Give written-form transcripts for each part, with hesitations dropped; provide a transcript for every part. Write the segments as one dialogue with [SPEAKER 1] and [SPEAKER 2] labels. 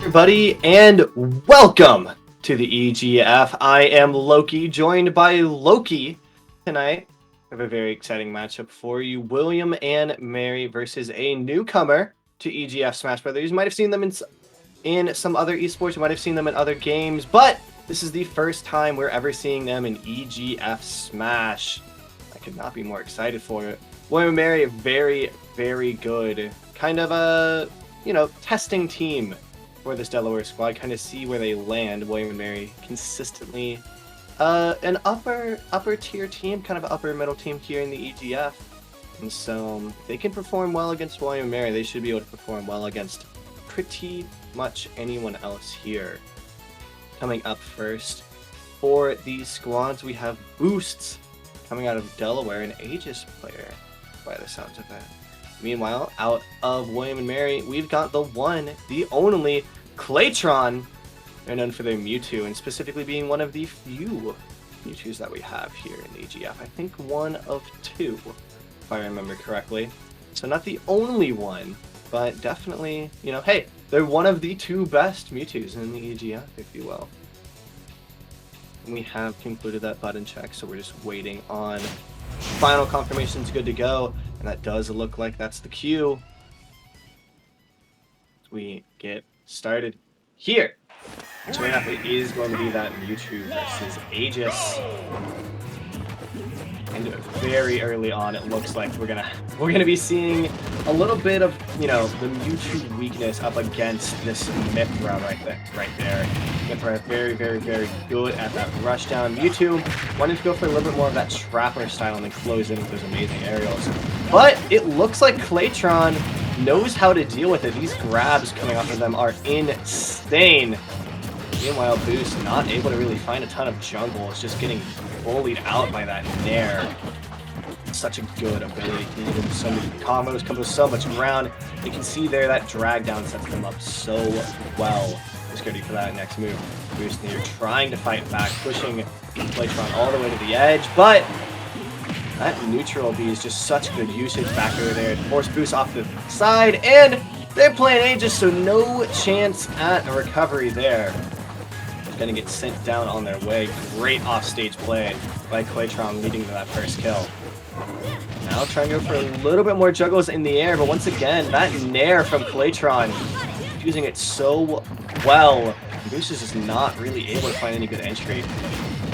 [SPEAKER 1] Everybody, and welcome to the EGF. I am Loki, joined by Loki tonight. We have a very exciting matchup for you. William and Mary versus a newcomer to EGF Smash Brothers. You might have seen them in some other esports. You might have seen them in other games, but this is the first time we're ever seeing them in EGF Smash. I could not be more excited for it. William and Mary, a very, very good kind of a, testing team for this Delaware squad, kind of see where they land. William and Mary consistently an upper tier team, kind of an upper middle team here in the EGF, and so they can perform well against William and Mary. They should be able to perform well against pretty much anyone else here. Coming up first for these squads, we have Boosts coming out of Delaware, an Aegis player by the sounds of it. Meanwhile, out of William and Mary, we've got the one, the only Claytron. They're known for their Mewtwo, and specifically being one of the few Mewtwo's that we have here in EGF. I think one of two, if I remember correctly. So not the only one, but definitely, hey, they're one of the two best Mewtwo's in the EGF, if you will. And we have concluded that button check, so we're just waiting on final confirmation's good to go, and that does look like that's the cue. We get started here. Turn up is going to be that Mewtwo versus Aegis. And very early on, it looks like we're gonna be seeing a little bit of the Mewtwo weakness up against this Mythra right there. Mythra very, very, very good at that rush down. Mewtwo wanted to go for a little bit more of that Trapper style and then close in with those amazing aerials. But it looks like Claytron knows how to deal with it. These grabs coming off of them are insane. Meanwhile, Boost not able to really find a ton of jungle. It's just getting bullied out by that Nair. Such a good ability. He can do so many combos, comes with so much ground. You can see there that drag down sets them up so well. Just ready for that next move. Boost here trying to fight back, pushing Claytron all the way to the edge, but that neutral B is just such good usage back over there. Force Boost off the side, and they're playing Aegis, so no chance at a recovery there. Gonna get sent down on their way. Great offstage play by Claytron, leading to that first kill. Now trying to go for a little bit more juggles in the air, but once again, that Nair from Claytron, using it so well. Boost is just not really able to find any good entry.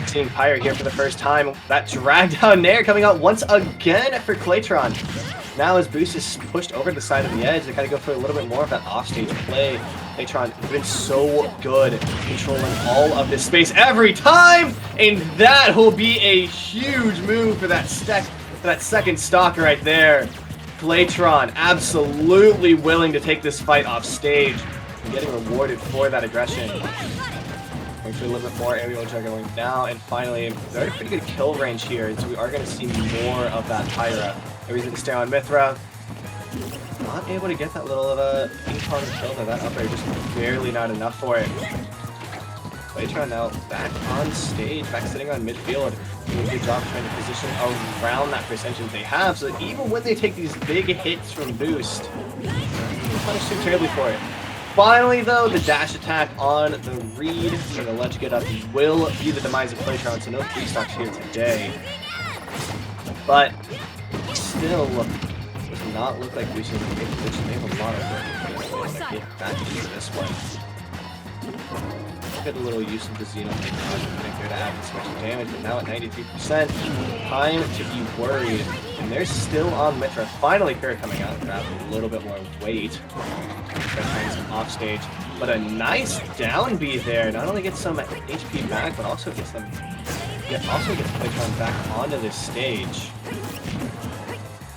[SPEAKER 1] Seeing Pyre here for the first time. That drag down Nair coming out once again for Claytron. Now as Boost is pushed over to the side of the edge, they kind of go for a little bit more of that offstage play. Claytron has been so good controlling all of this space every time, and that will be a huge move for that second stock right there. Claytron absolutely willing to take this fight off stage and getting rewarded for that aggression. Going for a little bit more aerial juggling now, and finally, they're at a pretty good kill range here, and so we are going to see more of that Pyra. A reason to stay on Mythra. Not able to get that little of a ping-pong kill there. That up air just barely not enough for it. Claytron now back on stage, back sitting on midfield. Doing a good job trying to position around that percentage they have, so that even when they take these big hits from Boost, they're not punished too terribly for it. Finally, though, the dash attack on the read and the ledge get up will be the demise of Claytron, so no 3 stocks here today. But still, does not look like Boost is in a good position. They have a lot of work to get back into this one. Get a little use of the Xenoblade there to add this much damage, but now at 93%, time to be worried. And they're still on Mythra. Finally, Pyra coming out, grab a little bit more weight. Some off stage, but a nice down B there. Not only gets some HP back, but also gets them. Gets Claytron back onto this stage.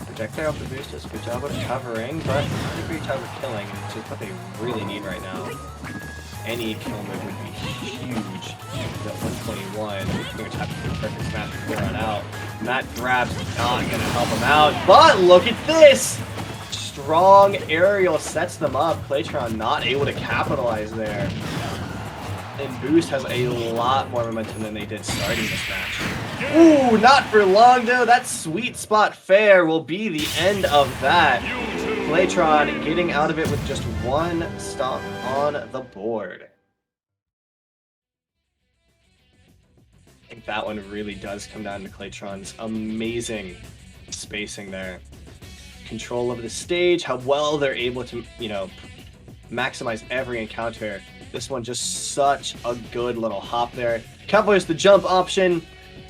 [SPEAKER 1] Projectile off the Boost does a good job of covering, but not a great job of killing, which is what they really need right now. Any kill move would be huge. At 121, pretty much have to do a perfect smash from here on out. And that grab's not going to help him out, but look at this! Strong aerial sets them up. Claytron not able to capitalize there. And Boost has a lot more momentum than they did starting this match. Ooh, not for long though. That sweet spot fair will be the end of that. Claytron getting out of it with just one stock on the board. I think that one really does come down to Claytron's amazing spacing there. Control of the stage, how well they're able to, you know, maximize every encounter. This one just such a good little hop there. Covers the jump option,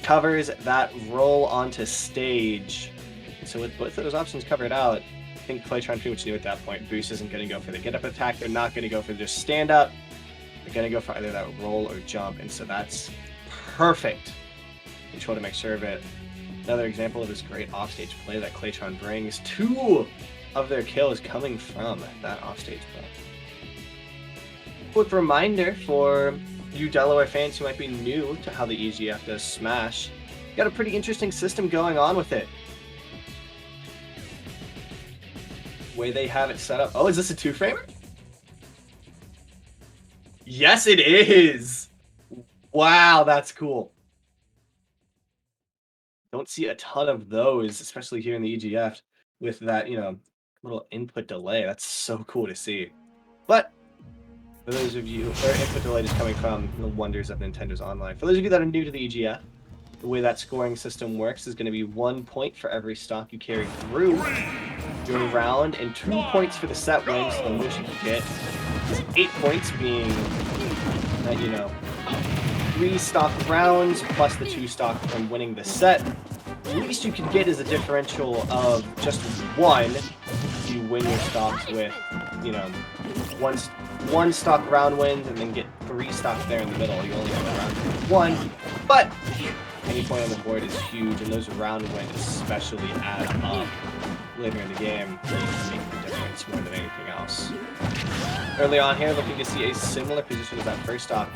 [SPEAKER 1] covers that roll onto stage. So with both of those options covered out, I think Claytron pretty much knew at that point Boost isn't going to go for the get-up attack. They're not going to go for just stand-up. They're going to go for either that roll or jump, and so that's perfect control to make sure of it. Another example of this great offstage play that Claytron brings. 2 of their kills coming from that offstage play. Quick reminder for you Delaware fans who might be new to how the EGF does Smash. Got a pretty interesting system going on with it. Way they have it set up. Oh, is this a 2-framer? Yes, it is! Wow, that's cool. Don't see a ton of those, especially here in the EGF, with that, you know, little input delay. That's so cool to see. But for those of you, or input delay is coming from the wonders of Nintendo's Online. For those of you that are new to the EGF, the way that scoring system works is going to be 1 point for every stock you carry through your round, and 2 points for the set win. So the most you can get is 8 points, being that, you know, 3 stock rounds plus the 2 stock from winning the set. The least you can get is a differential of just 1 if you win your stocks with, you know, one stock round wins and then get 3 stocks there in the middle. You only have a round with 1, but any point on the board is huge, and those round wins especially add up later in the game, make the difference more than anything else. Early on here, looking to see a similar position as that first stock,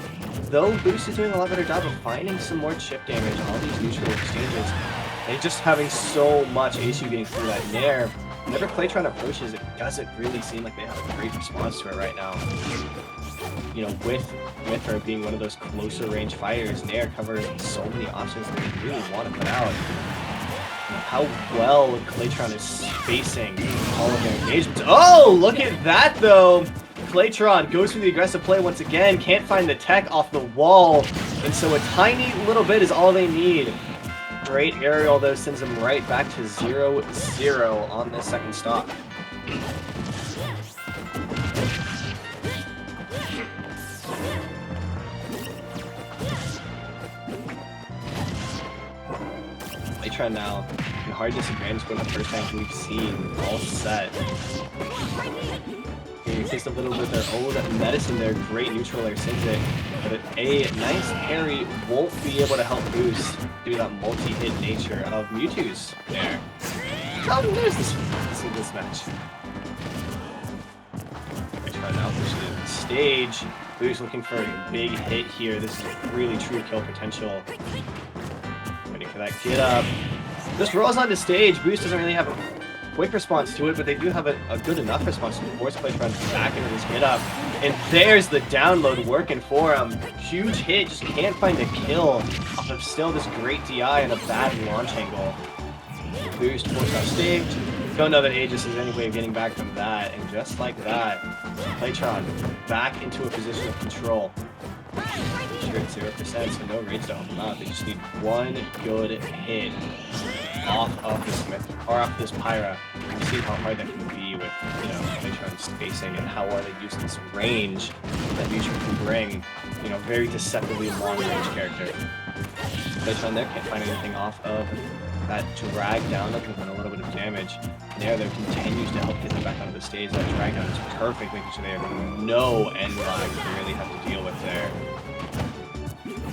[SPEAKER 1] though Boost is doing a lot better job of finding some more chip damage on all these neutral exchanges, and just having so much issue getting through that Nair. Whenever Claytron approaches, it doesn't really seem like they have a great response to it right now. You know, with her being one of those closer range fighters, Nair covers so many options that they really want to put out. How well Claytron is spacing all of their engagements. Oh, look at that though! Claytron goes for the aggressive play once again, can't find the tech off the wall, and so a tiny little bit is all they need. Great aerial though sends them right back to 0-0 on this second stop. Claytron now in hard disadvantage for the first time we've seen all set. They taste a little bit of their own medicine there. Great neutral air sends it, but a nice parry won't be able to help Boost due to that multi-hit nature of Mewtwo's there. Oh, there's this match. Claytron now pushing it to the stage. Boost looking for a big hit here. This is really true kill potential. Waiting for that get up. Just rolls onto stage. Boost doesn't really have a quick response to it, but they do have a good enough response to force Claytron back into this get up. And there's the download working for him. Huge hit, just can't find a kill off of still this great DI and a bad launch angle. Boost forced off stage. Don't know that Aegis has any way of getting back from that, and just like that, Claytron back into a position of control. Sure, it's 0%, so no rage to help them out. They just need one good hit off of the Smith, or off this Pyra. You can see how hard that can be with, you know, Claytron's spacing and how well they use this range that Mewtwo can bring. You know, very deceptively long-range character. Claytron there can't find anything off of that drag down up with a little bit of damage. There continues to help get them back onto the stage. That drag down is perfect, making sure they have no end lag that they really have to deal with there.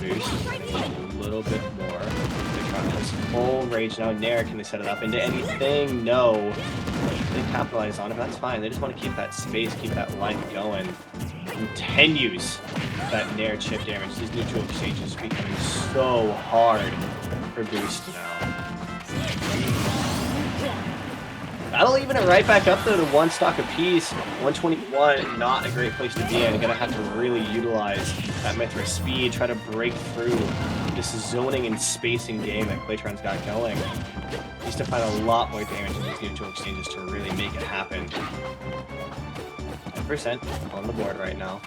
[SPEAKER 1] Boost a little bit more. Claytron has full rage now. Nair, can they set it up into anything? No. They capitalize on it, but that's fine. They just want to keep that space, keep that life going. Continues that Nair chip damage. These neutral exchanges becoming so hard for Boost now. That'll even it right back up though to 1 stock apiece. 121, not a great place to be in. Gonna have to really utilize that Mithra speed, try to break through this zoning and spacing game that Claytron's got going. Needs to find a lot more damage in these neutral exchanges to really make it happen. 10% on the board right now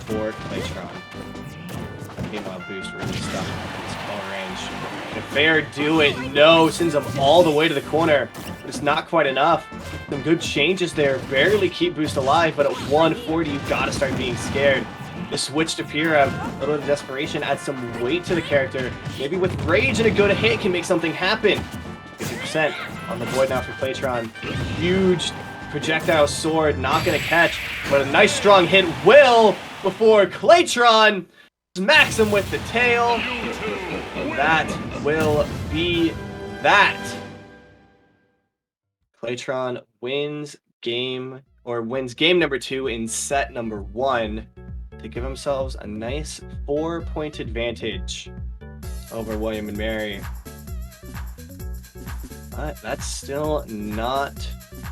[SPEAKER 1] for Claytron. Meanwhile, Boost really stuck in his kill range. Can Fair do it? No, sends him all the way to the corner, but it's not quite enough. Some good changes there, barely keep Boost alive, but at 140, you've got to start being scared. The switch to Pyrrha, a little bit of desperation, adds some weight to the character. Maybe with Rage and a good hit can make something happen. 50% on the board now for Claytron. Huge projectile sword, not going to catch, but a nice strong hit will before Claytron smacks him with the tail. And that will be that. Claytron wins game number 2 in set number 1 to give themselves a nice 4-point advantage over William and Mary. But that's still not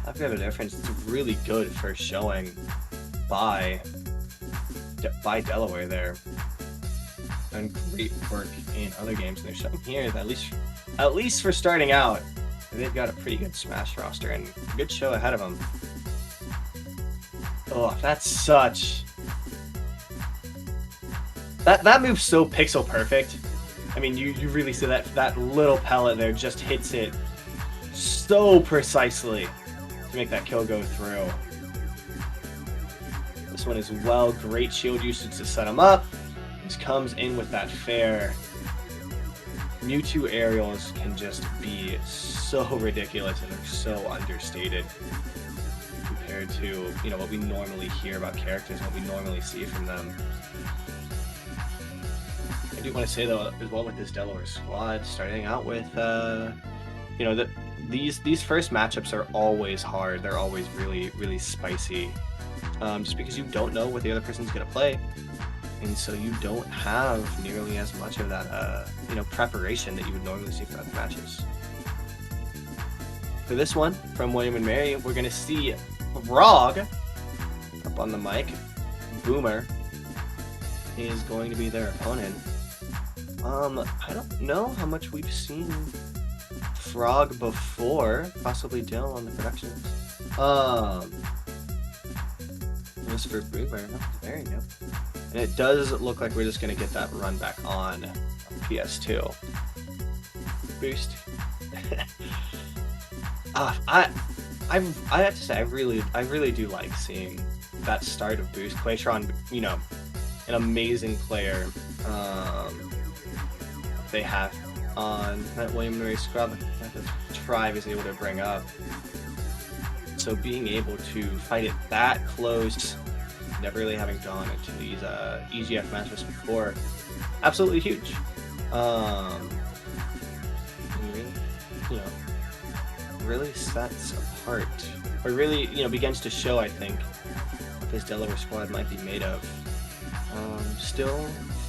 [SPEAKER 1] that big of a difference. It's a really good first showing by Delaware there. Done great work in other games. And they're showing here that at least for starting out, they've got a pretty good Smash roster and a good show ahead of them. Oh, that's such... That move's so pixel perfect. I mean, you really see that little pellet there just hits it so precisely to make that kill go through. This one as well, great shield usage to set him up. This comes in with that Fair. Mewtwo aerials can just be so ridiculous and they're so understated compared to, you know, what we normally hear about characters, what we normally see from them. I do want to say though, as well with this Delaware squad, starting out with, you know, these first matchups are always hard. They're always really, really spicy, just because you don't know what the other person's gonna play. And so you don't have nearly as much of that, you know, preparation that you would normally see for other matches. For this one, from William and Mary, we're going to see Frog up on the mic. Boomer is going to be their opponent. I don't know how much we've seen Frog before, possibly Dill on the productions. This for Boomer, not very new. And it does look like we're just going to get that run back on PS2. Boost. I have to say, I really do like seeing that start of Boost. Claytron, you know, an amazing player they have on that William Mary scrub that the Tribe is able to bring up. So being able to fight it that close, never really having gone into these EGF matches before, absolutely huge. Really, you know, really sets apart, or really, you know, begins to show, I think, what this Delaware squad might be made of. Still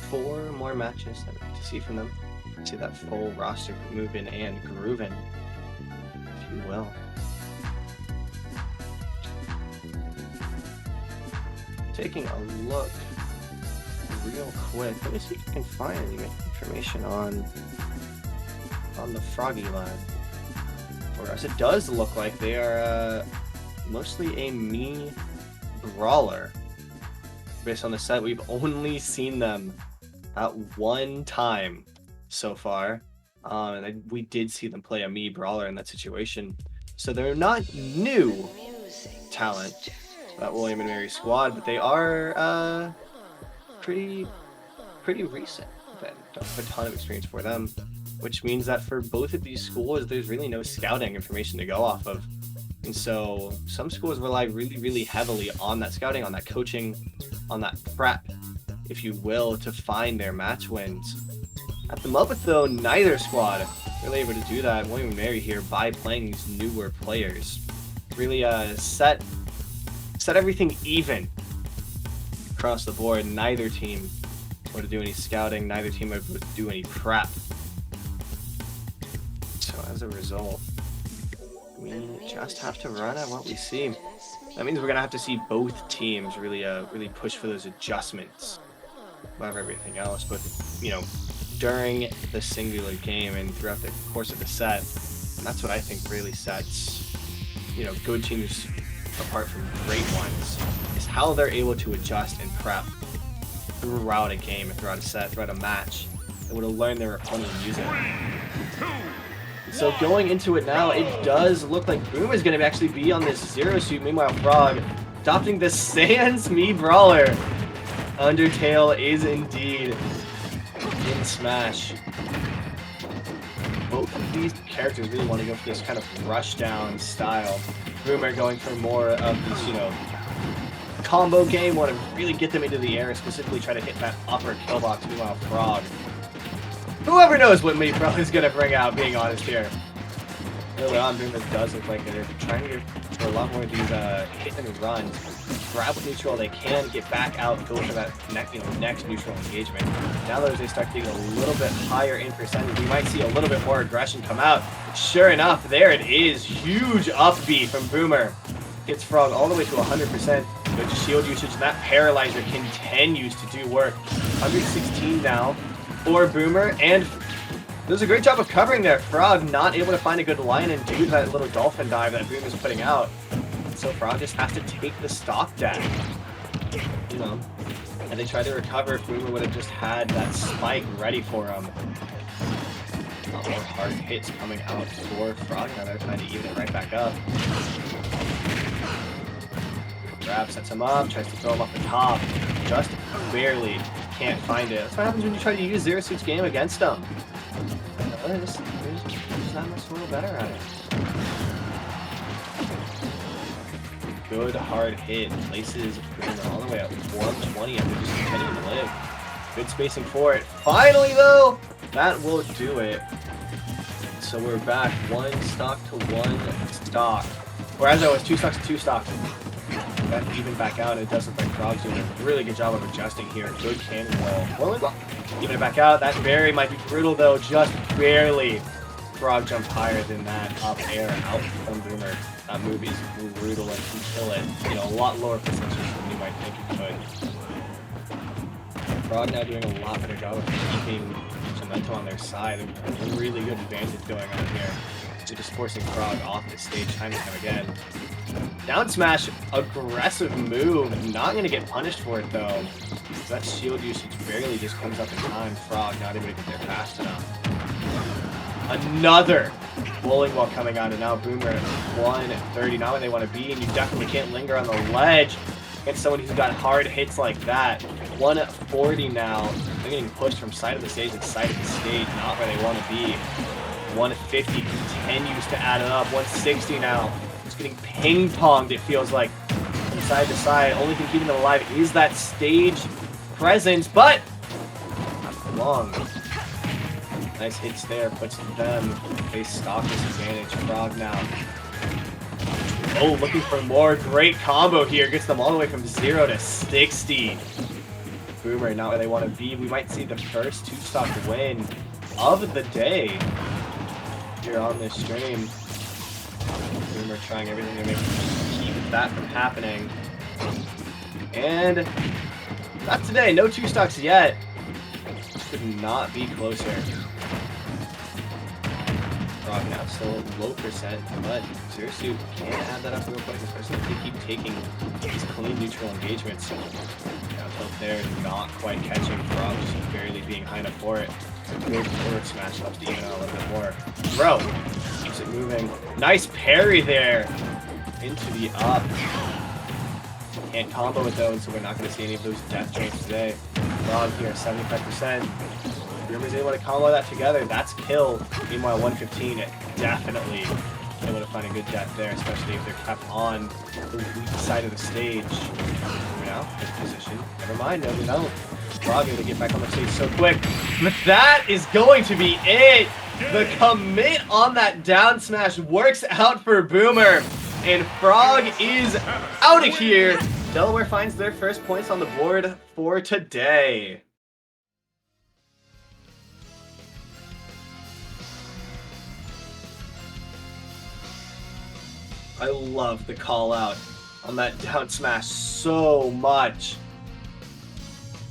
[SPEAKER 1] 4 more matches that we get to see from them. See that full roster moving and grooving, if you will. Taking a look real quick. Let me see if I can find any information on the Froggy Lad for us. It does look like they are mostly a Mii brawler. Based on the set, we've only seen them at one time so far. And we did see them play a Mii brawler in that situation. So they're not new talent, that William and Mary squad, but they are pretty recent. Don't have a ton of experience for them, which means that for both of these schools, there's really no scouting information to go off of. And so some schools rely really, really heavily on that scouting, on that coaching, on that prep, if you will, to find their match wins. At the moment, though, neither squad really able to do that. William and Mary here, by playing these newer players, really set everything even across the board. Neither team able to do any scouting, neither team able to do any prep. So as a result, We just have to run at what we see. That means we're gonna have to see both teams really push for those adjustments above everything else. But during the singular game and throughout the course of the set, and that's what I think really sets good teams apart from great ones, is how they're able to adjust and prep throughout a game, throughout a set, throughout a match. Able to learn their opponent and use it. So going into it now, it does look like Boom is going to actually be on this Zero Suit. Meanwhile, Frog adopting the Sans Me Brawler. Undertale is indeed in Smash. Both of these characters really want to go for this kind of rush down style. Boomer going for more of this, combo game, want to really get them into the air, specifically try to hit that upper kill box. Meanwhile, Frog, whoever knows what me Frog is going to bring out, being honest here. Early on, Boomer does look like they're trying to do a lot more of these hit and runs. Grab with neutral, they can get back out, go for that next neutral engagement. Now that as they start getting a little bit higher in percentage, we might see a little bit more aggression come out. Sure enough, there it is. Huge upbeat from Boomer. Gets Frog all the way to 100%. Good shield usage, and that Paralyzer continues to do work. 116 now for Boomer, and does a great job of covering there. Frog not able to find a good line and do that little dolphin dive that Boom is putting out. So Frog just has to take the stock dash. And they try to recover if Boomer would have just had that spike ready for him. A lot more hard hits coming out for Frog. Now they're trying to even it right back up. Grab sets him up, tries to throw him off the top. Just barely can't find it. That's what happens when you try to use Zero Suit's game against them. They're just not much a little better at it. Good hard hit. Places Boomer all the way up 120 after just continuing to live. Good spacing for it. Finally, though, that will do it. So we're back 1 stock to 1 stock. Or as I was, 2 stocks to 2 stocks. That even back out, and it does look like Frog's doing a really good job of adjusting here. Good cannon wall. Even it back out. That berry might be brutal, though. Just barely. Frog jumped higher than that up air out from Boomer. That move is brutal and can kill it. A lot lower percentage than you might think it could. Frog now doing a lot better job of keeping Cemento on their side. A really good advantage going on here. Just forcing Frog off the stage time and time again. Down smash, aggressive move. Not going to get punished for it, though. That shield usage barely just comes up in time. Frog not able to get there fast enough. Another bowling ball coming out, and now Boomer at 130. Not where they want to be, and you definitely can't linger on the ledge against someone who's got hard hits like that. 140 now. They're getting pushed from side of the stage to side of the stage. Not where they want to be. 150 continues to add it up. 160 now. Just getting ping-ponged, it feels like, from side to side. Only thing keeping them alive is that stage presence, but not for long. Nice hits there, puts them face stock disadvantage. Frog now. Oh, looking for more. Great combo here. Gets them all the way from 0 to 60. Boomer not where they want to be. We might see the first 2-stock win of the day here on this stream. Boomer trying everything to keep that from happening. And not today. No 2-stocks yet. Could not be closer. Frog now still low percent, but Zero Suit can add that up real quick, especially if they keep taking these clean neutral engagements. Now tilt there, not quite catching Frog, just barely being high enough for it. Good forward smash helps to even out a little bit more. Bro, keeps it moving. Nice parry there into the up. Can't combo with those, so we're not going to see any of those death trains today. Frog here, 75%. Boomer's able to combo that together. That's kill. Meanwhile, 115, definitely able to find a good death there, especially if they're kept on the weak side of the stage. Now, good position. Never mind, no. Frog able to get back on the stage so quick. But that is going to be it. The commit on that down smash works out for Boomer. And Frog is out of here. Delaware finds their first points on the board for today. I love the call out on that down smash so much.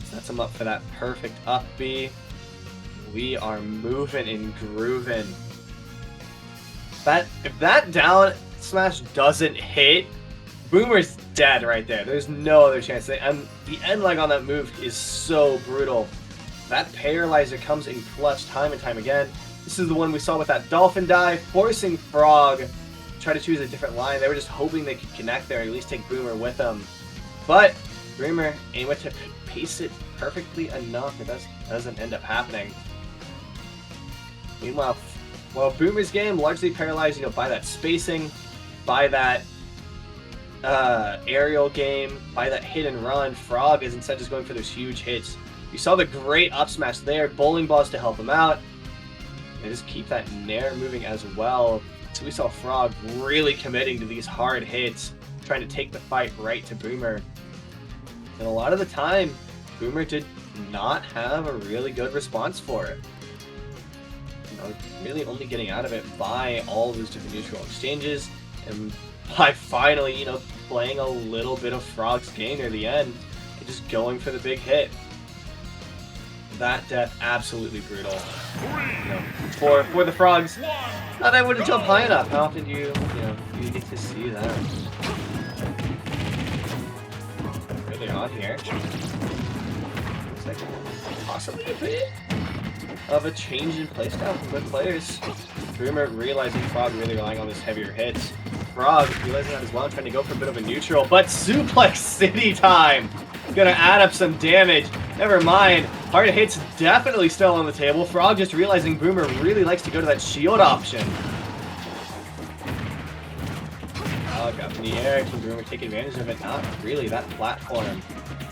[SPEAKER 1] Sets him up for that perfect up B. We are moving and grooving. If that down smash doesn't hit, Boomer's dead right there. There's no other chance. And the end leg on that move is so brutal. That paralyzer comes in clutch time and time again. This is the one we saw with that dolphin dive, forcing Frog to try to choose a different line. They were just hoping they could connect there, or at least take Boomer with them. But Boomer able to pace it perfectly enough. It doesn't end up happening. Meanwhile, Boomer's game largely paralyzed, by that spacing, by that aerial game, by that hit and run. Frog is instead just going for those huge hits. You saw the great up smash there, bowling balls to help him out. And just keep that nair moving as well. So we saw Frog really committing to these hard hits, trying to take the fight right to Boomer. And a lot of the time, Boomer did not have a really good response for it. Really only getting out of it by all those different neutral exchanges, and by finally, playing a little bit of Frog's game near the end, and just going for the big hit. That death, absolutely brutal. For the Frogs, thought I would have jumped high enough. How often do you get to see that? Really on here. Looks like possibly a bit of a change in playstyle from both players. Boomer realizing Frog really relying on those heavier hits. Frog realizing that as well, trying to go for a bit of a neutral, but Suplex City time! Gonna add up some damage. Never mind. Hard hits definitely still on the table. Frog just realizing Boomer really likes to go to that shield option. Frog up in the air. Can Boomer take advantage of it? Not really. That platform.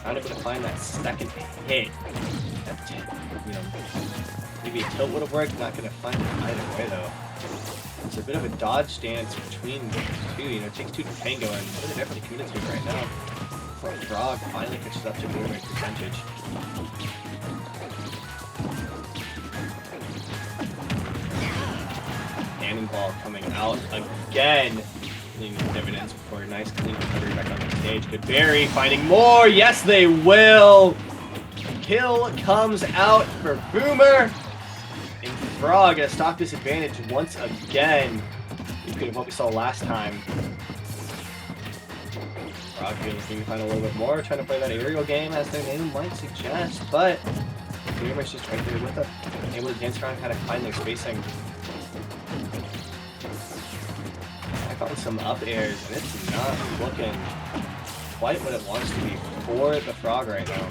[SPEAKER 1] Not able to find that second hit. Maybe a tilt would have worked. Not going to find it either way, though. It's a bit of a dodge dance between the two. It takes two to tango, and they're definitely committed to it right now. Frog finally catches up to Boomer's percentage. Cannonball coming out again. Leaving dividends before a nice clean recovery back on the stage. Good berry finding more. Yes, they will. Kill comes out for Boomer. And Frog at a stock disadvantage once again. Equal to what we saw last time. Frog looking to find a little bit more, trying to play that aerial game as their name might suggest, but Boomer's just right there with them, able to dance around, kind of find their spacing. I found some up airs, and it's not looking quite what it wants to be for the Frog right now.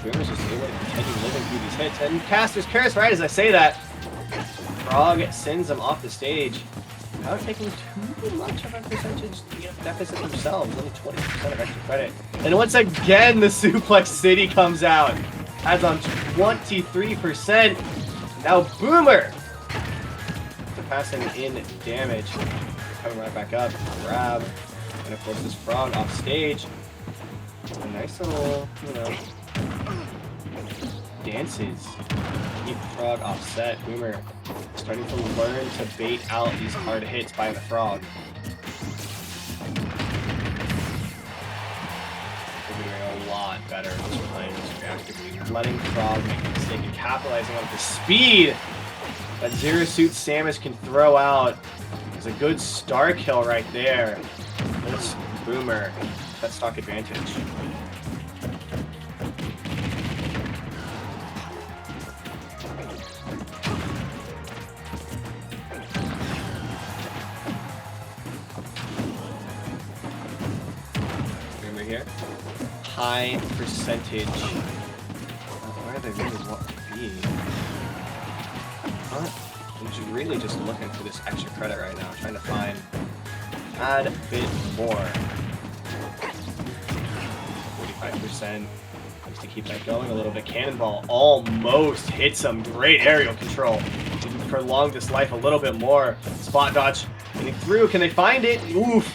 [SPEAKER 1] Boomer's just able to continue living through these hits, and Caster's Curse, right as I say that, Frog sends them off the stage. Without taking too much of a percentage deficit themselves, only 20% of extra credit. And once again, the Suplex City comes out. Adds on 23%. Now Boomer surpassing in damage. Coming right back up, grab, and of course this Frog off stage. A nice little, dances. Keep Frog offset. Boomer starting to learn to bait out these hard hits by the Frog. We're doing a lot better just playing this reactively. Letting Frog make a mistake and capitalizing on the speed that Zero Suit Samus can throw out. It's a good star kill right there. That's Boomer. That stock advantage. Here. High percentage. Where they really want to be. I'm really just looking for this extra credit right now. Trying to find add a bit more. 45%. Just to keep that going a little bit. Cannonball almost hits him. Great aerial control. To prolong this life a little bit more. Spot dodge getting through. Can they find it? Oof.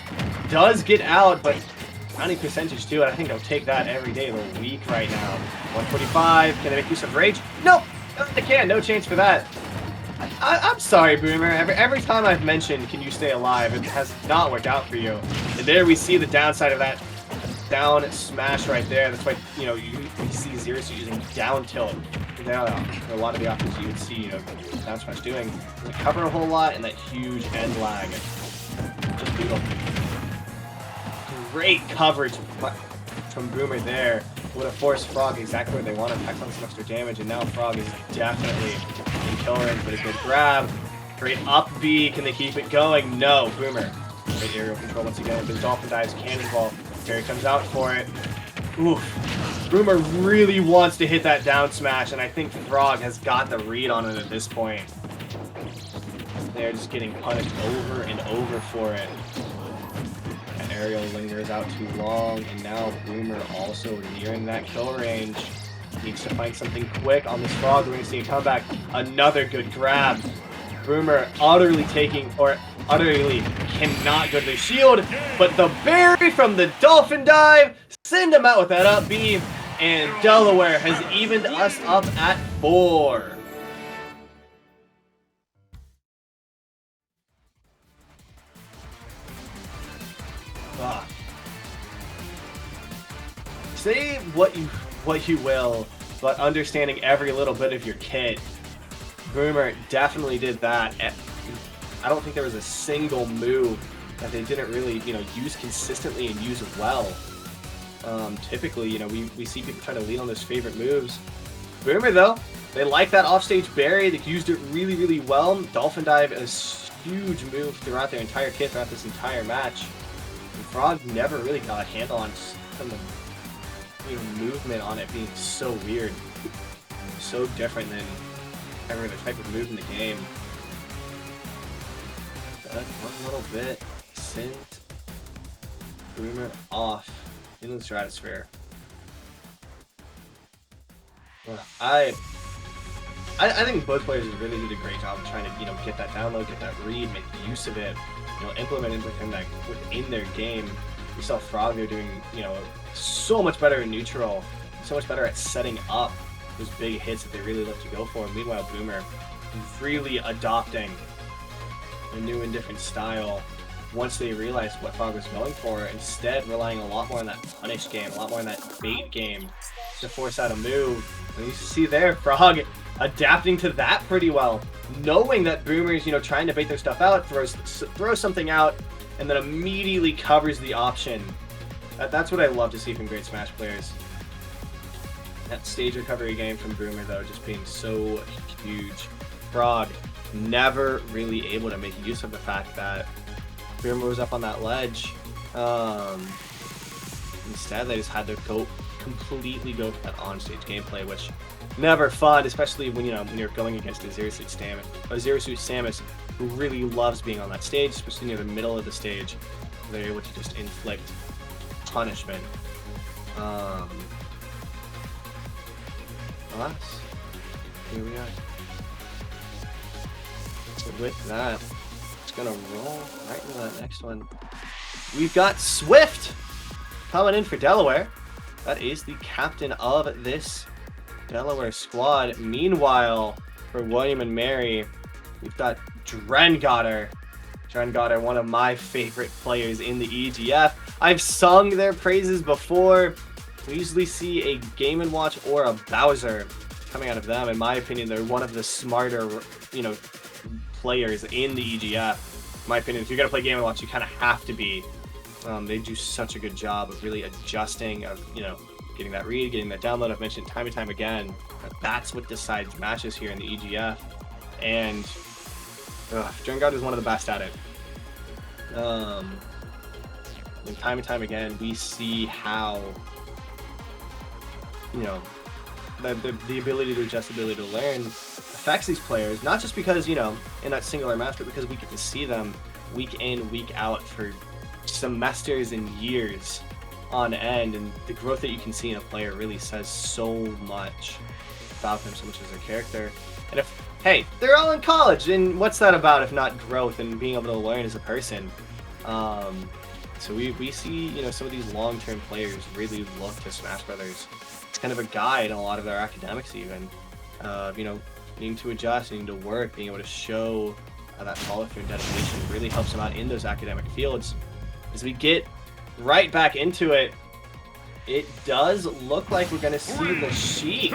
[SPEAKER 1] Does get out, but 90 percentage too, and I think they'll take that every day of the week right now. 145, can they make use of rage? Nope! No, they can't, no chance for that. I'm sorry, Boomer. Every time I've mentioned "Can you stay alive?" it has not worked out for you. And there we see the downside of that down smash right there. That's why you see Zero Suit using down tilt. Now, a lot of the options you would see down smash doing to cover a whole lot and that huge end lag. Just brutal. Great coverage from Boomer there. Would have forced Frog exactly where they want to, pack on some extra damage, and now Frog is definitely in kill range, but a good grab. Great up B, can they keep it going? No, Boomer. Great aerial control once again, but Dolphin dives cannonball. Terry comes out for it. Oof. Boomer really wants to hit that down smash, and I think Frog has got the read on it at this point. They're just getting punished over and over for it. Aerial lingers out too long, and now Boomer also nearing that kill range. Needs to find something quick on this Frog. We're going to see a comeback. Another good grab. Boomer utterly cannot go to the shield, but the berry from the Dolphin Dive, send him out with that up B, and Delaware has evened us up at 4. Say what you will, but understanding every little bit of your kit, Boomer definitely did that. I don't think there was a single move that they didn't really, use consistently and use well. Typically, we see people try to lean on those favorite moves. Boomer, though, they like that offstage berry. They used it really, really well. Dolphin Dive is a huge move throughout their entire kit, throughout this entire match. And Frog never really got a handle on some of the movement on it being so weird. So different than every other type of move in the game. But one little bit sent Boomer off into the stratosphere. I think both players really did a great job of trying to get that download, get that read, make use of it, implement that within their game. We saw Frog there doing so much better in neutral, so much better at setting up those big hits that they really love to go for. Meanwhile, Boomer really adopting a new and different style once they realized what Frog was going for, instead relying a lot more on that punish game, a lot more on that bait game to force out a move. And you see there, Frog adapting to that pretty well, knowing that Boomer's trying to bait their stuff out, throws something out, and then immediately covers the option. That's what I love to see from great Smash players. That stage recovery game from Boomer, though, just being so huge. Frog never really able to make use of the fact that Boomer was up on that ledge. Instead, they just had to completely go for that onstage gameplay, which never fun, especially when you're going against a Zero Suit Samus, who really loves being on that stage, especially near the middle of the stage. They're able to just inflict punishment. Alas, here we are. So with that, it's gonna roll right into that next one. We've got Swift coming in for Delaware. That is the captain of this Delaware squad. Meanwhile, for William and Mary, we've got Drengotter. Drengotter, one of my favorite players in the EGF. I've sung their praises before. We usually see a Game & Watch or a Bowser coming out of them. In my opinion, they're one of the smarter, players in the EGF. In my opinion, if you're going to play Game & Watch, you kind of have to be. They do such a good job of really adjusting, of, getting that read, getting that download. I've mentioned time and time again that that's what decides matches here in the EGF. And Drengotter is one of the best at it. And time again, we see how, the ability to adjust, the ability to learn affects these players, not just because, in that singular match, but because we get to see them week in, week out for semesters and years on end, and the growth that you can see in a player really says so much about them, so much as their character. And hey, they're all in college, and what's that about if not growth and being able to learn as a person? So we see, some of these long-term players really look to Smash Brothers. It's kind of a guide in a lot of their academics even. needing to adjust, needing to work, being able to show that follow-through and dedication really helps him out in those academic fields. As we get right back into it, it does look like we're going to see the Sheik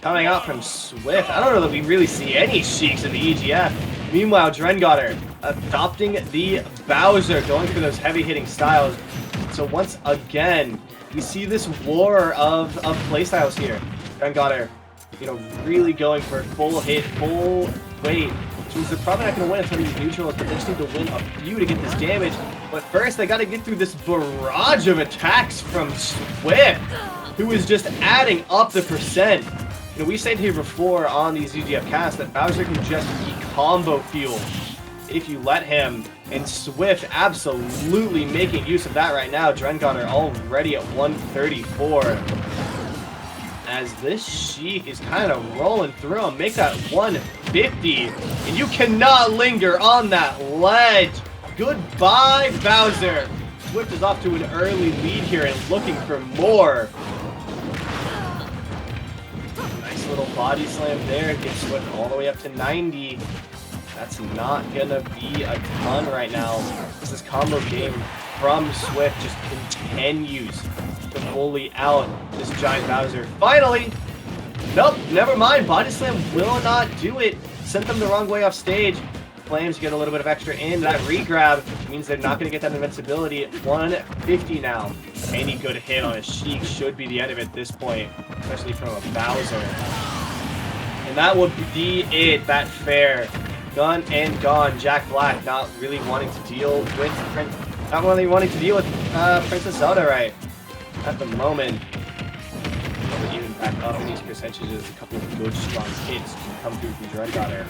[SPEAKER 1] coming out from Swift. I don't know that we really see any Sheiks in the EGF. Meanwhile, Drengotter adopting the Bowser, going for those heavy-hitting styles. So once again, we see this war of playstyles here. Drengotter, really going for full hit, full weight. Which means they're probably not going to win until these neutrals, but they just need to win a few to get this damage. But first, they got to get through this barrage of attacks from Swift, who is just adding up the percent. We said here before on these EGF casts that Bowser can just be combo fuel if you let him, and Swift absolutely making use of that right now. Drengotter already at 134. As this Sheik is kind of rolling through him, make that 150, and you cannot linger on that ledge. Goodbye, Bowser. Swift is off to an early lead here and looking for more. Nice little body slam there, gets Swift all the way up to 90. That's not gonna be a ton right now. This combo game from Swift just continues to bully out this giant Bowser. Finally! Nope, never mind. Body slam will not do it. Sent them the wrong way off stage. Flames get a little bit of extra in. That regrab means they're not going to get that invincibility. 150 now. Any good hit on a Sheik should be the end of it at this point, especially from a Bowser. And that will be it. That fair. Done and gone. Jack Black not really wanting to deal with Princess Zelda right at the moment. But even back up in these percentages, a couple of good strong hits can come through from Drengotter.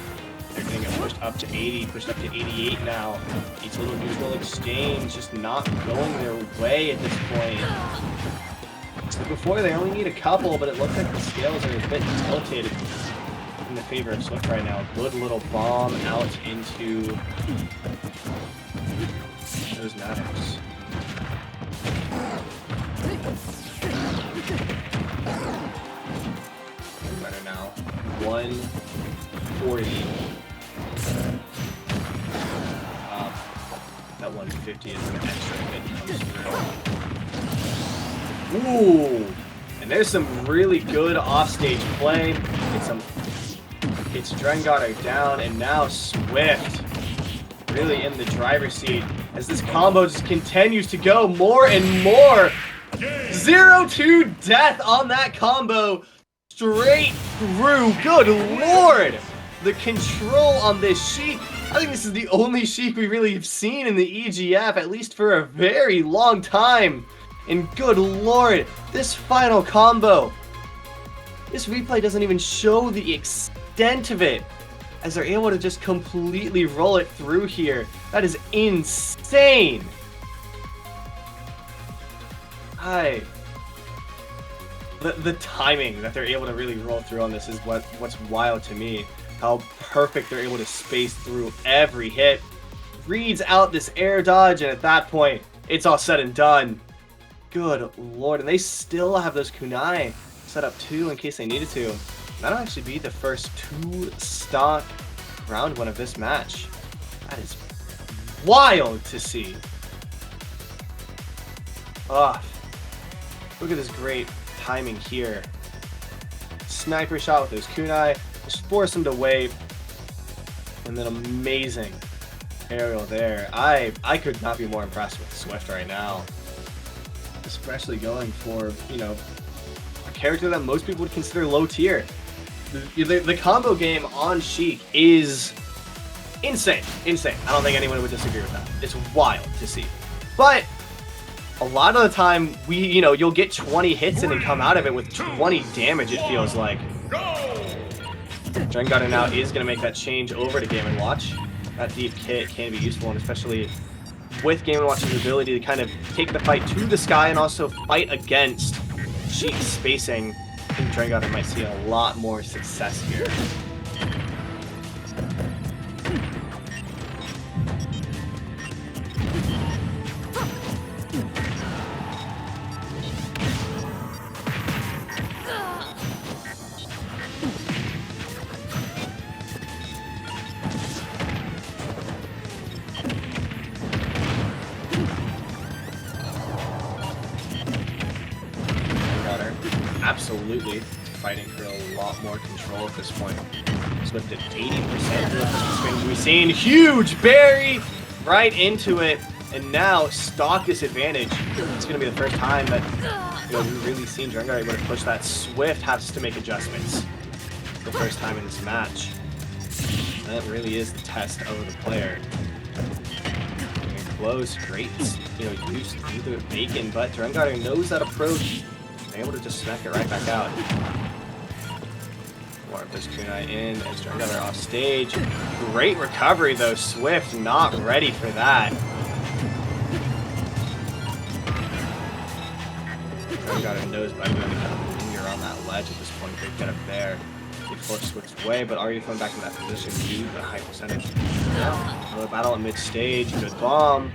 [SPEAKER 1] They're getting it pushed up to 80, pushed up to 88 now. Each little neutral exchange just not going their way at this point. So before they only need a couple, but it looks like the scales are a bit tilted in the favor of Swift right now. Good little bomb out into those Maddox. Better now. 140. That 150 is an extra hit comes through. Ooh! And there's some really good offstage play. It's Drengotter down, and now Swift really in the driver's seat as this combo just continues to go more and more. 0-2 death on that combo straight through. Good lord! The control on this Sheik. I think this is the only Sheik we really have seen in the EGF, at least for a very long time. And good lord, this final combo. This replay doesn't even show the extent of it, as they're able to just completely roll it through here. That is insane. The timing that they're able to really roll through on this is what's wild to me. How perfect they're able to space through every hit. Reads out this air dodge, and at that point, it's all said and done. Good lord, and they still have those kunai set up too in case they needed to. That'll actually be the first 2-stock round one of this match. That is wild to see. Ah, look at this great timing here. Sniper shot with those kunai, just force him to wait, and then amazing aerial there. I could not be more impressed with Swift right now, especially going for, a character that most people would consider low tier. The combo game on Sheik is insane. I don't think anyone would disagree with that. It's wild to see. But a lot of the time, you'll get 20 hits in and come out of it with 20 damage, it feels like. Drengotter now is going to make that change over to Game & Watch. That deep hit can be useful, and especially with Game & Watch's ability to kind of take the fight to the sky and also fight against Sheik's spacing. I think Drengotter might see a lot more success here. absolutely fighting for a lot more control at this point. Swift at 80%. We've seen huge berry right into it, and now stock disadvantage. It's going to be the first time that we've really seen Drengar able to push that. Swift has to make adjustments. The first time in this match. And that really is the test of the player. Close, great, use to do the bacon, but Drengar knows that approach. And able to just smack it right back out. More of this kunai in as Drengar off stage. Great recovery though. Swift not ready for that. Drengar knows by moving kind of linger on that ledge at this point. They get up there. They force Swift's way, but already coming back in that position. Due to the high percentage. Yeah. Another battle at mid stage. Good bomb.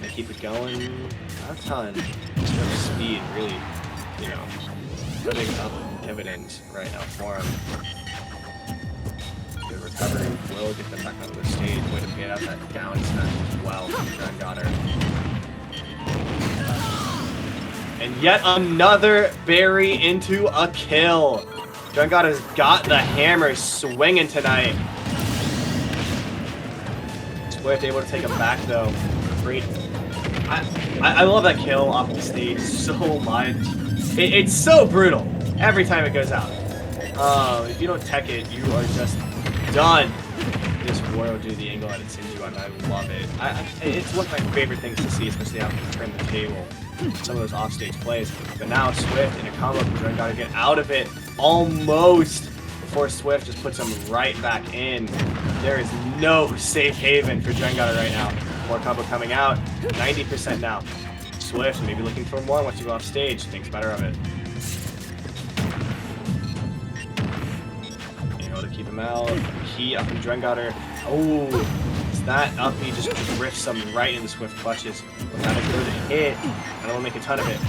[SPEAKER 1] They keep it going. Not a ton. Swift's speed really, putting up dividends right now for him. Good recovery. Will get them back onto the stage. Way to get out that down smash as well from Drengar. And yet another berry into a kill. Drengar has got the hammer swinging tonight. Swift able to take him back though. Great. I love that kill off the stage so much. It's so brutal every time it goes out. If you don't tech it, you are just done. This Warrior do the angle that it sends you on. I love it. It's one of my favorite things to see, especially after you turn the table. Some of those offstage plays. But now Swift in a combo from Drengar to get out of it almost before Swift just puts him right back in. There is no safe haven for Drengar right now. More combo coming out. 90% now. Swift maybe looking for more once you go off stage. Thinks better of it. Able to keep him out. Key up in Drengar. Oh, is that up? He just drifts him right into Swift clutches. Without a good hit. I don't want to make a ton of it.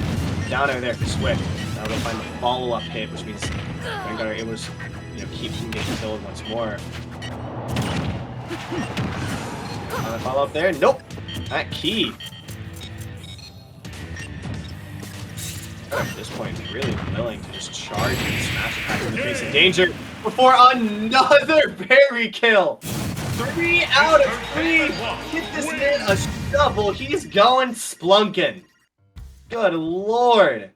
[SPEAKER 1] Down over there for Swift. Now they'll find the follow-up hit, which means Drengar able to keep him getting killed once more. On the follow-up there. Nope. That key. At this point, really willing to just charge and smash attack in the face of danger before another berry kill. 3 out of 3. Get this man a shovel. He's going splunking. Good lord.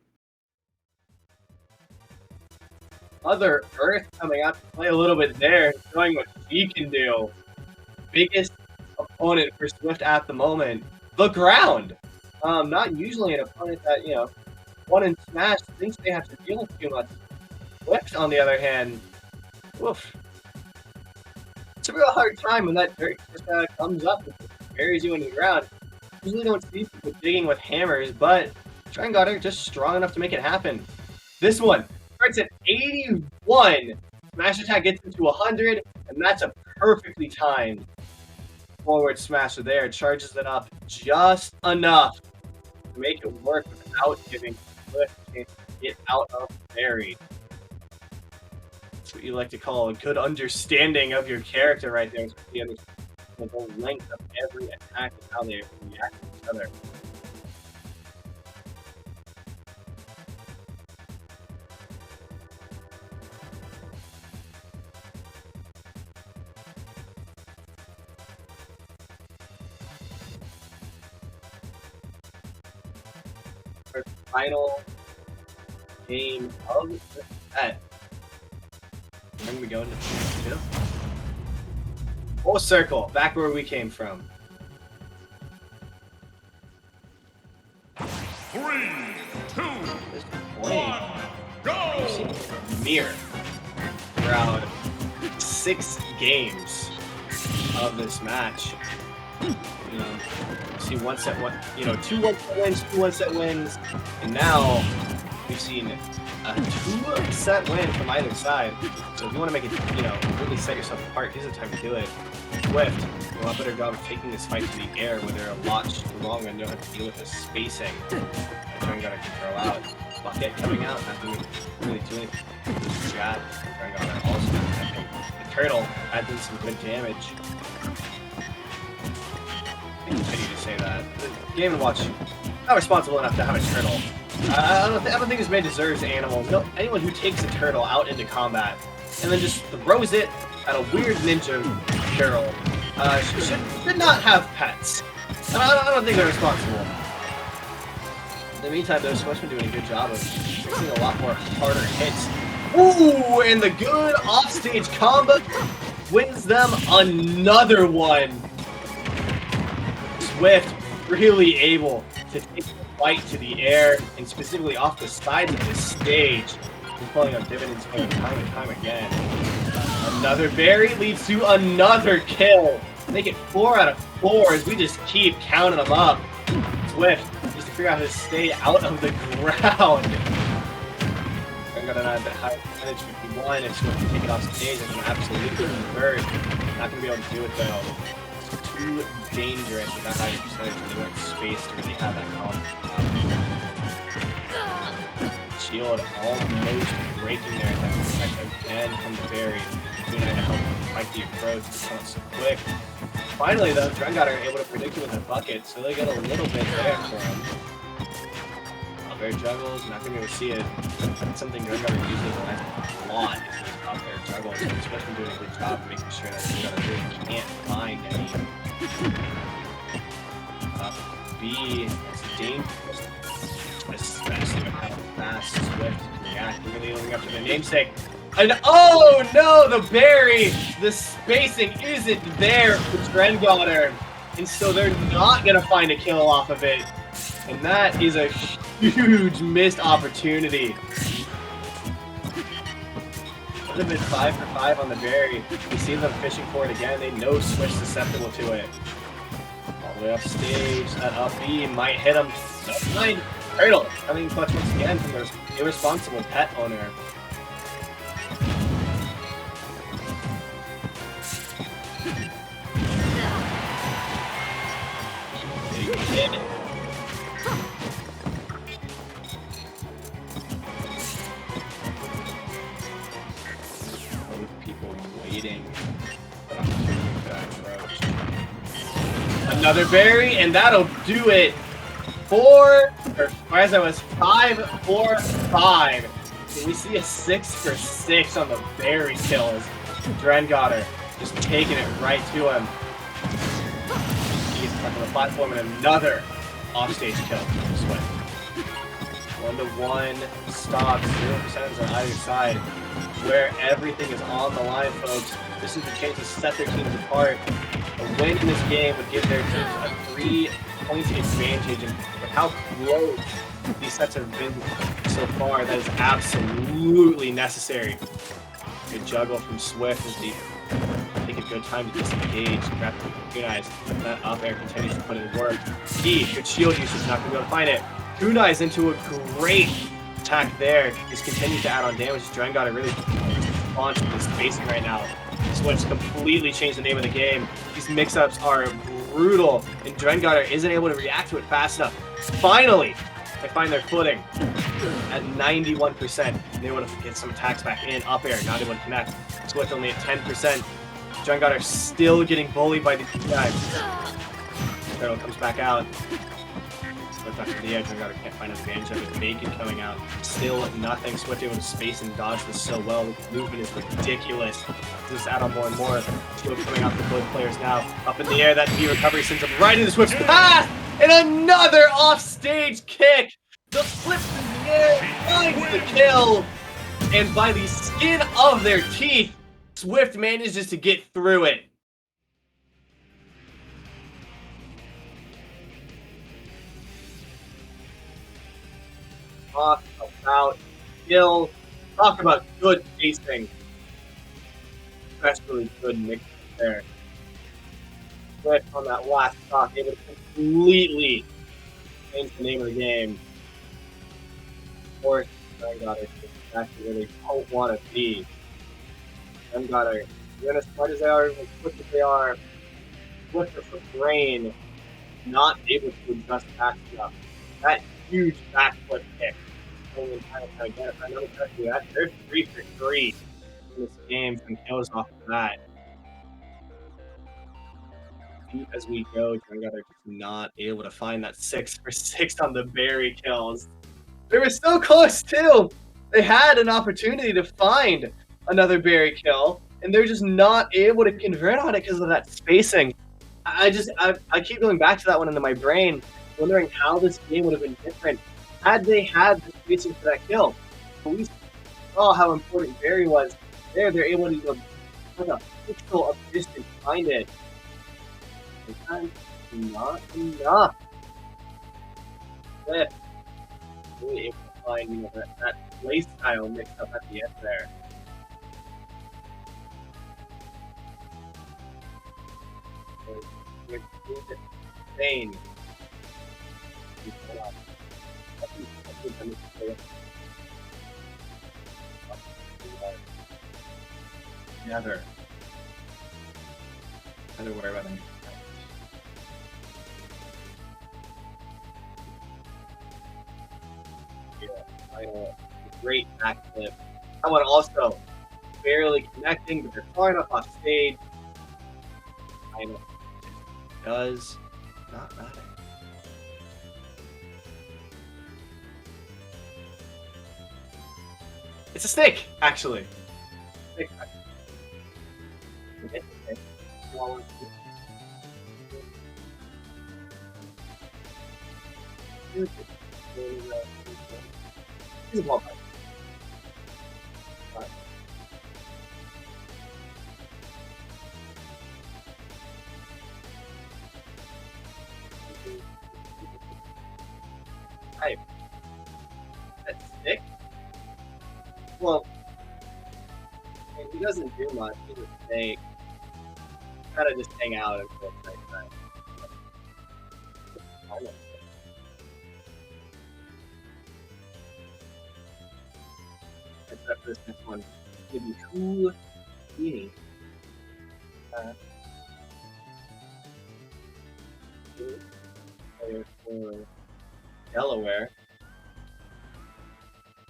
[SPEAKER 1] Mother Earth coming out to play a little bit there, showing what she can do. Biggest opponent for Swift at the moment. The ground. Not usually an opponent that, one in Smash thinks they have to deal with too much. Swift, on the other hand, woof. It's a real hard time when that dirt just comes up and buries you in the ground. Usually don't see people digging with hammers, but Drengar just strong enough to make it happen. This one starts at 81. Smash attack gets into 100, and that's a perfectly timed forward smasher there. Charges it up just enough to make it work without giving Swift a chance to get out of the berry. That's what you like to call a good understanding of your character right there. The length of every attack and how they react to each other. Our final game of the set. When we go into the full circle, back where we came from.
[SPEAKER 2] 3, 2, 1, go!
[SPEAKER 1] Mirror throughout 6 games of this match. See 1 set, 2 1-set wins, 2 1-set wins, and now we've seen a 2-set win from either side. So if you want to make it, really set yourself apart, here's the time to do it. Swift do a lot better job of taking this fight to the air where they're a lot stronger and know how to deal with the spacing that Drengar can throw out. Marquette coming out, not doing really too anything. This jab, Drengar also not attacking. The turtle had done some good damage. I continue to say that. The Game & Watch not responsible enough to have a turtle I don't think this man deserves animals. No, anyone who takes a turtle out into combat and then just throws it at a weird ninja girl should not have pets. I don't think they're responsible. In the meantime, though, Swift's been doing a good job of fixing a lot more harder hits. Ooh, and the good offstage combo wins them another one. Swift really able to take the fight to the air and specifically off the sides of this stage. He's pulling up dividends for him time and time again. Another berry leads to another kill. Make it 4 out of 4 as we just keep counting them up. Swift just to figure out how to stay out of the ground. I'm gonna have that high percentage 51 and Swift can take it off stage and can absolutely convert. Not gonna be able to do it though. It's too dangerous with that high percentage and they want space to really have that confidence. Shield almost breaking there. That protect again from the berry. Tuna to help fight the approach. It's not so quick. Finally, though, Drengot are able to predict it with a bucket, so they get a little bit there for him. Bear juggles, not gonna be able to see it. That's something Drengot usually relies a lot is these top bear juggles. And Swift's been doing a good job of making sure that Drengot really can't find any. B is dangerous, especially with how fast Swift can react. We're really living up to the namesake. And oh no, the berry! The spacing isn't there for Drengot, and so they're not gonna find a kill off of it. And that is a huge missed opportunity. Would have been 5 for 5 on the berry. We see them fishing for it again. They know Swift's susceptible to it. All the way up stage. That up B might hit him. That's fine. Turtle coming clutch once again from their irresponsible pet owner. Big hit. Another berry, and that'll do it. 5 for 5. So we see a 6 for 6 on the berry kills. Drengot just taking it right to him. He's stuck on the platform, and another offstage kill from Swift. 1-to-1 stops, 0% on either side. Where everything is on the line, folks. This is the chance to set their teams apart. A win in this game would give their teams a 3-point advantage, and with how close these sets have been so far, that is absolutely necessary. Good juggle from Swift as they take a good time to disengage, grab the Kunais. That up air continues to put in work. Good shield usage, not going to be able to find it. Kunais into a great attack there. Just continues to add on damage. Drengot really responds to the spacing right now. Swift's completely changed the name of the game. These mix-ups are brutal, and Drengot isn't able to react to it fast enough. Finally, they find their footing at 91%. They able to get some attacks back in, up air, not able to connect. Swift only at 10%. Drengot still getting bullied by these guys. Turtle comes back out. Swift after the edge, Drengot can't find an advantage of it. Bacon coming out. Still nothing. Swift able to space and dodge this so well. The movement is ridiculous. Just add on more and more. Shield coming out for both players now. Up in the air, that B recovery sends him right into Swift's path! And another offstage kick! The flip in the air finds the kill! And by the skin of their teeth, Swift manages to get through it. Talk about skill. Talk about good pacing. Especially good mix there. Swift on that last stock, able to completely change the name of the game. Of course, Drengot is exactly where they don't want to be. Drengot, even as smart as they are, as quick as they are, Swift of the brain, not able to adjust back stuff. That huge backflip kick. Only time to get it. I know that. They're 3 for 3 in this game and kills off of that. As we go, Drengot are just not able to find that 6 for 6 on the berry kills. They were so close too. They had an opportunity to find another berry kill, and they're just not able to convert on it because of that spacing. I keep going back to that one into my brain, wondering how this game would have been different had they had the spacing for that kill. But we saw how important Barry was. They're able to go like a pixel of distance behind it. Sometimes not enough. But really able to find that play style mixed up at the end there. It's insane. Never. I don't worry about anything. Yeah, I know. Great backflip. That one also barely connecting, but they're far enough off stage. I know. It does not matter. It's a snake, actually. Snake. Okay. He's a ball pipe. Pipe. That's sick. Well, I mean, he doesn't do much. He's a snake. Kind of just hang out until it's nighttime. Except for this next one. Give you two beanie. For Delaware.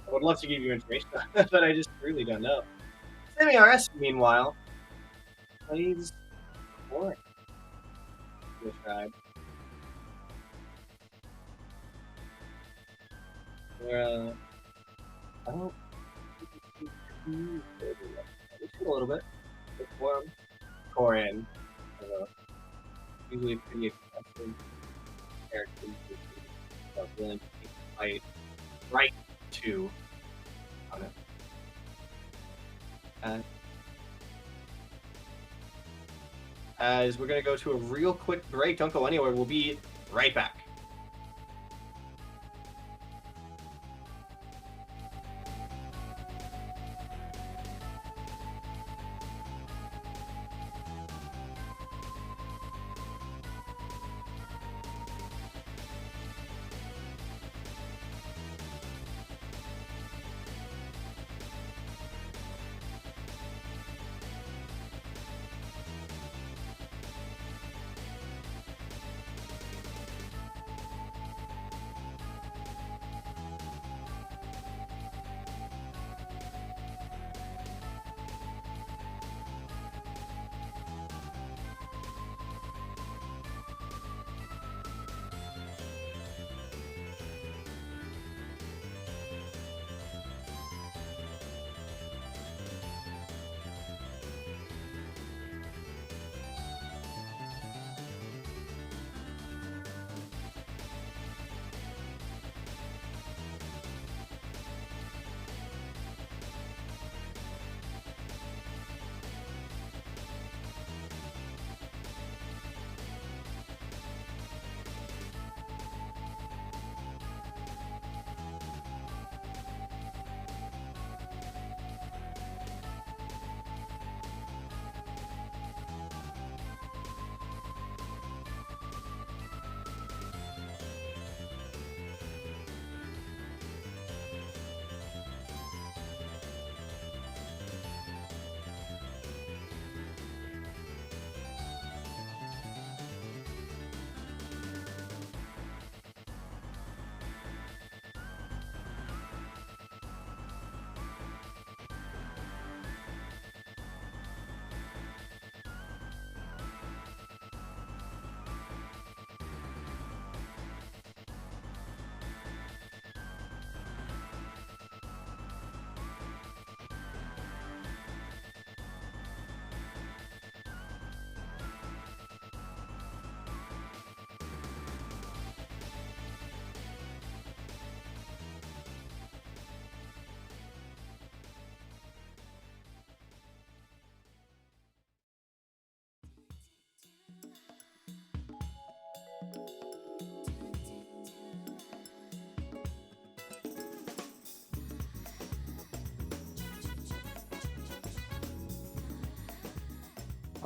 [SPEAKER 1] I would love to give you information on that, but I just really don't know. Semi-RS, meanwhile, plays boring. Good tribe. They're, I don't a little bit. Form. Corin. I don't know. Usually pretty expensive characters that willing to take the fight right to on it. As we're gonna go to a real quick break, don't go anywhere. We'll be right back.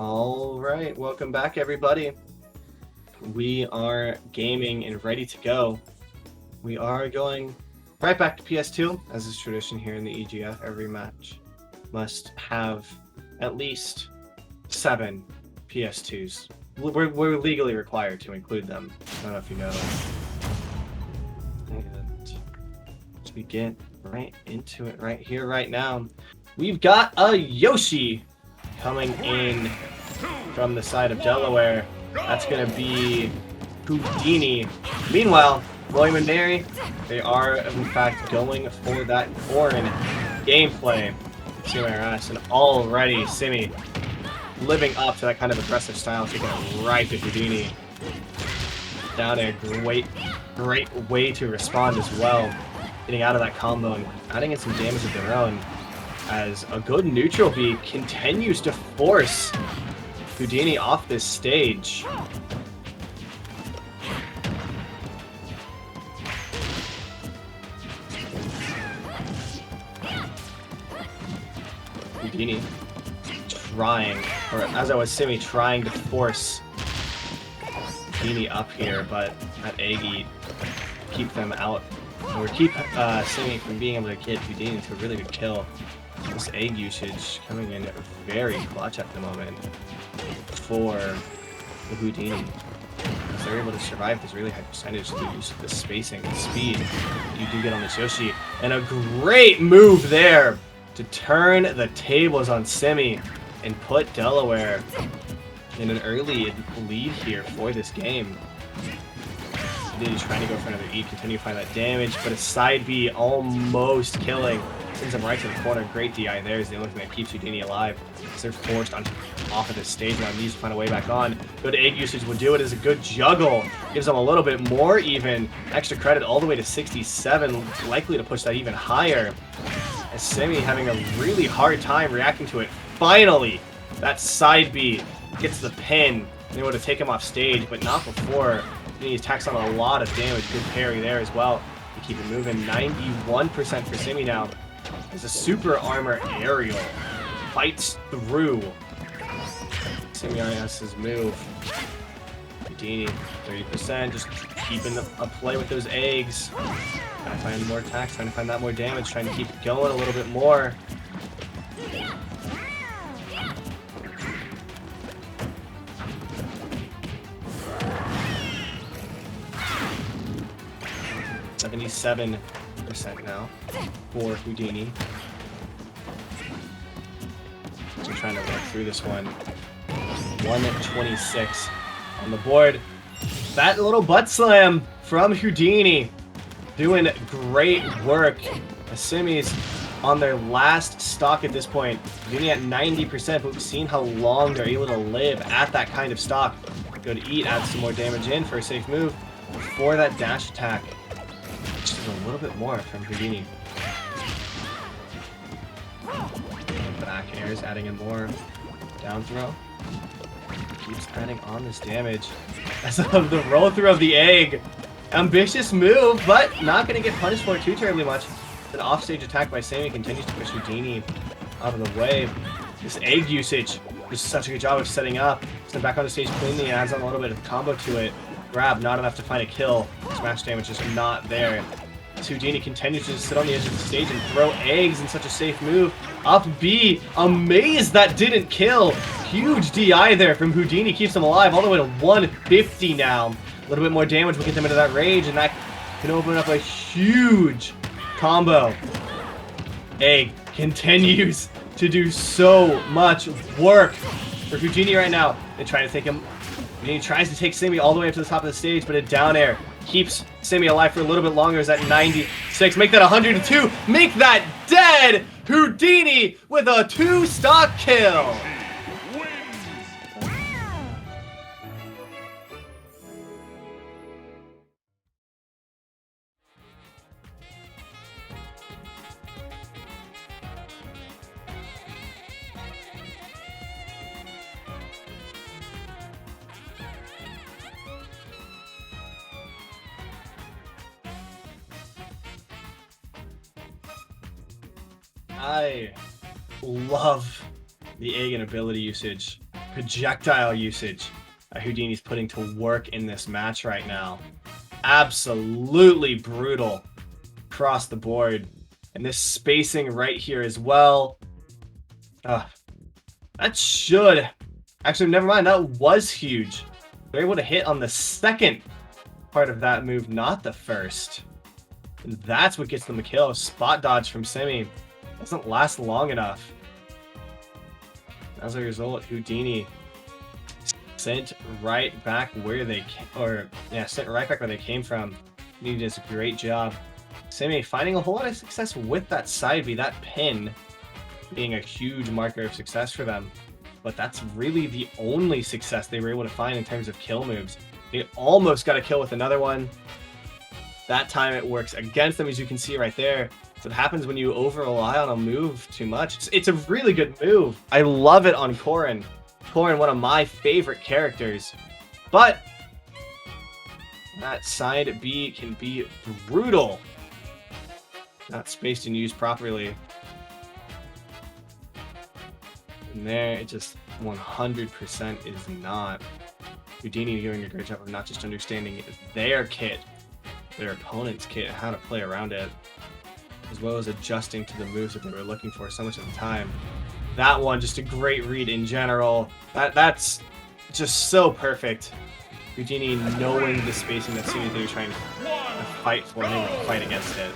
[SPEAKER 1] All right, welcome back, everybody. We are gaming and ready to go. We are going right back to PS2, as is tradition here in the EGF. Every match must have at least 7 PS2s. We're legally required to include them. I don't know if you know. And we get right into it right here, right now. We've got a Yoshi coming in from the side of Delaware. That's going to be Houdini. Meanwhile, William and Mary, they are in fact going for that foreign gameplay. CRS, and already Simi living up to that kind of aggressive style, taking it right to Houdini. Down there, great way to respond as well. Getting out of that combo and adding in some damage of their own, as a good neutral B continues to force Houdini off this stage. Houdini trying, or as I was saying, trying to force Houdini up here, but that Aggie keep them out, or keep Simi from being able to get Houdini into a really good kill. This egg usage coming in very clutch at the moment for the Houdini, as they're able to survive this really high percentage through the use of the spacing and speed you do get on this Yoshi. And a great move there to turn the tables on Simi and put Delaware in an early lead here for this game. He's trying to go for another E, continue to find that damage, but a side B almost killing. Sends him right to the corner. Great DI there is the only thing that keeps Houdini alive. So they're forced off of this stage now. Needs to find a way back on. Good egg usage will do it as a good juggle. Gives them a little bit more even. Extra credit all the way to 67. Likely to push that even higher. As Simi having a really hard time reacting to it. Finally, that side B gets the pin. They would have taken him off stage, but not before. He attacks on a lot of damage. Good parry there as well to keep it moving. 91% for Simi now. As a super armor aerial fights through Simi IS's move. Houdini, 30%, just keeping a play with those eggs. Trying to find more attacks, trying to find that more damage, trying to keep it going a little bit more. $77% now for Houdini. So trying to work through this one. 126 on the board. That little butt slam from Houdini. Doing great work. Simi's on their last stock at this point. Houdini at 90%, but we've seen how long they're able to live at that kind of stock. Good eat, add some more damage in for a safe move before that dash attack. Just a little bit more from Houdini. Back airs, adding in more. Down throw. Keeps adding on this damage. As of the roll through of the egg. Ambitious move, but not going to get punished for it too terribly much. An offstage attack by Simi continues to push Houdini out of the way. This egg usage does such a good job of setting up. Step back on the stage cleanly and adds on a little bit of combo to it. Grab, not enough to find a kill. Smash damage is not there. Houdini continues to sit on the edge of the stage and throw eggs in such a safe move. Up B, amazed that didn't kill. Huge DI there from Houdini, keeps him alive all the way to 150 now. A little bit more damage will get them into that rage, and that can open up a huge combo. Egg continues to do so much work for Houdini right now. They try to take him. He tries to take Simi all the way up to the top of the stage, but a down air keeps Simi alive for a little bit longer. Is at 96. Make that 102. Make that dead. Houdini with a 2-stock kill. I love the egg and ability usage projectile usage Houdini's putting to work in this match right now. Absolutely brutal across the board. And this spacing right here as well. That should... Actually, never mind. That was huge. They're able to hit on the second part of that move, not the first. And that's what gets them the kill. Spot dodge from Simi. Doesn't last long enough. As a result, Houdini sent right back where they sent right back where they came from. He does a great job. Simi finding a whole lot of success with that side B, that pin being a huge marker of success for them. But that's really the only success they were able to find in terms of kill moves. They almost got a kill with another one. That time it works against them, as you can see right there. So it happens when you over-rely on a move too much. It's a really good move. I love it on Corrin. Corrin, one of my favorite characters. But that side B can be brutal. Not spaced and used properly. And there, it just 100% is not. Houdini doing a great job of not just understanding their kit, their opponent's kit, and how to play around it, as well as adjusting to the moves that they were looking for so much of the time. That one, just a great read in general. That's just so perfect. Houdini knowing the spacing that Simi they were trying to fight for, and they were fight against it.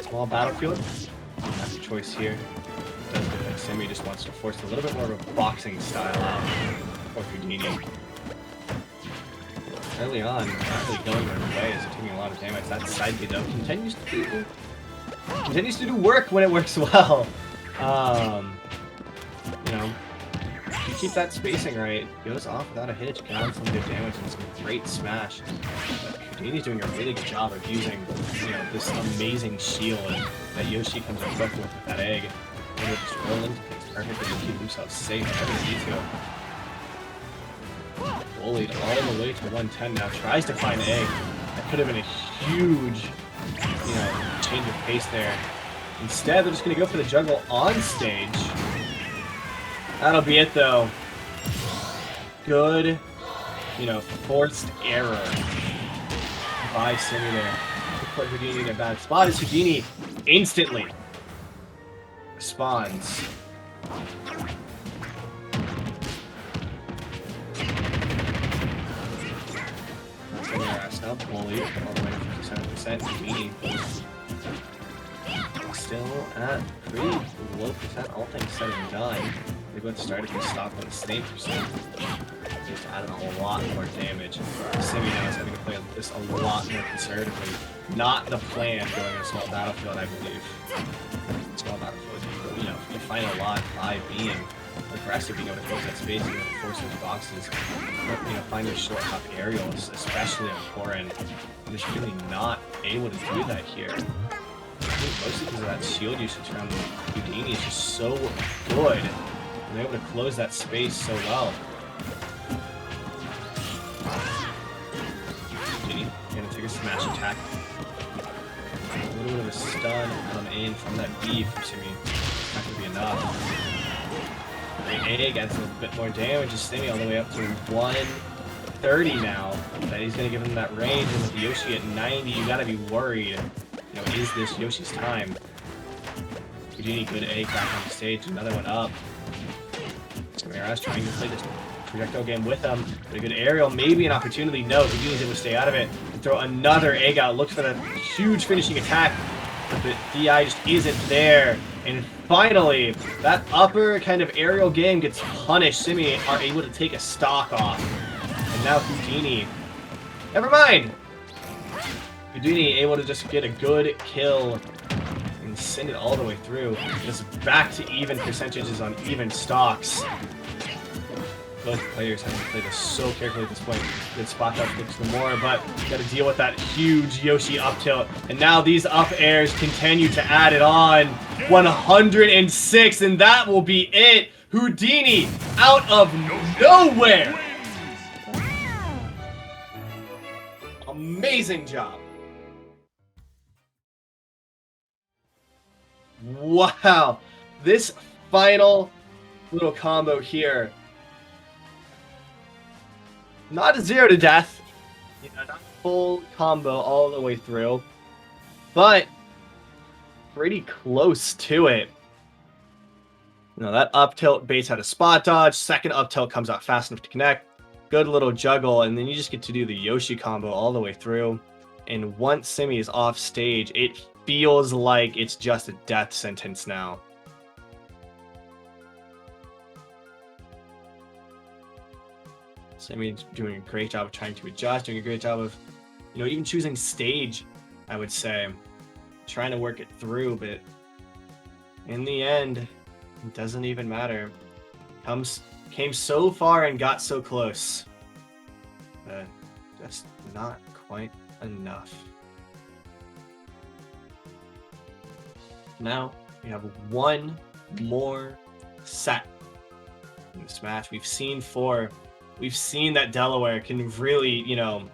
[SPEAKER 1] Small battlefield. That's a choice here. It does look like Simi just wants to force a little bit more of a boxing style out for Houdini. Early on, not really going their way as they're taking a lot of damage. That side B though continues to do work when it works well. You know, if you keep that spacing right, it goes off without a hitch, can add some good damage and some great smash. Houdini's doing a really good job of using, you know, this amazing shield that Yoshi comes up with that egg. And he'll just roll into things perfectly and keep himself safe whenever he needs to. Bullied all the way to 110 now. Tries to find egg. That could have been a huge, you know, change of pace there. Instead, they're just going to go for the juggle on stage. That'll be it, though. Good, you know, forced error by Simi there. Put Houdini in a bad spot as Houdini instantly responds. Now bully all the way to 57%. Houdini still at pretty low percent, all things said and done. They both started to stop on the same percent. Just adding a lot more damage. Simi now is having to play this a lot more conservatively. Not the plan going in a small battlefield, I believe. Small battlefield, you know, you find a lot by being aggressive, being able to close that space, being able to force those boxes, you know, find those short hop aerials, especially on Corrin. I'm just really not able to do that here. I think mostly because of that shield usage from Houdini is just so good. And they're able to close that space so well. Houdini gonna take a smash attack. A little bit of a stun come in from that B from Simi. Not gonna be enough. Great egg adds a bit more damage to Simi all the way up to 130 now. That he's gonna give him that range, and with Yoshi at 90, you gotta be worried. You know, is this Yoshi's time? Houdini, good egg back on the stage, another one up. Samira's trying to play this projectile game with him. But a good aerial, maybe an opportunity. No, Houdini's able to stay out of it and throw another egg out. Looks for that huge finishing attack, but the DI just isn't there. And finally, that upper kind of aerial game gets punished. Simi are able to take a stock off. And now Houdini, never mind! Houdini able to just get a good kill and send it all the way through. Just back to even percentages on even stocks. Both players have to play this so carefully at this point. Good spot dodge looks for more, but you gotta deal with that huge Yoshi up tilt. And now these up airs continue to add it on. 106, and that will be it. Houdini out of nowhere Amazing job. Wow. This final little combo here. Not a 0 to death. You know, not full combo all the way through. But pretty close to it. You know, that up tilt baits out a spot dodge. Second up tilt comes out fast enough to connect. Good little juggle, and then you just get to do the Yoshi combo all the way through. And once Simi is off stage, it feels like it's just a death sentence now. Simi's doing a great job of trying to adjust, doing a great job of, you know, even choosing stage, I would say. Trying to work it through, but in the end, it doesn't even matter. Came so far and got so close. But just not quite enough. Now we have one more set in this match. We've seen that Delaware can really, you know,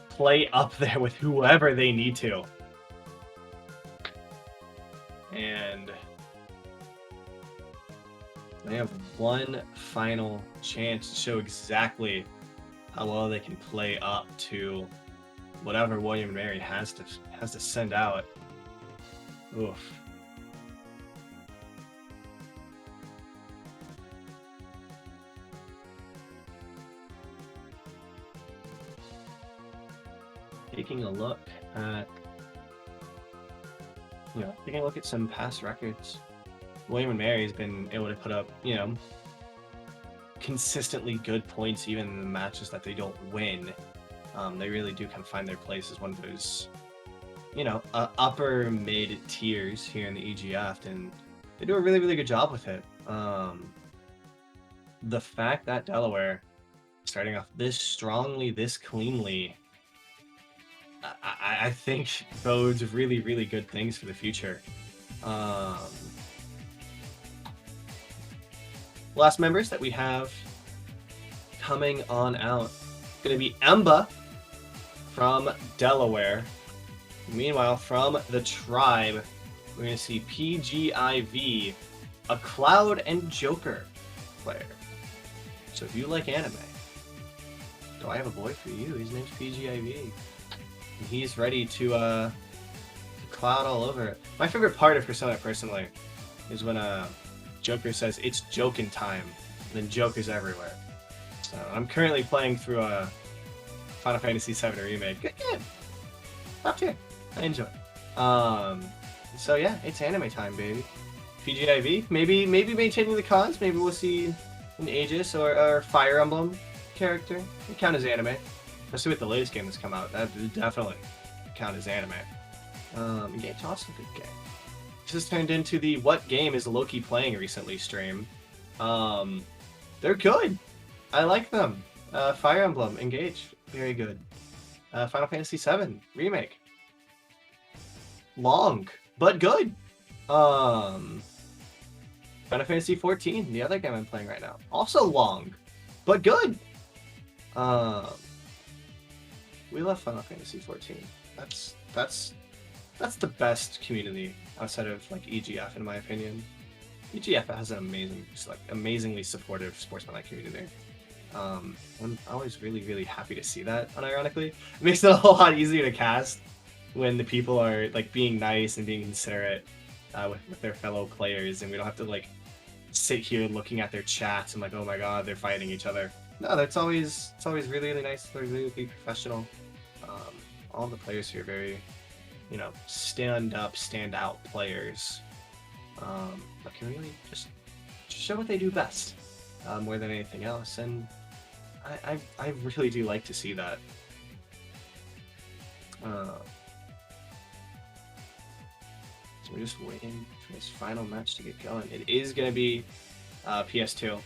[SPEAKER 1] play up there with whoever they need to. And they have one final chance to show exactly how well they can play up to whatever William and Mary has to send out. Oof. Taking a look at some past records. William and Mary has been able to put up, you know, consistently good points even in the matches that they don't win. They really do kind of find their place as one of those, you know, upper mid tiers here in the EGF, and they do a really, really good job with it. The fact that Delaware starting off this strongly, this cleanly, I think bodes really, really good things for the future. Last members that we have coming on out, going to be Emba from Delaware. Meanwhile, from the Tribe, we're going to see PGIV, a Cloud and Joker player. So if you like anime, do I have a boy for you? His name's PGIV. And he's ready to cloud all over it. My favorite part of Persona, personally, is when Joker says, "It's joking time," and then Joker's everywhere. So I'm currently playing through a Final Fantasy VII Remake. Good game. Top tier. I enjoy it. So yeah, it's anime time, baby. PGIV, maybe maintaining the cons. Maybe we'll see an Aegis or Fire Emblem character. It count as anime. Especially with the latest game that's come out, that would definitely count as anime. Game's also a good game. This has turned into the "What game is Loki playing recently?" stream. They're good. I like them. Fire Emblem, Engage, very good. Final Fantasy VII Remake. Long, but good. Final Fantasy XIV, the other game I'm playing right now. Also long, but good. We love Final Fantasy XIV. That's the best community outside of like EGF, in my opinion. EGF has an amazingly supportive sportsmanlike community. I'm always really, really happy to see that. Unironically, it makes it a whole lot easier to cast when the people are like being nice and being considerate with their fellow players, and we don't have to like sit here looking at their chats and like, oh my god, they're fighting each other. No, it's always really, really nice. They're really, really professional. All the players here are very, you know, stand out players. But can really just show what they do best, more than anything else. And I really do like to see that. So we're just waiting for this final match to get going. It is going to be PS2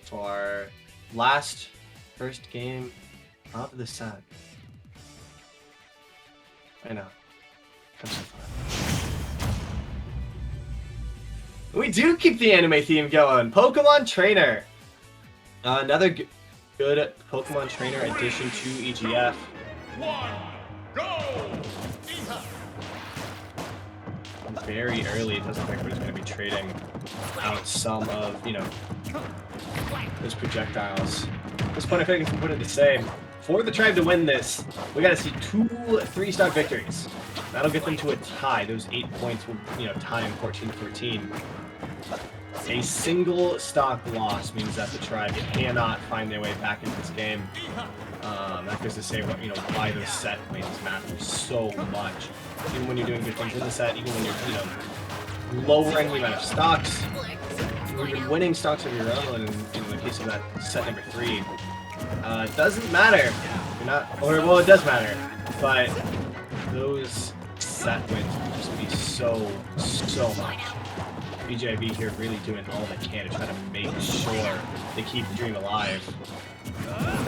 [SPEAKER 1] for first game of the set. I know. I'm so fun. We do keep the anime theme going. Pokemon Trainer. Another good Pokemon Trainer addition to EGF.
[SPEAKER 2] one, go!
[SPEAKER 1] Very early, it doesn't look like we're just going to be trading out some of, you know, those projectiles. At this point, I think I can put it the same. For the Tribe to win this, we got to see 2 3-star victories. That'll get them to a tie. Those 8 points will, you know, tie them 14-14. A single stock loss means that the Tribe cannot find their way back into this game. That goes to say what, you know, why those set wins matter so much. Even when you're doing good things in the set, even when you're, you know, lowering the amount of stocks, or you're winning stocks of your own, and in the case of that set number 3, it doesn't matter. You're not, or well, it does matter, but those set wins will just be so much. BJV here really doing all they can to try to make sure they keep the dream alive.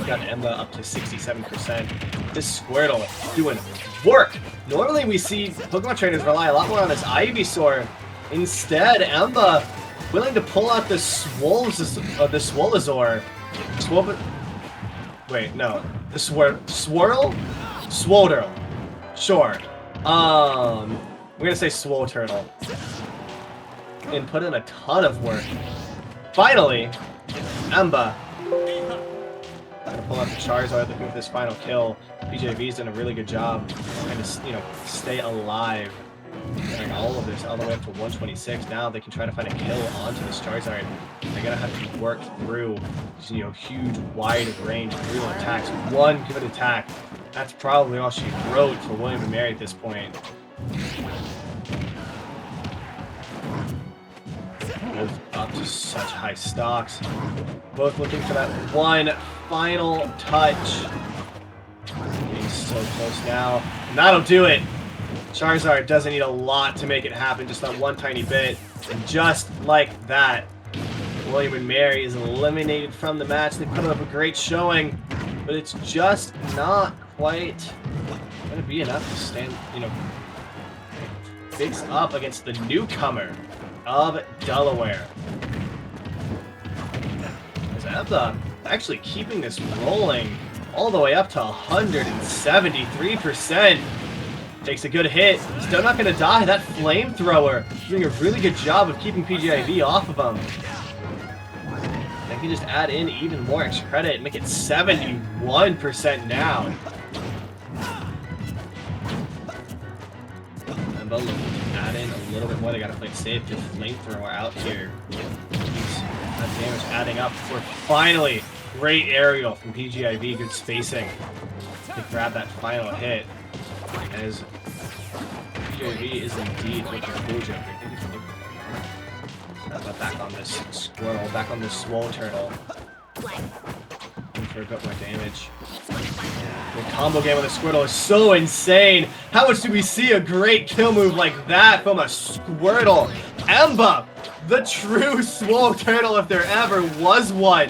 [SPEAKER 1] We got Emba up to 67%. This Squirtle doing work. Normally we see Pokemon trainers rely a lot more on this Ivysaur. Instead, Emba willing to pull out the Swolazor. Wait, no. The Swirl? Swolderl. Sure. We're gonna say Swolturtle. And put in a ton of work. Finally, Emba gonna pull out the Charizard, looking for this final kill. BJV's done a really good job trying to, you know, stay alive during all of this, all the way up to 126. Now they can try to find a kill onto this Charizard. They're gonna have to work through, you know, huge, wide range of real attacks. One good attack. That's probably all she wrote for William and Mary at this point. Both up to such high stocks. Both looking for that one final touch. Being so close now. And that'll do it. Charizard doesn't need a lot to make it happen, just that one tiny bit. And just like that, William and Mary is eliminated from the match. They put up a great showing, but it's just not quite going to be enough to stand, you know, fix up against the newcomer of Delaware. As Emba actually keeping this rolling all the way up to 173%. Takes a good hit. Still not going to die. That flamethrower doing a really good job of keeping PGIV off of him. They can just add in even more extra credit and make it 71% now. Emba looking to add in a little bit more. They got to play it safe. Get flamethrower out here. That damage adding up for finally great aerial from PGIV. Good spacing to grab that final hit. As PGIV is indeed looking good. Back on this Squirrel, back on this Swole Turtle. Looking for a bit more damage. The combo game with the Squirtle is so insane. How much do we see a great kill move like that from a Squirtle? Emba, the true Swole Turtle if there ever was one.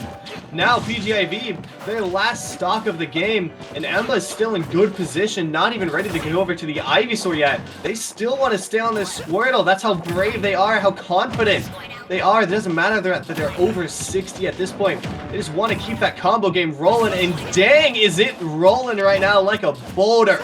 [SPEAKER 1] Now PGIV, their last stock of the game, and Emba is still in good position, not even ready to go over to the Ivysaur yet. They still want to stay on this Squirtle. That's how brave they are, how confident they are. It doesn't matter that they're over 60 at this point. They just want to keep that combo game rolling, and dang, is it rolling right now like a boulder.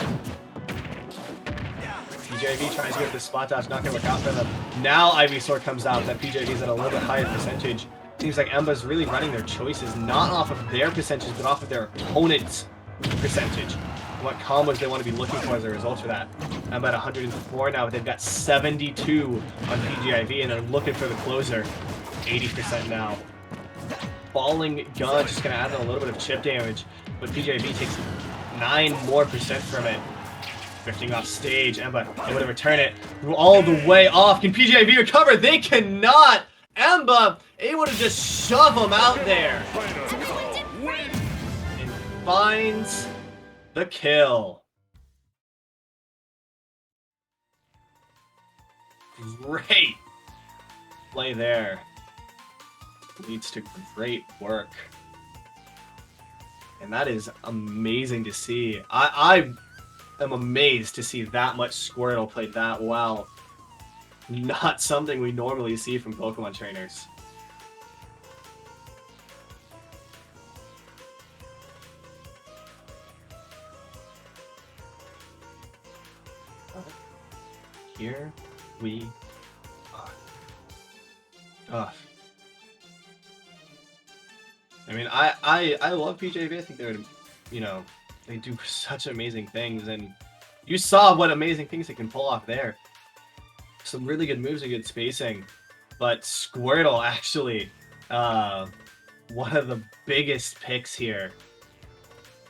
[SPEAKER 1] PGIV trying to get this spot dodge, not going to work out for them. Now Ivysaur comes out, that PGIV is at a little bit higher percentage. Seems like Emba's really running their choices, not off of their percentage, but off of their opponent's percentage. What combos they want to be looking for as a result of that. Emba at 104 now, but they've got 72 on PGIV, and they're looking for the closer. 80% now. Falling Gun just going to add a little bit of chip damage, but PGIV takes 9% more from it. Drifting off stage, Emba able to return it all the way off. Can PGIV recover? They cannot! Emba able to just shove him out there and finds the kill. Great play there. Leads to great work. And that is amazing to see. I am amazed to see that much Squirtle played that well. Not something we normally see from Pokemon trainers. here we are. I mean, I love PJV. I think they're, you know, they do such amazing things, and you saw what amazing things they can pull off there. Some really good moves and good spacing, but Squirtle actually, one of the biggest picks here,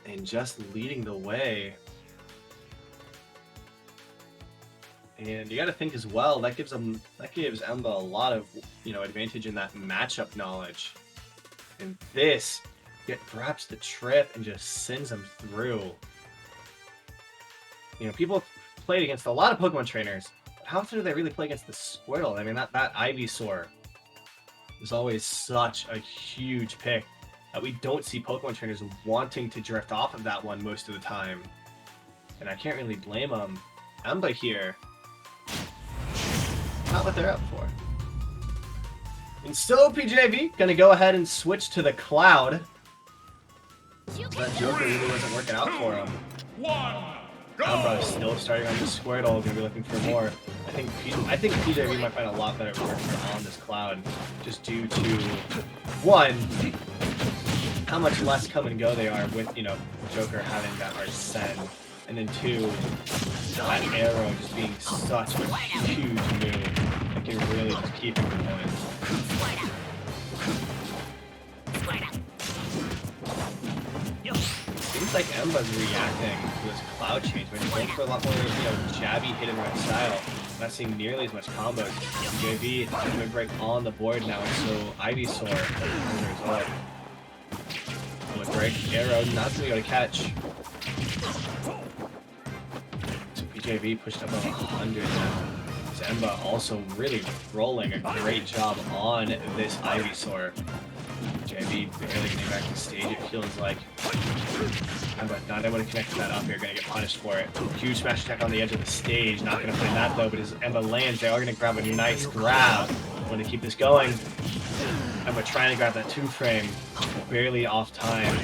[SPEAKER 1] and just leading the way. And you got to think as well, that gives Emba a lot of, you know, advantage in that matchup knowledge. And this grabs the trip and just sends them through. You know, people played against a lot of Pokemon trainers, but how often do they really play against the Squirtle? I mean, that Ivysaur is always such a huge pick that we don't see Pokemon trainers wanting to drift off of that one most of the time. And I can't really blame them. Emba here, not what they're up for. And so PJV gonna go ahead and switch to the Cloud. That Joker really wasn't working out for him. Emba is still starting on the Squirtle, gonna be looking for more. I think PJV might find a lot better work on this Cloud, just due to one, how much less come and go they are with, you know, Joker having that Arsene, and then two, that arrow just being such a huge move that can really just keep him going. Seems like Emba's reacting to this Cloud change, but he's going for a lot more, you know, jabby hit and run style. Not seeing nearly as much combos. JV going to break on the board now, and so Ivysaur as a result. With break, arrow, not going to be able to catch. So PJV pushed up over 100 now. Emba also really rolling a great job on this Ivysaur. JV barely getting back to stage, it feels like. Emba not able to connect that up here, gonna get punished for it. Huge smash attack on the edge of the stage, not gonna find that though, but as Emba lands, they are gonna grab a nice grab. Want to keep this going. Emba trying to grab that 2-frame, barely off time.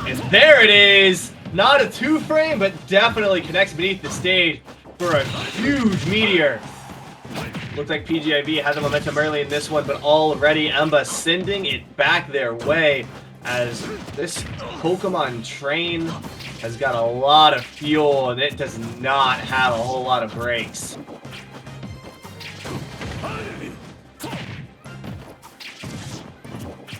[SPEAKER 1] And there it is! Not a 2-frame, but definitely connects beneath the stage for a huge meteor. Looks like PGIV had the momentum early in this one, but already Emba sending it back their way as this Pokemon train has got a lot of fuel and it does not have a whole lot of brakes.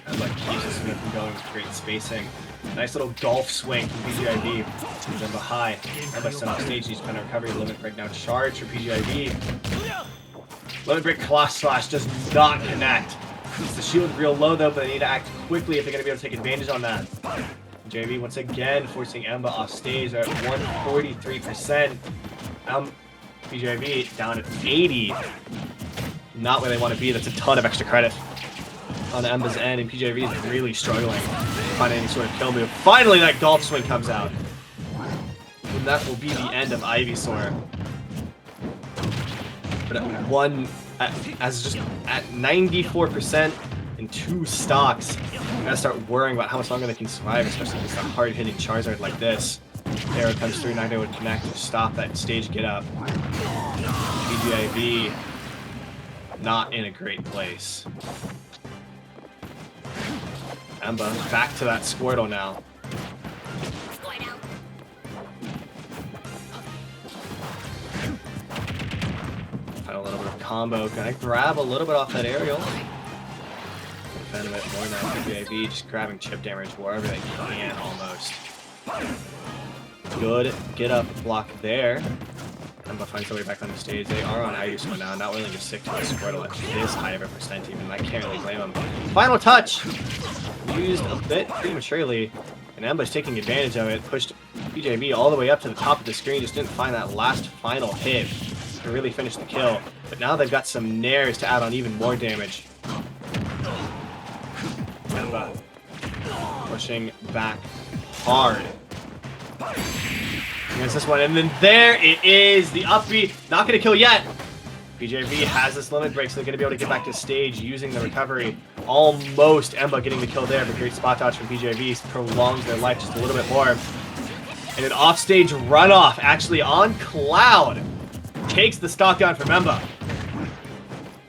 [SPEAKER 1] Emba keeps this momentum going with great spacing. Nice little golf swing from PGIV. Emba high. Emba sent off stage. He's trying to recover. Limit break now. Charge for PGIV. Limit break Claw Slash does not connect. It's the shield real low though, but they need to act quickly if they're going to be able to take advantage on that. PGIV once again forcing Emba off stage. They're at 143%. PGIV down at 80. Not where they want to be. That's a ton of extra credit on Emba's end, and PJV is really struggling to find any sort of kill move. Finally, that golf swing comes out. And that will be the end of Ivysaur. But at 94% in 2 stocks, you gotta start worrying about how much longer they can survive, especially against a hard-hitting Charizard like this. Arrow comes through, Nightmare would connect to stop that stage get up. PGIV not in a great place. Emba back to that Squirtle now. Find a little bit of combo. Gonna grab a little bit off that aerial. Defend a bit more now. PJV just grabbing chip damage wherever they can almost. Good get up block there. Emba finds their way back on the stage. They are on Ivysaur now, not willing to stick to a Squirtle at this high of a percent even. I can't really blame them. Final touch! Used a bit prematurely, and Emba's taking advantage of it. Pushed PJV all the way up to the top of the screen, just didn't find that last final hit to really finish the kill. But now they've got some nairs to add on even more damage. Emba pushing back hard against this one, and then there it is, the upbeat, not going to kill yet. PJV has this limit break, so they're going to be able to get back to stage using the recovery. Almost Emba getting the kill there, but great spot dodge from PJV prolongs their life just a little bit more. And an offstage runoff actually on Cloud. takes the stock down from Emba.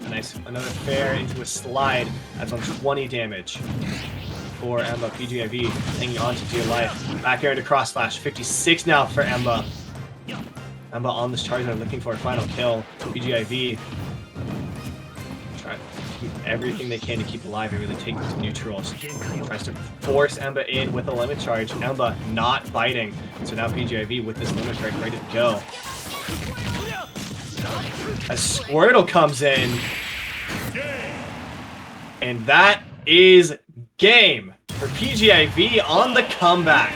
[SPEAKER 1] Nice, another fair into a slide. That's on 20 damage for Emba. PGIV hanging on to dear life. Back air into cross slash. 56 now for Emba. Emba on this Charizard looking for a final kill. PGIV trying to do everything they can to keep alive and really take these neutrals. Tries to force Emba in with a limit charge. Emba not biting. So now PGIV with this limit charge ready to go. As Squirtle comes in. And that is game for PGIV on the comeback.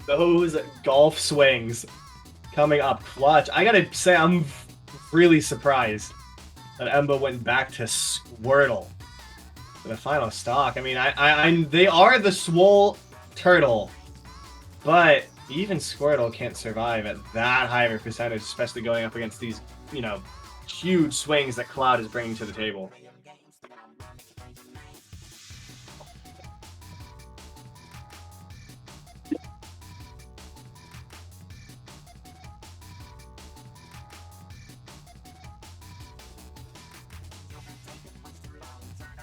[SPEAKER 1] Those golf swings coming up clutch. I gotta say, I'm really surprised that Emba went back to Squirtle for the final stock. I mean, they are the swole turtle, but even Squirtle can't survive at that high of a percentage, especially going up against these, you know, huge swings that Cloud is bringing to the table.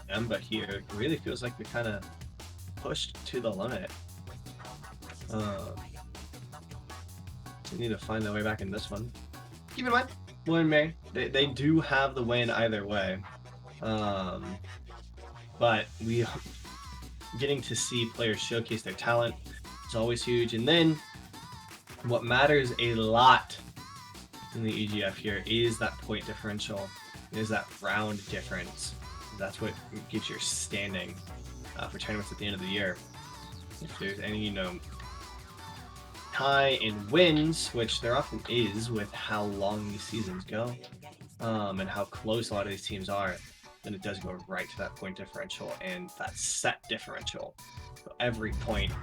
[SPEAKER 1] Emba here really feels like they're kind of pushed to the limit. They need to find their way back in this one. Keep in mind, William May, they do have the win either way. But we getting to see players showcase their talent is always huge. And then what matters a lot in the EGF here is that point differential, is that round difference. That's what gives your standing for tournaments at the end of the year. If there's any, you know, tie in wins, which there often is with how long these seasons go, and how close a lot of these teams are, then it does go right to that point differential and that set differential. So every point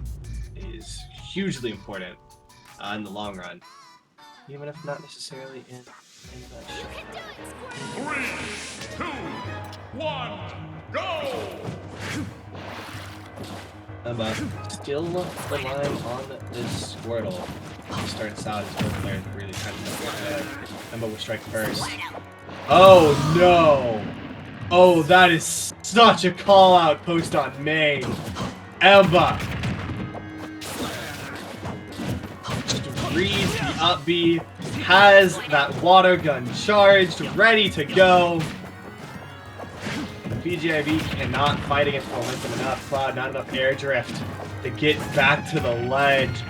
[SPEAKER 1] is hugely important in the long run, even if not necessarily in that show.
[SPEAKER 2] 3, 2, 1, go!
[SPEAKER 1] Still relying on this Squirtle. He starts out as both players really trying to make it. Emba will strike first. Oh no! Oh, that is such a call out post on main. Emba just reads the up B, has that water gun charged, ready to go. PGIV cannot fight against momentum enough. Cloud, not enough air drift to get back to the ledge.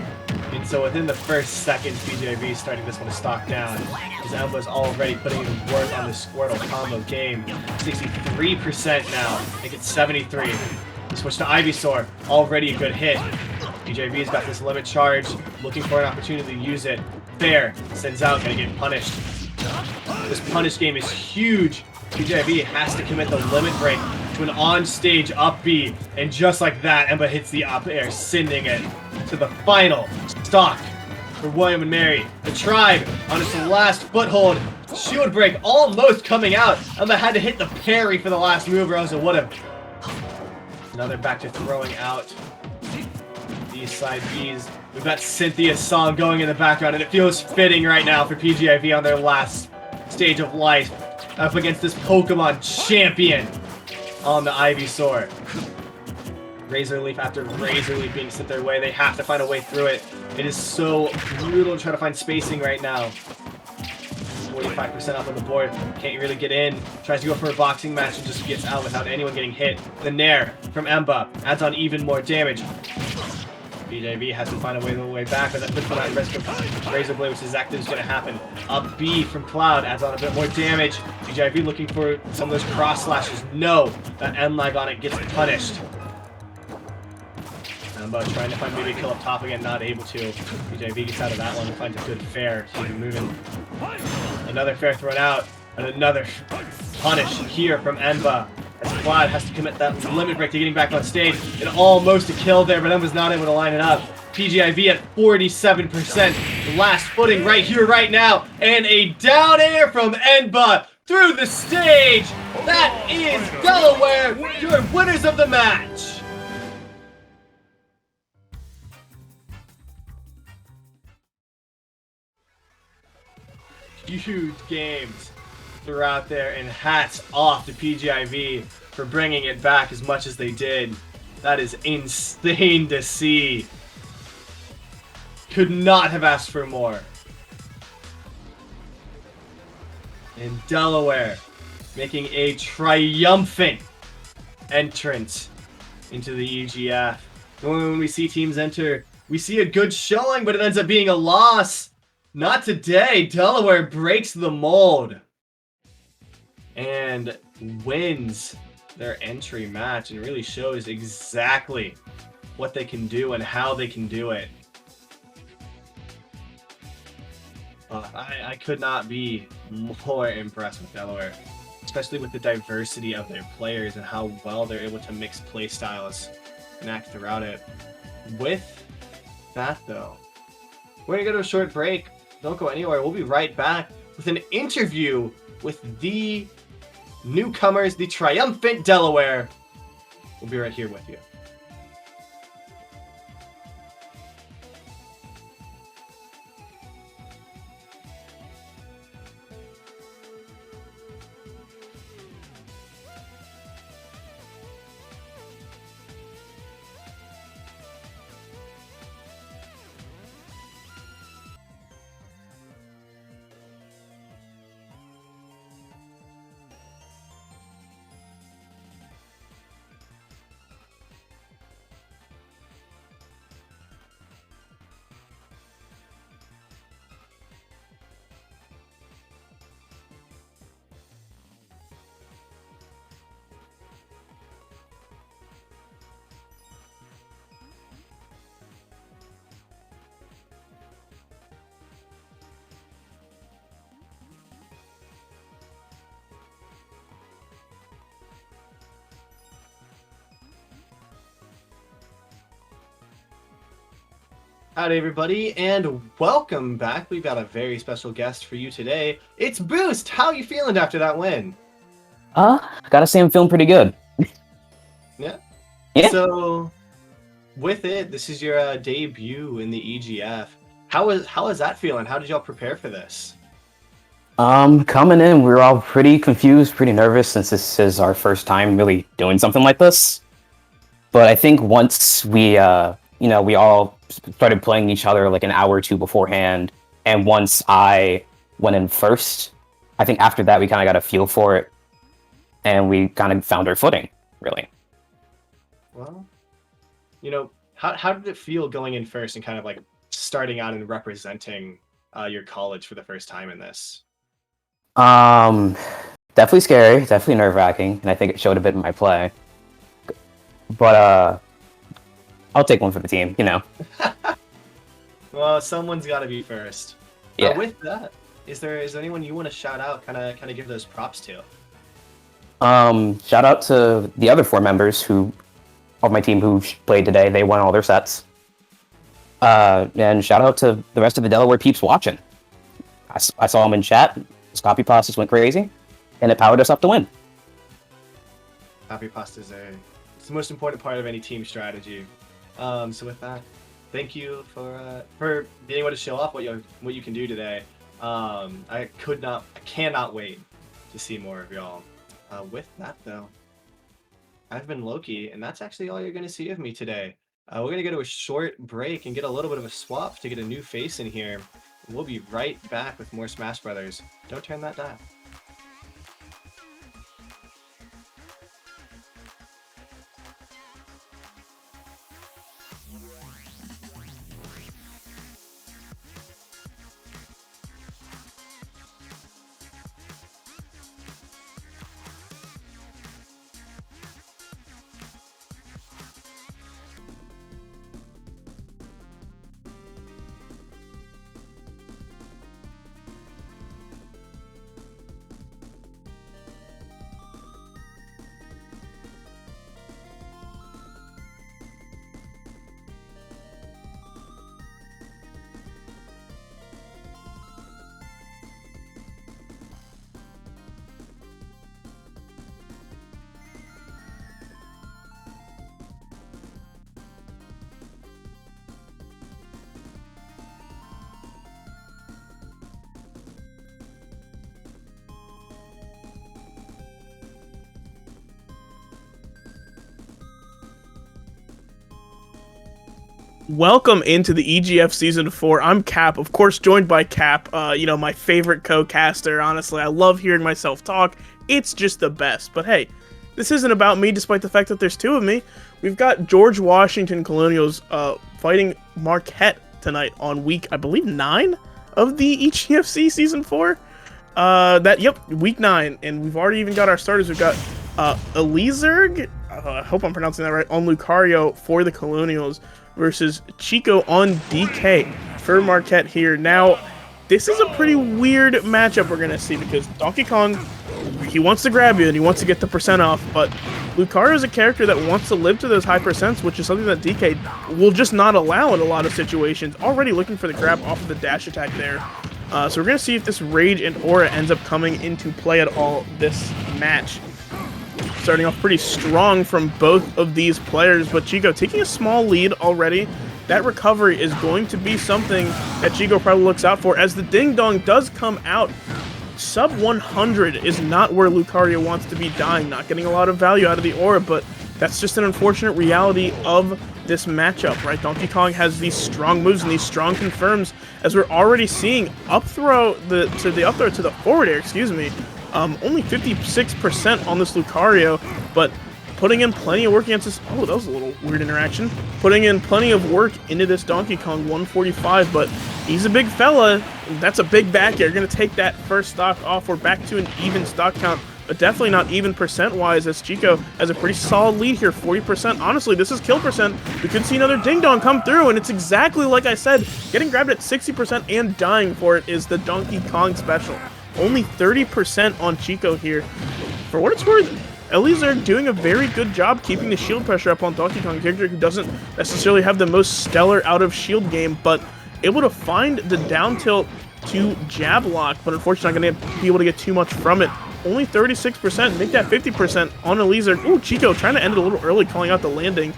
[SPEAKER 1] And so within the first seconds, PGIV is starting this one to stock down. As Emba's already putting in work on the Squirtle combo game. 63% now. Make it 73. Switch to Ivysaur. Already a good hit. PGIV's got this limit charge. Looking for an opportunity to use it. Fair. Sends out. Gonna get punished. This punish game is huge. PGIV has to commit the limit break to an on-stage up B, and just like that, Emba hits the up air, sending it to the final stock for William and Mary. The Tribe on its last foothold. Shield break almost coming out. Emba had to hit the parry for the last move, or else it would have. Another back to throwing out these side Bs. We've got Cynthia's song going in the background, and it feels fitting right now for PGIV on their last stage of life. Up against this Pokemon champion on the Ivysaur. Razor Leaf after Razor Leaf being sent their way. They have to find a way through it. It is so brutal to try to find spacing right now. 45% up on the board. Can't really get in. Tries to go for a boxing match and just gets out without anyone getting hit. The Nair from Emba adds on even more damage. PGIV has to find a way back, but that puts one at risk of Razor Blade, which is exactly what's going to happen. Up B from Cloud adds on a bit more damage. PGIV looking for some of those cross slashes. No, that end lag on it gets punished. Emba trying to find maybe a kill up top again, not able to. PGIV gets out of that one and finds a good fair. Keep it moving. Another fair thrown out, and another punish here from Emba. As Cloud has to commit that limit break to getting back on stage. And almost a kill there, but Emba's not able to line it up. PGIV at 47%. The last footing right here, right now, and a down air from Enba through the stage. That is Delaware, your winners of the match. Huge games throughout there, and hats off to PGIV for bringing it back as much as they did. That is insane to see. Could not have asked for more. And Delaware making a triumphant entrance into the EGF. Normally when we see teams enter, we see a good showing, but it ends up being a loss. Not today. Delaware breaks the mold and wins their entry match and really shows exactly what they can do and how they can do it. I could not be more impressed with Delaware, especially with the diversity of their players and how well they're able to mix play styles and act throughout it. With that, though, we're going to go to a short break. Don't go anywhere. We'll be right back with an interview with the newcomers, the triumphant Delaware. We'll be right here with you. Howdy everybody, and welcome back. We've got a very special guest for you today. It's Boost! How are you feeling after that win?
[SPEAKER 3] Gotta say I'm feeling pretty good.
[SPEAKER 1] Yeah?
[SPEAKER 3] Yeah.
[SPEAKER 1] So, with it, this is your debut in the EGF. How is that feeling? How did y'all prepare for this?
[SPEAKER 3] Coming in, we were all pretty confused, pretty nervous, since this is our first time really doing something like this. But I think once we all started playing each other like an hour or two beforehand, and once I went in first, I think after that we kind of got a feel for it, and we kind of found our footing, really.
[SPEAKER 1] Well, how did it feel going in first and kind of like starting out and representing your college for the first time in this?
[SPEAKER 3] Definitely scary, definitely nerve-wracking, and I think it showed a bit in my play. But I'll take one for the team, you know.
[SPEAKER 1] Well, someone's got to be first.
[SPEAKER 3] Yeah.
[SPEAKER 1] With that, is there anyone you want to shout out, kind of give those props to?
[SPEAKER 3] Shout out to the other 4 members of my team who played today. They won all their sets. And shout out to the rest of the Delaware peeps watching. I saw them in chat. This copy process went crazy, and it powered us up to win.
[SPEAKER 1] Copy pasta is it's the most important part of any team strategy. So with that, thank you for being able to show off what you can do today. I cannot wait to see more of y'all. With that though, I've been Loki, and that's actually all you're going to see of me today. We're going to go to a short break and get a little bit of a swap to get a new face in here. We'll be right back with more Smash Brothers. Don't turn that dial.
[SPEAKER 4] Welcome into the EGF Season 4. I'm Cap, of course, joined by Cap, my favorite co-caster. Honestly, I love hearing myself talk. It's just the best. But hey, this isn't about me, despite the fact that there's two of me. We've got George Washington Colonials fighting Marquette tonight on week, I believe, 9 of the EGFC Season 4. Week 9, and we've already even got our starters. We've got Elizerg, I hope I'm pronouncing that right, on Lucario for the Colonials versus Chico on DK for Marquette here. Now, this is a pretty weird matchup we're going to see because Donkey Kong, he wants to grab you and he wants to get the percent off, but Lucario is a character that wants to live to those high percents, which is something that DK will just not allow in a lot of situations. Already looking for the grab off of the dash attack there. So we're going to see if this Rage and Aura ends up coming into play at all this match. Starting off pretty strong from both of these players, but Chico taking a small lead already. That recovery is going to be something that Chico probably looks out for, as the Ding Dong does come out. Sub 100 is not where Lucario wants to be dying, not getting a lot of value out of the Aura, but that's just an unfortunate reality of this matchup, right? Donkey Kong has these strong moves and these strong confirms, as we're already seeing up throw to the forward air, only 56% on this Lucario, but putting in plenty of work against this. Oh, that was a little weird interaction. Putting in plenty of work into this Donkey Kong 145, but he's a big fella. That's a big back air. Going to take that first stock off. We're back to an even stock count, but definitely not even percent-wise, as Chico has a pretty solid lead here, 40%. Honestly, this is kill percent. We could see another Ding Dong come through, and it's exactly like I said. Getting grabbed at 60% and dying for it is the Donkey Kong special. Only 30% on Chico here. For what it's worth, Elizerg doing a very good job keeping the shield pressure up on Donkey Kong, a character who doesn't necessarily have the most stellar out-of-shield game, but able to find the down tilt to jab lock, but unfortunately not going to be able to get too much from it. Only 36%, make that 50% on Elizerg. Ooh, Chico trying to end it a little early, calling out the landing,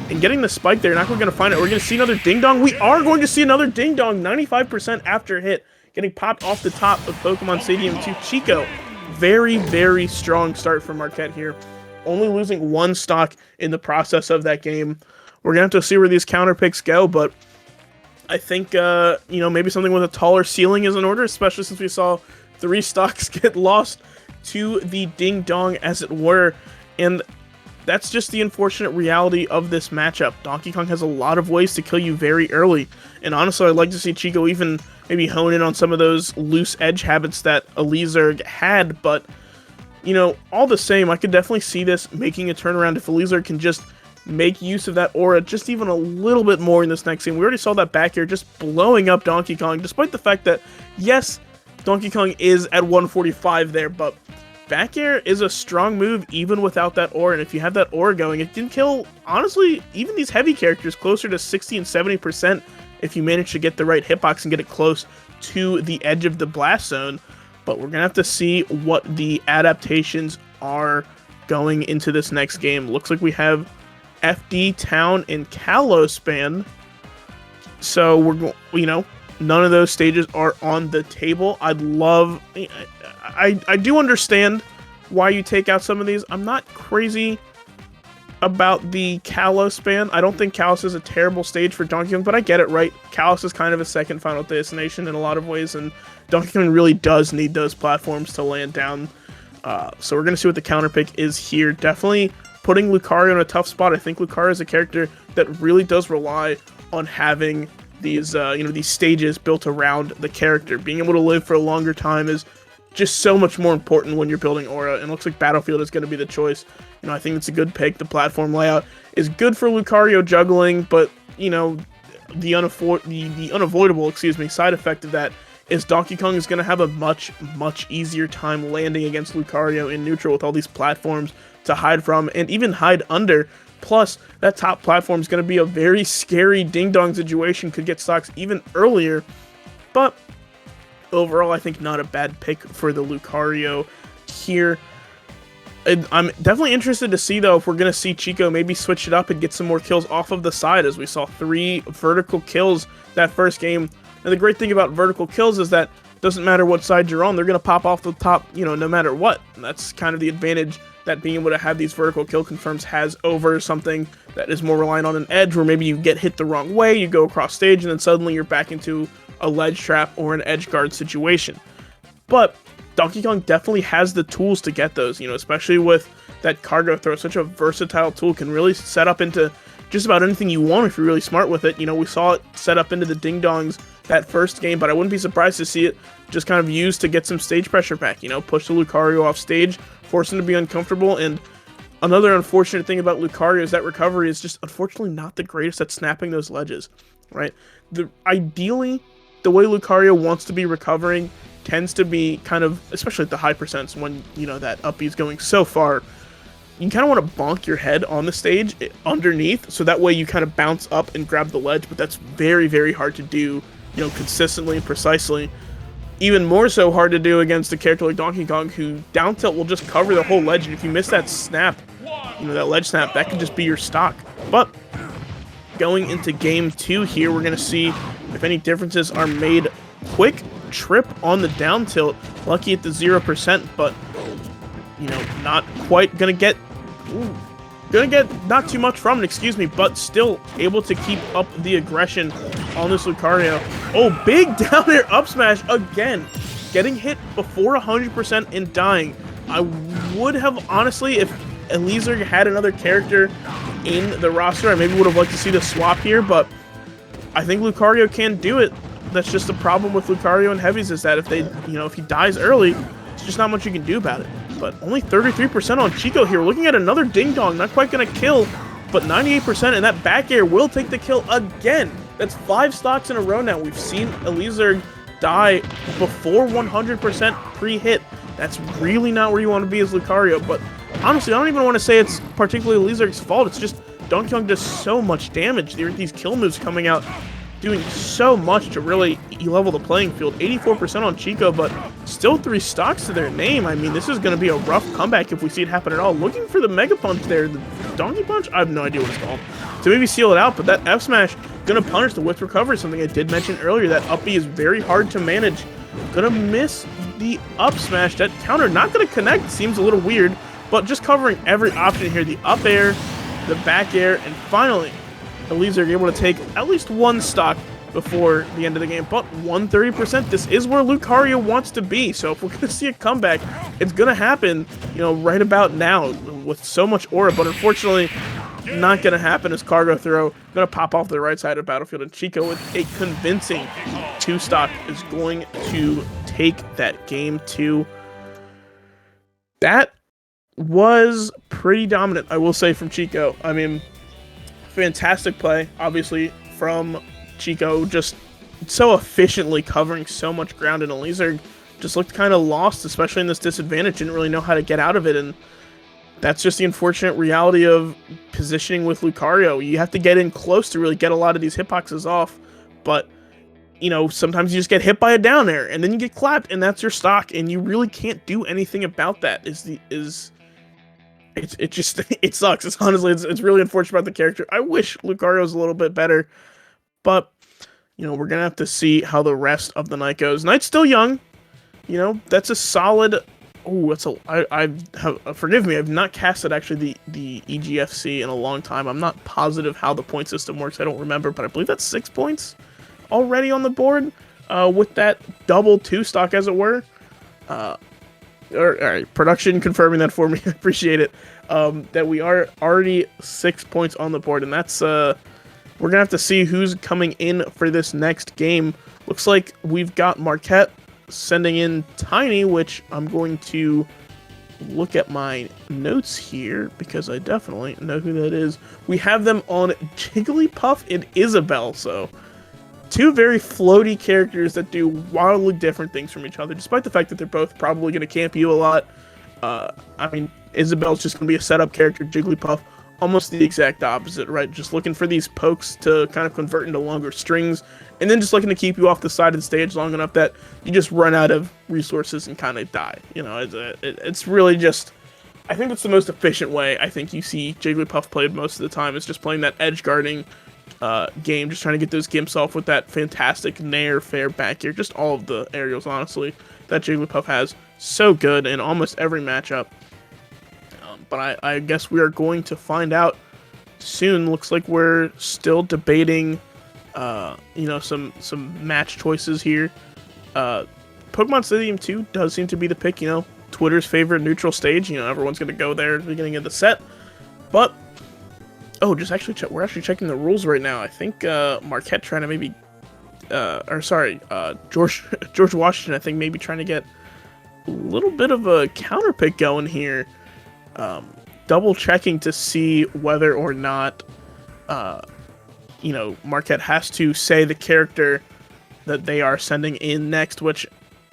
[SPEAKER 4] and getting the spike there. Not going to find it. We're going to see another Ding Dong. We are going to see another Ding Dong, 95% after hit. Getting popped off the top of Pokemon Stadium to Chico. Very, very strong start for Marquette here. Only losing one stock in the process of that game. We're going to have to see where these counter picks go, but I think, maybe something with a taller ceiling is in order, especially since we saw 3 stocks get lost to the Ding Dong, as it were. And that's just the unfortunate reality of this matchup. Donkey Kong has a lot of ways to kill you very early. And honestly, I'd like to see Chico even maybe hone in on some of those loose edge habits that Elizerg had, but, all the same, I could definitely see this making a turnaround if Elizerg can just make use of that aura just even a little bit more in this next game. We already saw that back here just blowing up Donkey Kong, despite the fact that, yes, Donkey Kong is at 145 there, but back air is a strong move even without that aura, and if you have that aura going, it can kill, honestly, even these heavy characters closer to 60 and 70%. If you manage to get the right hitbox and get it close to the edge of the blast zone. But we're going to have to see what the adaptations are going into this next game. Looks like we have FD, Town, and Kalos span. So we're none of those stages are on the table. I do understand why you take out some of these. I'm not crazy about the Kalos span. I don't think Kalos is a terrible stage for Donkey Kong, but I get it, right? Kalos is kind of a second Final Destination in a lot of ways, and Donkey Kong really does need those platforms to land down. So we're going to see what the counter pick is here. Definitely putting Lucario in a tough spot. I think Lucario is a character that really does rely on having these, these stages built around the character. Being able to live for a longer time is just so much more important when you're building Aura, and it looks like Battlefield is going to be the choice. I think it's a good pick. The platform layout is good for Lucario juggling, but, the unavoidable, side effect of that is Donkey Kong is going to have a much, much easier time landing against Lucario in neutral with all these platforms to hide from and even hide under. Plus, that top platform is going to be a very scary Ding Dong situation, could get stocks even earlier, but overall, I think not a bad pick for the Lucario here. I'm definitely interested to see, though, if we're going to see Chico maybe switch it up and get some more kills off of the side, as we saw 3 vertical kills that first game. And the great thing about vertical kills is that it doesn't matter what side you're on, they're going to pop off the top, no matter what. And that's kind of the advantage that being able to have these vertical kill confirms has over something that is more reliant on an edge, where maybe you get hit the wrong way, you go across stage, and then suddenly you're back into a ledge trap or an edge guard situation. But Donkey Kong definitely has the tools to get those, especially with that cargo throw. Such a versatile tool, can really set up into just about anything you want if you're really smart with it. We saw it set up into the ding dongs that first game, but I wouldn't be surprised to see it just kind of used to get some stage pressure back, push the Lucario off stage, force him to be uncomfortable. And another unfortunate thing about Lucario is that recovery is just unfortunately not the greatest at snapping those ledges, right? Ideally, the way Lucario wants to be recovering tends to be kind of, especially at the high percents when, that up B is going so far, you kind of want to bonk your head on the stage underneath, so that way you kind of bounce up and grab the ledge, but that's very, very hard to do, consistently and precisely. Even more so hard to do against a character like Donkey Kong, who down tilt will just cover the whole ledge, and if you miss that snap, that ledge snap, that could just be your stock. But going into game 2 here, we're going to see if any differences are made. Quick trip on the down tilt, lucky at the 0%, but not quite gonna get not too much from it, but still able to keep up the aggression on this Lucario. Oh, big down air up smash again, getting hit before 100% and dying. I would have, honestly, if Eliezer had another character in the roster, I maybe would have liked to see the swap here, but I think Lucario can do it. That's just the problem with Lucario and heavies, is that if if he dies early, it's just not much you can do about it. But only 33% on Chico here. We're looking at another ding dong, not quite gonna kill, but 98%, and that back air will take the kill again. That's 5 stocks in a row now. We've seen Eliezer die before 100% pre-hit. That's really not where you want to be as Lucario, but honestly, I don't even want to say it's particularly Eliezer's fault. It's just Donkey Kong does so much damage. There are these kill moves coming out, doing so much to really level the playing field. 84% on Chico, but still 3 stocks to their name. I mean, this is going to be a rough comeback if we see it happen at all. Looking for the Mega Punch there. The Donkey Punch? I have no idea what it's called. To maybe seal it out, but that F Smash going to punish the width recovery, something I did mention earlier. That up B is very hard to manage. Going to miss the up smash. That counter not going to connect. Seems a little weird, but just covering every option here. The up air, the back air, and finally, Eliezer are able to take at least 1 stock before the end of the game, but 130%. This is where Lucario wants to be, so if we're going to see a comeback, it's going to happen, right about now with so much aura, but unfortunately, not going to happen as cargo throw. Going to pop off the right side of Battlefield, and Chico with a convincing 2 stock is going to take that game 2. That was pretty dominant, I will say, from Chico. I mean, fantastic play, obviously, from Chico, just so efficiently covering so much ground, and Eliezer just looked kind of lost, especially in this disadvantage, didn't really know how to get out of it, and that's just the unfortunate reality of positioning with Lucario. You have to get in close to really get a lot of these hitboxes off, but, sometimes you just get hit by a down air, and then you get clapped, and that's your stock, and you really can't do anything about that, It sucks. It's really unfortunate about the character. I wish Lucario's a little bit better, but we're gonna have to see how the rest of the night goes. Night's still young. That's a solid. Oh, forgive me. I've not casted actually the EGFC in a long time. I'm not positive how the point system works. I don't remember, but I believe that's 6 points already on the board with that double 2 stock, as it were. All right, production confirming that for me. I appreciate it. That we are already 6 points on the board, and that's we're gonna have to see who's coming in for this next game. Looks like we've got Marquette sending in Tiny, which I'm going to look at my notes here because I definitely know who that is. We have them on Jigglypuff and Isabelle, so 2 very floaty characters that do wildly different things from each other, despite the fact that they're both probably going to camp you a lot. I mean, Isabelle's just going to be a setup character. Jigglypuff, almost the exact opposite, right? Just looking for these pokes to kind of convert into longer strings, and then just looking to keep you off the side of the stage long enough that you just run out of resources and kind of die. It's really just, I think that's the most efficient way I think you see Jigglypuff played most of the time, is just playing that edge guarding game, just trying to get those gimps off with that fantastic nair, fair back air, just all of the aerials, honestly, that Jigglypuff has. So good in almost every matchup. But I guess we are going to find out soon. Looks like we're still debating, some match choices here. Pokemon Stadium 2 does seem to be the pick, Twitter's favorite neutral stage. Everyone's going to go there at the beginning of the set. But, we're actually checking the rules right now. I think Marquette trying to maybe, George Washington, I think maybe trying to get a little bit of a counter pick going here. Double checking to see whether or not, Marquette has to say the character that they are sending in next, which,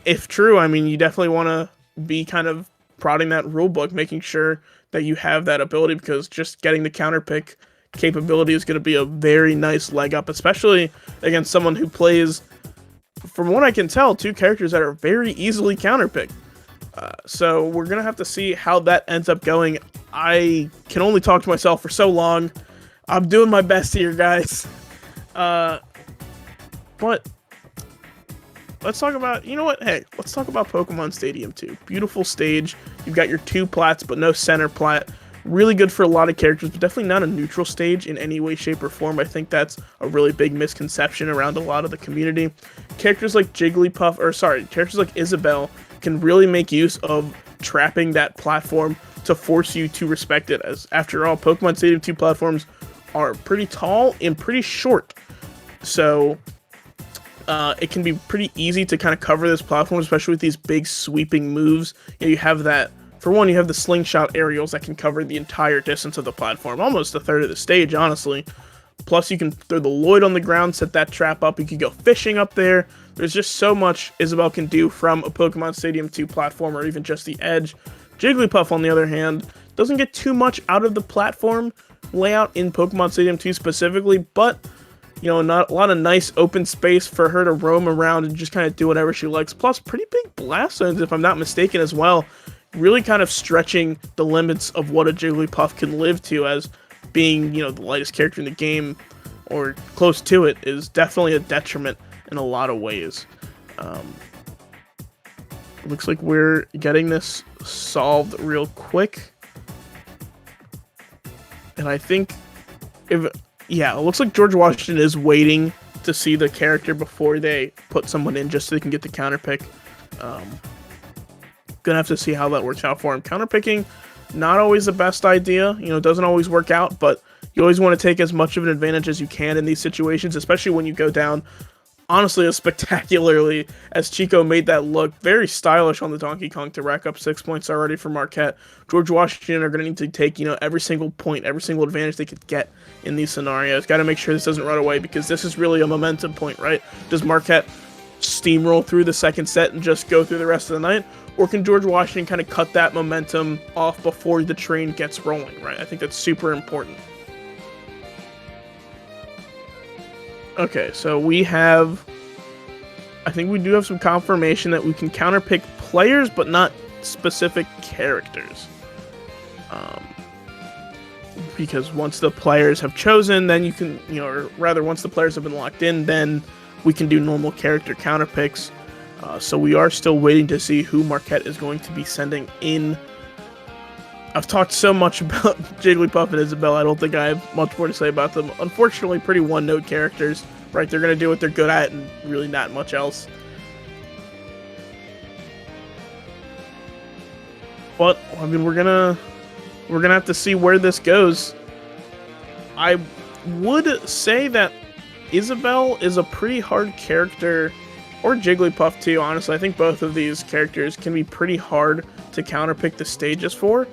[SPEAKER 4] if true, I mean, you definitely want to be kind of prodding that rule book, making sure that you have that ability, because just getting the counter pick capability is going to be a very nice leg up, especially against someone who plays, from what I can tell, two characters that are very easily counter picked. So we're going to have to see how that ends up going. I can only talk to myself for so long. I'm doing my best here, guys. But let's talk about, let's talk about Pokemon Stadium 2. Beautiful stage. You've got your two plats, but no center plat. Really good for a lot of characters, but definitely not a neutral stage in any way, shape, or form. I think that's a really big misconception around a lot of the community. Characters like characters like Isabelle can really make use of trapping that platform to force you to respect it, as after all, Pokemon Stadium 2 platforms are pretty tall and pretty short. So it can be pretty easy to kind of cover this platform, especially with these big sweeping moves. You have that, for one, you have the slingshot aerials that can cover the entire distance of the platform, almost a third of the stage, honestly. Plus, you can throw the Lloyd on the ground, set that trap up. You can go fishing up there. There's just so much Isabelle can do from a Pokemon Stadium 2 platform, or even just the edge. Jigglypuff, on the other hand, doesn't get too much out of the platform layout in Pokemon Stadium 2 specifically, but not a lot of nice open space for her to roam around and just kind of do whatever she likes. Plus, pretty big blast zones, if I'm not mistaken, as well. Really kind of stretching the limits of what a Jigglypuff can live to, as being, the lightest character in the game, or close to it, is definitely a detriment in a lot of ways. Looks like we're getting this solved real quick. And I think it looks like George Washington is waiting to see the character before they put someone in, just so they can get the counter pick. Gonna have to see how that works out for him. Counter picking, not always the best idea. It doesn't always work out, but you always want to take as much of an advantage as you can in these situations, especially when you go down, honestly, as spectacularly as Chico made that look. Very stylish on the Donkey Kong to rack up 6 points already for Marquette. George Washington are going to need to take, every single point, every single advantage they could get in these scenarios. Got to make sure this doesn't run away, because this is really a momentum point, right? Does Marquette steamroll through the second set and just go through the rest of the night? Or can George Washington kind of cut that momentum off before the train gets rolling, right? I think that's super important. Okay, so I think we do have some confirmation that we can counterpick players, but not specific characters. Because once the players have chosen, then you can, or rather, once the players have been locked in, then we can do normal character counterpicks. So we are still waiting to see who Marquette is going to be sending in. I've talked so much about Jigglypuff and Isabelle, I don't think I have much more to say about them. Unfortunately, pretty one-note characters, right? They're going to do what they're good at and really not much else. But, I mean, we're gonna have to see where this goes. I would say that Isabelle is a pretty hard character, or Jigglypuff too, honestly. I think both of these characters can be pretty hard to counterpick the stages for.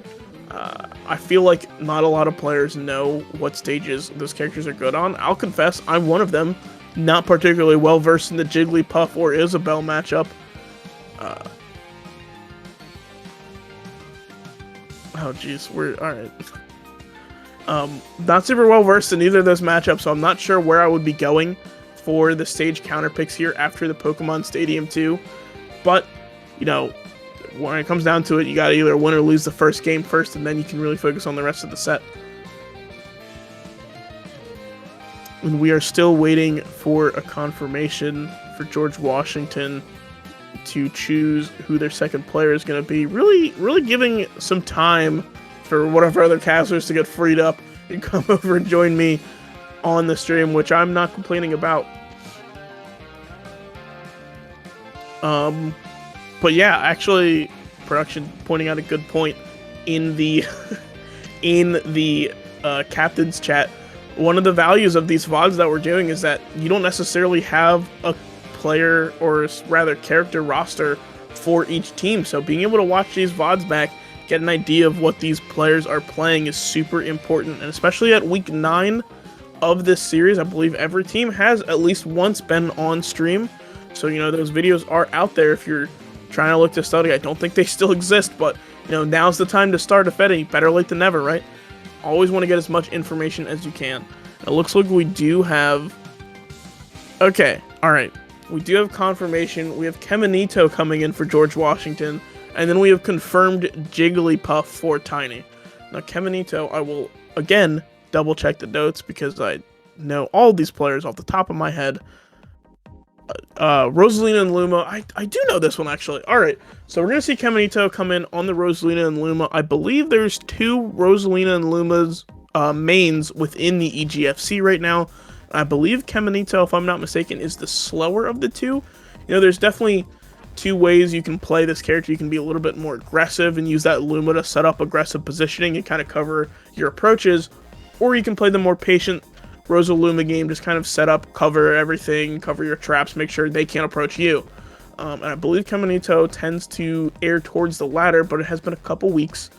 [SPEAKER 4] I feel like not a lot of players know what stages those characters are good on. I'll confess, I'm one of them. Not particularly well versed in the Jigglypuff or Isabelle matchup. Oh jeez, we're alright. Not super well versed in either of those matchups, so I'm not sure where I would be going for the stage counterpicks here after the Pokemon Stadium 2. But, when it comes down to it, you gotta either win or lose the first game first, and then you can really focus on the rest of the set. And we are still waiting for a confirmation for George Washington to choose who their second player is going to be. Really giving some time for whatever other casters to get freed up and come over and join me on the stream, which I'm not complaining about. But yeah, actually, production pointing out a good point in the captain's chat. One of the values of these VODs that we're doing is that you don't necessarily have a player, or rather character roster for each team. So being able to watch these VODs back, get an idea of what these players are playing is super important. And especially at week 9 of this series, I believe every team has at least once been on stream. So, you know, those videos are out there if you're trying to look to study. I don't think they still exist, but, you know, now's the time to start, if any. Better late than never, right? Always want to get as much information as you can. It looks like we do have... Okay, alright. We do have confirmation. We have Kemonito coming in for George Washington. And then we have confirmed Jigglypuff for Tiny. Now, Kemonito, I will, again, double-check the notes because I know all these players off the top of my head. Rosalina and Luma. I do know this one, actually. Alright, so we're going to see Kemonito come in on the Rosalina and Luma. I believe there's 2 Rosalina and Luma's mains within the EGFC right now. I believe Kemonito, if I'm not mistaken, is the slower of the 2. You know, there's definitely 2 ways you can play this character. You can be a little bit more aggressive and use that Luma to set up aggressive positioning and kind of cover your approaches. Or you can play the more patient Rosaluma game, just kind of set up, cover everything, cover your traps, make sure they can't approach you. And I believe Kemonito tends to err towards the latter, but it has been a couple weeks.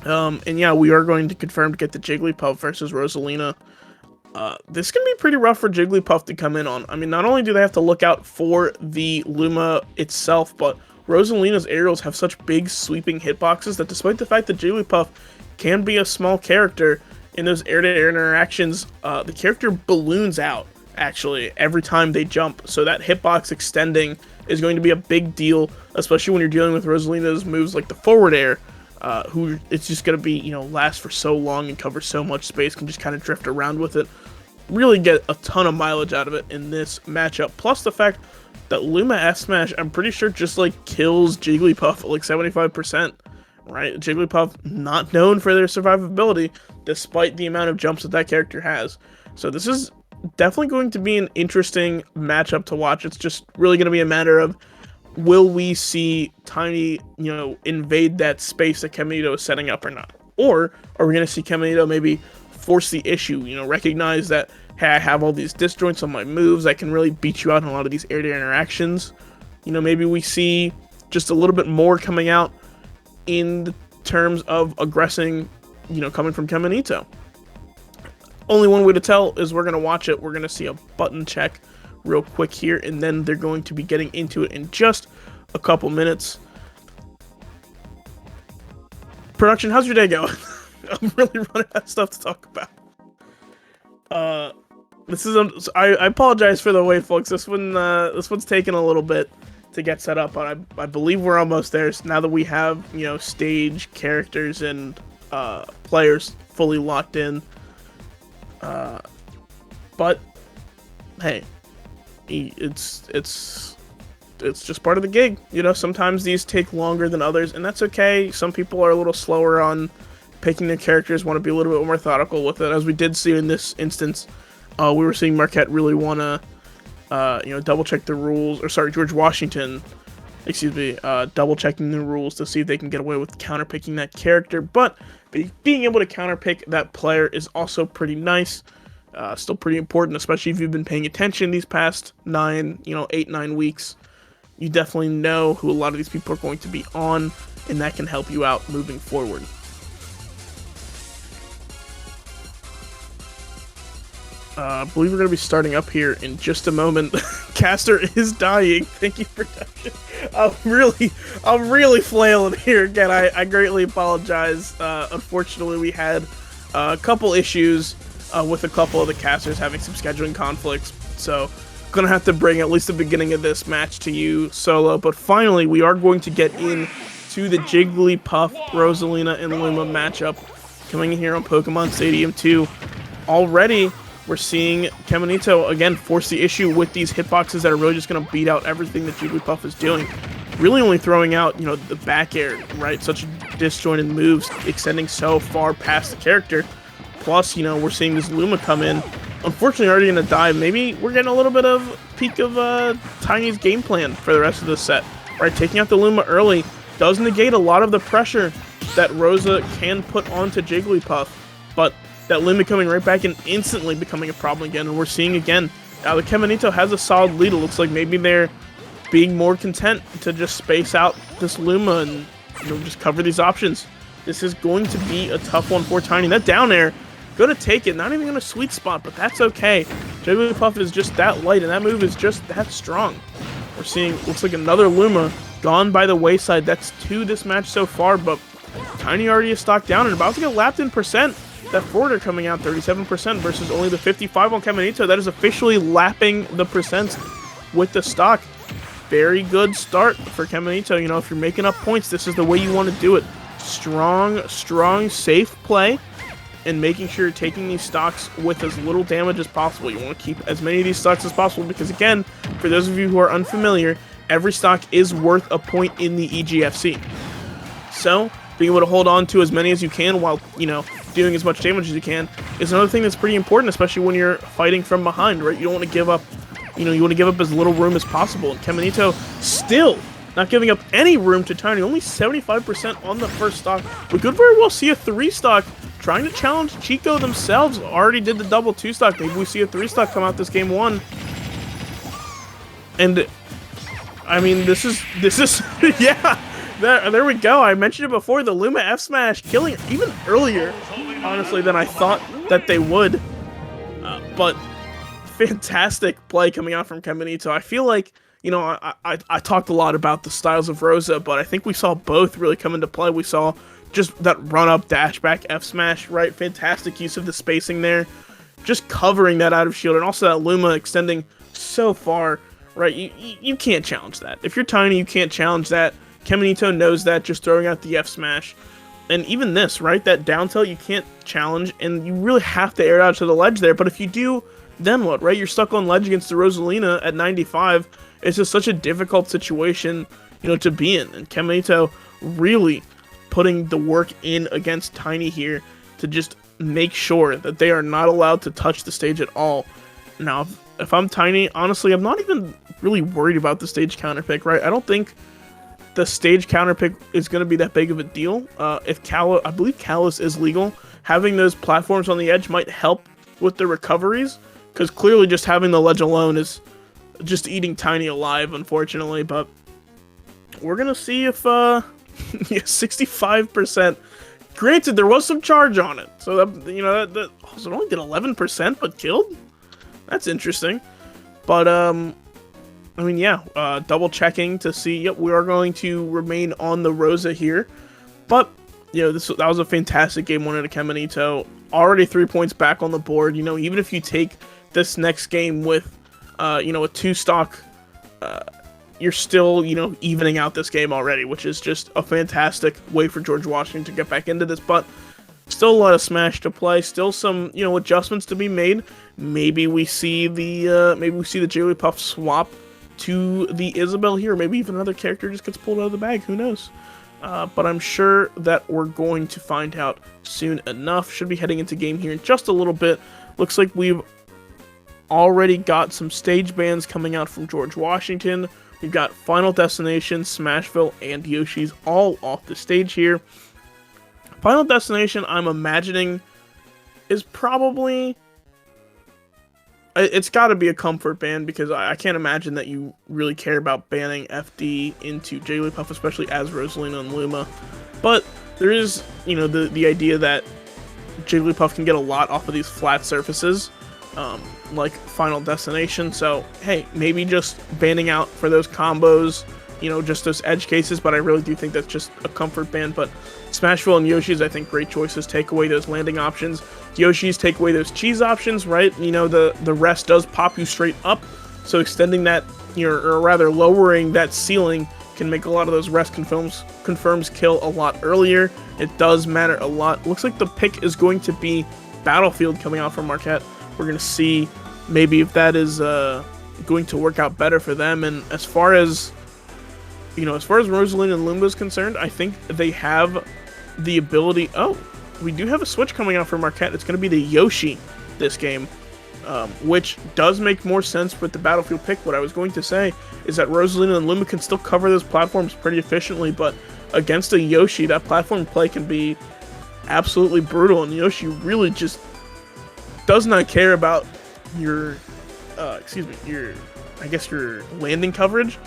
[SPEAKER 4] And yeah, we are going to confirm to get the Jigglypuff versus Rosalina. This can be pretty rough for Jigglypuff to come in on. I mean, not only do they have to look out for the Luma itself, but Rosalina's aerials have such big sweeping hitboxes that despite the fact that Jigglypuff can be a small character, in those air-to-air interactions, the character balloons out, actually, every time they jump. So that hitbox extending is going to be a big deal, especially when you're dealing with Rosalina's moves like the forward air, who it's just going to be, you know, last for so long and cover so much space, can just kind of drift around with it. Really get a ton of mileage out of it in this matchup. Plus the fact that Luma S-Smash, I'm pretty sure, just like kills Jigglypuff at like 75%. Right? Jigglypuff, not known for their survivability, despite the amount of jumps that that character has. So this is definitely going to be an interesting matchup to watch. It's just really going to be a matter of, will we see Tiny, you know, invade that space that Kemonito is setting up or not? Or are we going to see Kemonito maybe force the issue, you know, recognize that, hey, I have all these disjoints on my moves, I can really beat you out in a lot of these air-to-air interactions. You know, maybe we see just a little bit more coming out in terms of aggressing, you know, coming from Kemonito. Only one way to tell is we're going to watch it. We're going to see a button check real quick here, and then they're going to be getting into it in just a couple minutes. Production, how's your day going? I'm really running out of stuff to talk about. This is I apologize for the wait, folks. This one's taking a little bit to get set up, but I believe we're almost there. So now that we have, you know, stage, characters, and players fully locked in. But hey, it's just part of the gig. You know, sometimes these take longer than others, and that's okay. Some people are a little slower on picking their characters, want to be a little bit more methodical with it, as we did see in this instance. We were seeing Marquette really want to you know, double check the rules, or sorry, George Washington, excuse me, double checking the rules to see if they can get away with counter picking that character. But being able to counter pick that player is also pretty nice, still pretty important, especially if you've been paying attention these past 8-9 weeks. You definitely know who a lot of these people are going to be on, and that can help you out moving forward. I believe we're going to be starting up here in just a moment. Caster is dying. Thank you, production. I'm really flailing here again. I greatly apologize. Unfortunately, we had a couple issues with a couple of the casters having some scheduling conflicts. So, gonna have to bring at least the beginning of this match to you solo. But finally, we are going to get in to the Jigglypuff, Rosalina, and Luma matchup coming in here on Pokemon Stadium 2. Already, we're seeing Kemonito, again, force the issue with these hitboxes that are really just going to beat out everything that Jigglypuff is doing. Really only throwing out, you know, the back air, right? Such a disjointed moves extending so far past the character. Plus, we're seeing this Luma come in. Unfortunately, already in a dive. Maybe we're getting a little bit of peek of Tiny's game plan for the rest of the set. Right, taking out the Luma early does negate a lot of the pressure that Rosa can put onto Jigglypuff, but that Luma coming right back and instantly becoming a problem again, and we're seeing again, now the Caminito has a solid lead. It looks like maybe they're being more content to just space out this Luma and just cover these options. This is going to be a tough one for Tiny. That down air, gonna take it, not even in a sweet spot, but that's okay. Jigglypuff is just that light, and that move is just that strong. We're seeing, looks like another Luma gone by the wayside. That's 2 this match so far, but Tiny already is stocked down and about to get lapped in percent. That forwarder coming out 37% versus only the 55 on Caminito. That is officially lapping the percents with the stock. Very good start for Caminito. If you're making up points, this is the way you want to do it. Strong, safe play, and making sure you're taking these stocks with as little damage as possible. You want to keep as many of these stocks as possible because, again, for those of you who are unfamiliar, every stock is worth a point in the EGFC. So, being able to hold on to as many as you can while, doing as much damage as you can is another thing that's pretty important, especially when you're fighting from behind, right? You don't want to give up, you want to give up as little room as possible. And Caminito still not giving up any room to Tiny, only 75% on the first stock. We could very well see a 3 stock trying to challenge Chico themselves. Already did the double 2 stock. Maybe we see a 3 stock come out this game 1. And I mean, this is yeah. There we go. I mentioned it before. The Luma F smash killing even earlier, honestly, than I thought that they would. But fantastic play coming out from Caminito. I feel like, I talked a lot about the styles of Rosa, but I think we saw both really come into play. We saw just that run-up, dash-back F-smash, right? Fantastic use of the spacing there. Just covering that out of shield, and also that Luma extending so far, right? You can't challenge that. If you're Tiny, you can't challenge that. Caminito knows that, just throwing out the F-smash. And even this, right? That down tilt you can't challenge, and you really have to air it out to the ledge there. But if you do, then what, right? You're stuck on ledge against the Rosalina at 95. It's just such a difficult situation, to be in. And Caminito really putting the work in against Tiny here to just make sure that they are not allowed to touch the stage at all. Now, if I'm Tiny, honestly, I'm not even really worried about the stage counterpick, right? I don't think the stage counterpick is going to be that big of a deal. I believe Callus is legal. Having those platforms on the edge might help with the recoveries, because clearly just having the ledge alone is just eating Tiny alive, unfortunately. But we're going to see if 65%. Granted, there was some charge on it, so that so it only did 11%, but killed. That's interesting. But I mean, yeah, double checking to see. Yep, we are going to remain on the Rosa here, but that was a fantastic game 1 at Caminito. Already 3 points back on the board. Even if you take this next game with a 2 stock, you're still evening out this game already, which is just a fantastic way for George Washington to get back into this. But still a lot of Smash to play. Still some adjustments to be made. Maybe we see the Jigglypuff swap to the Isabelle here. Maybe even another character just gets pulled out of the bag. Who knows? But I'm sure that we're going to find out soon enough. Should be heading into game here in just a little bit. Looks like we've already got some stage bans coming out from George Washington. We've got Final Destination, Smashville, and Yoshi's all off the stage here. Final Destination, I'm imagining, is probably... It's got to be a comfort ban, because I can't imagine that you really care about banning FD into Jigglypuff, especially as Rosalina and Luma. But there is, the idea that Jigglypuff can get a lot off of these flat surfaces, like Final Destination. So, hey, maybe just banning out for those combos, just those edge cases, but I really do think that's just a comfort ban. But Smashville and Yoshi's, I think, great choices. Take away those landing options. Yoshi's take away those cheese options, right? The rest does pop you straight up, so extending that, or rather lowering that ceiling can make a lot of those rest confirms kill a lot earlier. It does matter a lot. Looks like the pick is going to be Battlefield coming out from Marquette. We're going to see maybe if that is going to work out better for them. And as far as Rosalina and Luma is concerned, I think they have the ability... Oh, we do have a switch coming out for Marquette. It's going to be the Yoshi this game, which does make more sense with the Battlefield pick. What I was going to say is that Rosalina and Luma can still cover those platforms pretty efficiently, but against a Yoshi, that platform play can be absolutely brutal, and Yoshi really just does not care about your, your landing coverage.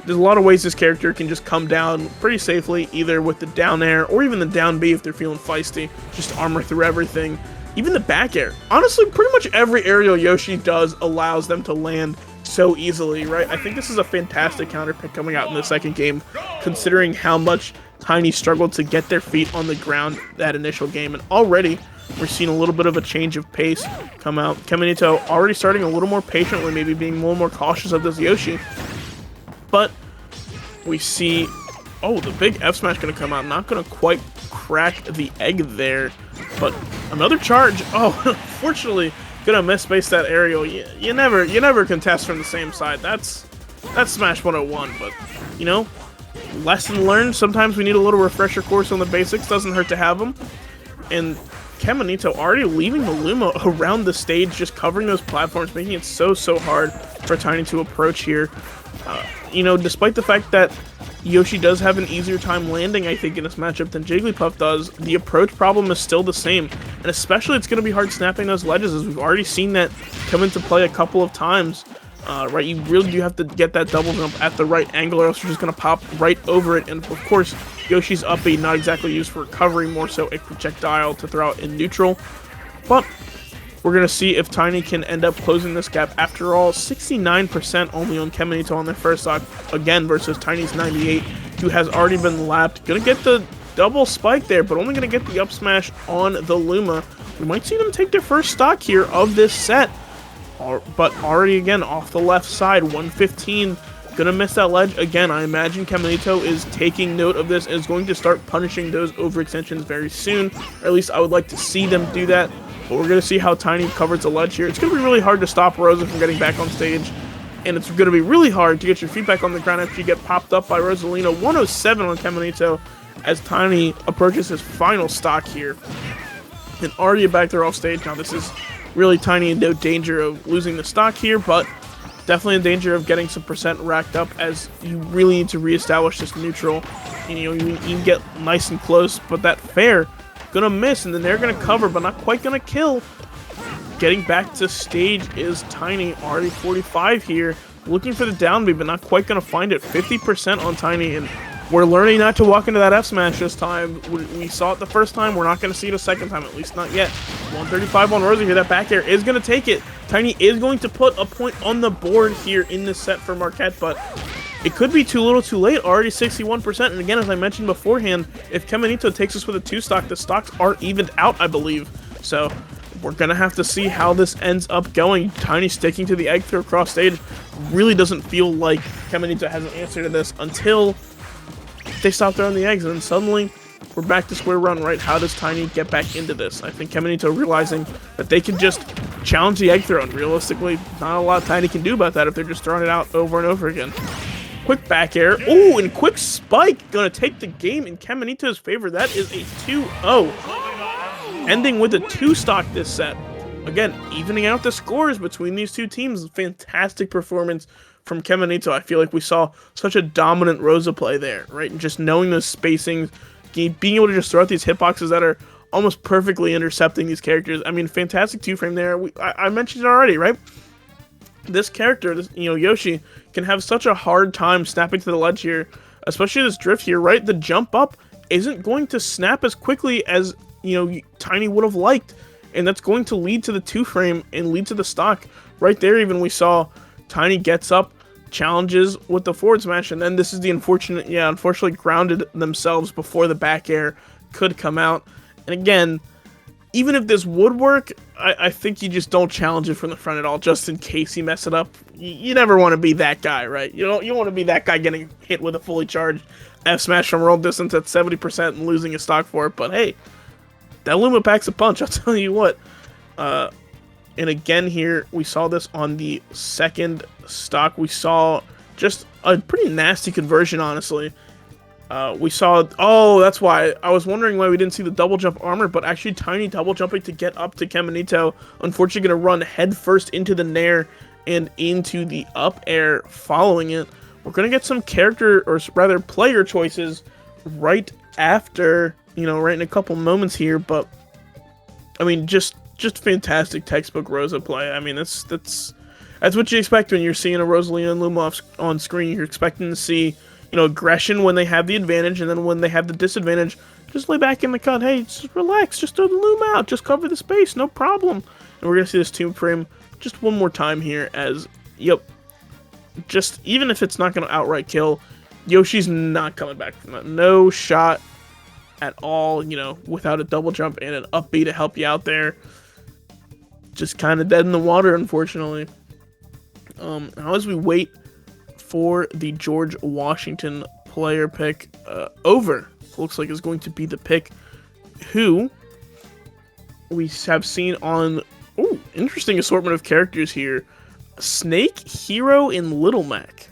[SPEAKER 4] There's a lot of ways this character can just come down pretty safely, either with the down air or even the down B if they're feeling feisty, just armor through everything. Even the back air. Honestly, pretty much every aerial Yoshi does allows them to land so easily, right? I think this is a fantastic counter pick coming out in the second game, considering how much Tiny struggled to get their feet on the ground that initial game, and already we're seeing a little bit of a change of pace come out. Caminito already starting a little more patiently, maybe being a little more cautious of this Yoshi. But we see, oh, the big F smash going to come out. Not going to quite crack the egg there, but another charge. Oh, unfortunately, going to misspace that aerial. You never contest from the same side. That's Smash 101, but, you know, lesson learned. Sometimes we need a little refresher course on the basics. Doesn't hurt to have them. And Caminito already leaving the Luma around the stage, just covering those platforms, making it so hard for Tiny to approach here. You know, despite the fact that Yoshi does have an easier time landing, I think, in this matchup than Jigglypuff does, the approach problem is still the same. And especially it's going to be hard snapping those ledges, as we've already seen that come into play a couple of times. Right, you really do have to get that double jump at the right angle, or else you're just going to pop right over it. And of course, Yoshi's up B, not exactly used for recovery, more so a projectile to throw out in neutral. But we're going to see if Tiny can end up closing this gap. After all, 69% only on Caminito on their first stock, again, versus Tiny's 98, who has already been lapped. Going to get the double spike there, but only going to get the up smash on the Luma. We might see them take their first stock here of this set. But already, again, off the left side, 115. Gonna miss that ledge again. I imagine Caminito is taking note of this and is going to start punishing those overextensions very soon. Or at least I would like to see them do that. But we're going to see how Tiny covers the ledge here. It's going to be really hard to stop Rosa from getting back on stage. And it's going to be really hard to get your feet back on the ground after you get popped up by Rosalina. 107 on Caminito as Tiny approaches his final stock here. And already back there off stage. Now this is really Tiny in no danger of losing the stock here, but definitely in danger of getting some percent racked up, as you really need to reestablish this neutral. And, you know, you can get nice and close, but that fair gonna miss, and then they're gonna cover, but not quite gonna kill. Getting back to stage is Tiny, already 45 here, looking for the down B, but not quite gonna find it. 50% on Tiny, and we're learning not to walk into that F smash this time. We saw it the first time, we're not gonna see it a second time, at least not yet. 135 on Rosie here. That back air is gonna take it. Tiny is going to put a point on the board here in this set for Marquette, but it could be too little too late. Already 61%, and again, as I mentioned beforehand, if Caminito takes us with a 2-stock, the stocks are evened out, I believe. So we're going to have to see how this ends up going. Tiny sticking to the egg throw across stage really doesn't feel like Caminito has an answer to this until they stop throwing the eggs, and then suddenly we're back to square one, right? How does Tiny get back into this? I think Caminito realizing that they can just challenge the egg throw, and realistically, not a lot Tiny can do about that if they're just throwing it out over and over again. Quick back air. Oh, and quick spike. Gonna take the game in Caminito's favor. That is a 2-0. Ending with a 2-stock this set. Again, evening out the scores between these two teams. Fantastic performance from Caminito. I feel like we saw such a dominant Rosa play there, right? And just knowing those spacings, being able to just throw out these hitboxes that are almost perfectly intercepting these characters. I mean, fantastic 2-frame there. I mentioned it already, right? This character, Yoshi, can have such a hard time snapping to the ledge here, especially this drift here, right? The jump up isn't going to snap as quickly as, Tiny would have liked, and that's going to lead to the 2-frame and lead to the stock. Right there, even we saw Tiny gets up, challenges with the forward smash, and then this is the unfortunately grounded themselves before the back air could come out. And again, even if this would work, I think you just don't challenge it from the front at all, just in case you mess it up. You never want to be that guy, right? You don't want to be that guy getting hit with a fully charged F smash from roll distance at 70% and losing a stock for it. But hey, that Luma packs a punch, I'll tell you what. And again here, we saw this on the second stock. We saw just a pretty nasty conversion, honestly. We saw, oh, that's why. I was wondering why we didn't see the double jump armor, but actually Tiny double jumping to get up to Caminito. Unfortunately going to run head first into the nair and into the up air following it. We're going to get some character, or rather player choices right after, right in a couple moments here, but I mean, just fantastic textbook Rosa play. I mean, that's what you expect when you're seeing a Rosalina and Luma on screen. You're expecting to see, aggression when they have the advantage, and then when they have the disadvantage, just lay back in the cut. Hey, just relax, just throw the Luma out, just cover the space, no problem. And we're gonna see this tomb frame just one more time here as, just even if it's not gonna outright kill, Yoshi's not coming back from that. No shot at all, without a double jump and an up B to help you out there. Just kind of dead in the water, unfortunately. Now as we wait for the George Washington player pick, over looks like is going to be the pick who we have seen on, interesting assortment of characters here. Snake, Hero, and Little Mac.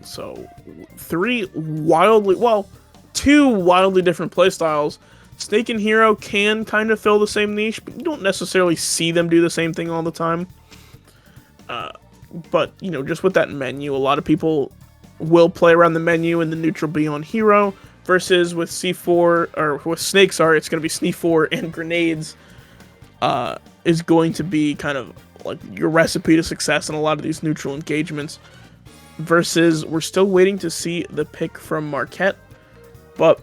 [SPEAKER 4] So two wildly different playstyles. Snake and Hero can kind of fill the same niche, but you don't necessarily see them do the same thing all the time. But, just with that menu, a lot of people will play around the menu and the neutral B on Hero, versus with C4, or with Snake, sorry, it's going to be C4 and grenades, is going to be kind of like your recipe to success in a lot of these neutral engagements. Versus, we're still waiting to see the pick from Marquette, but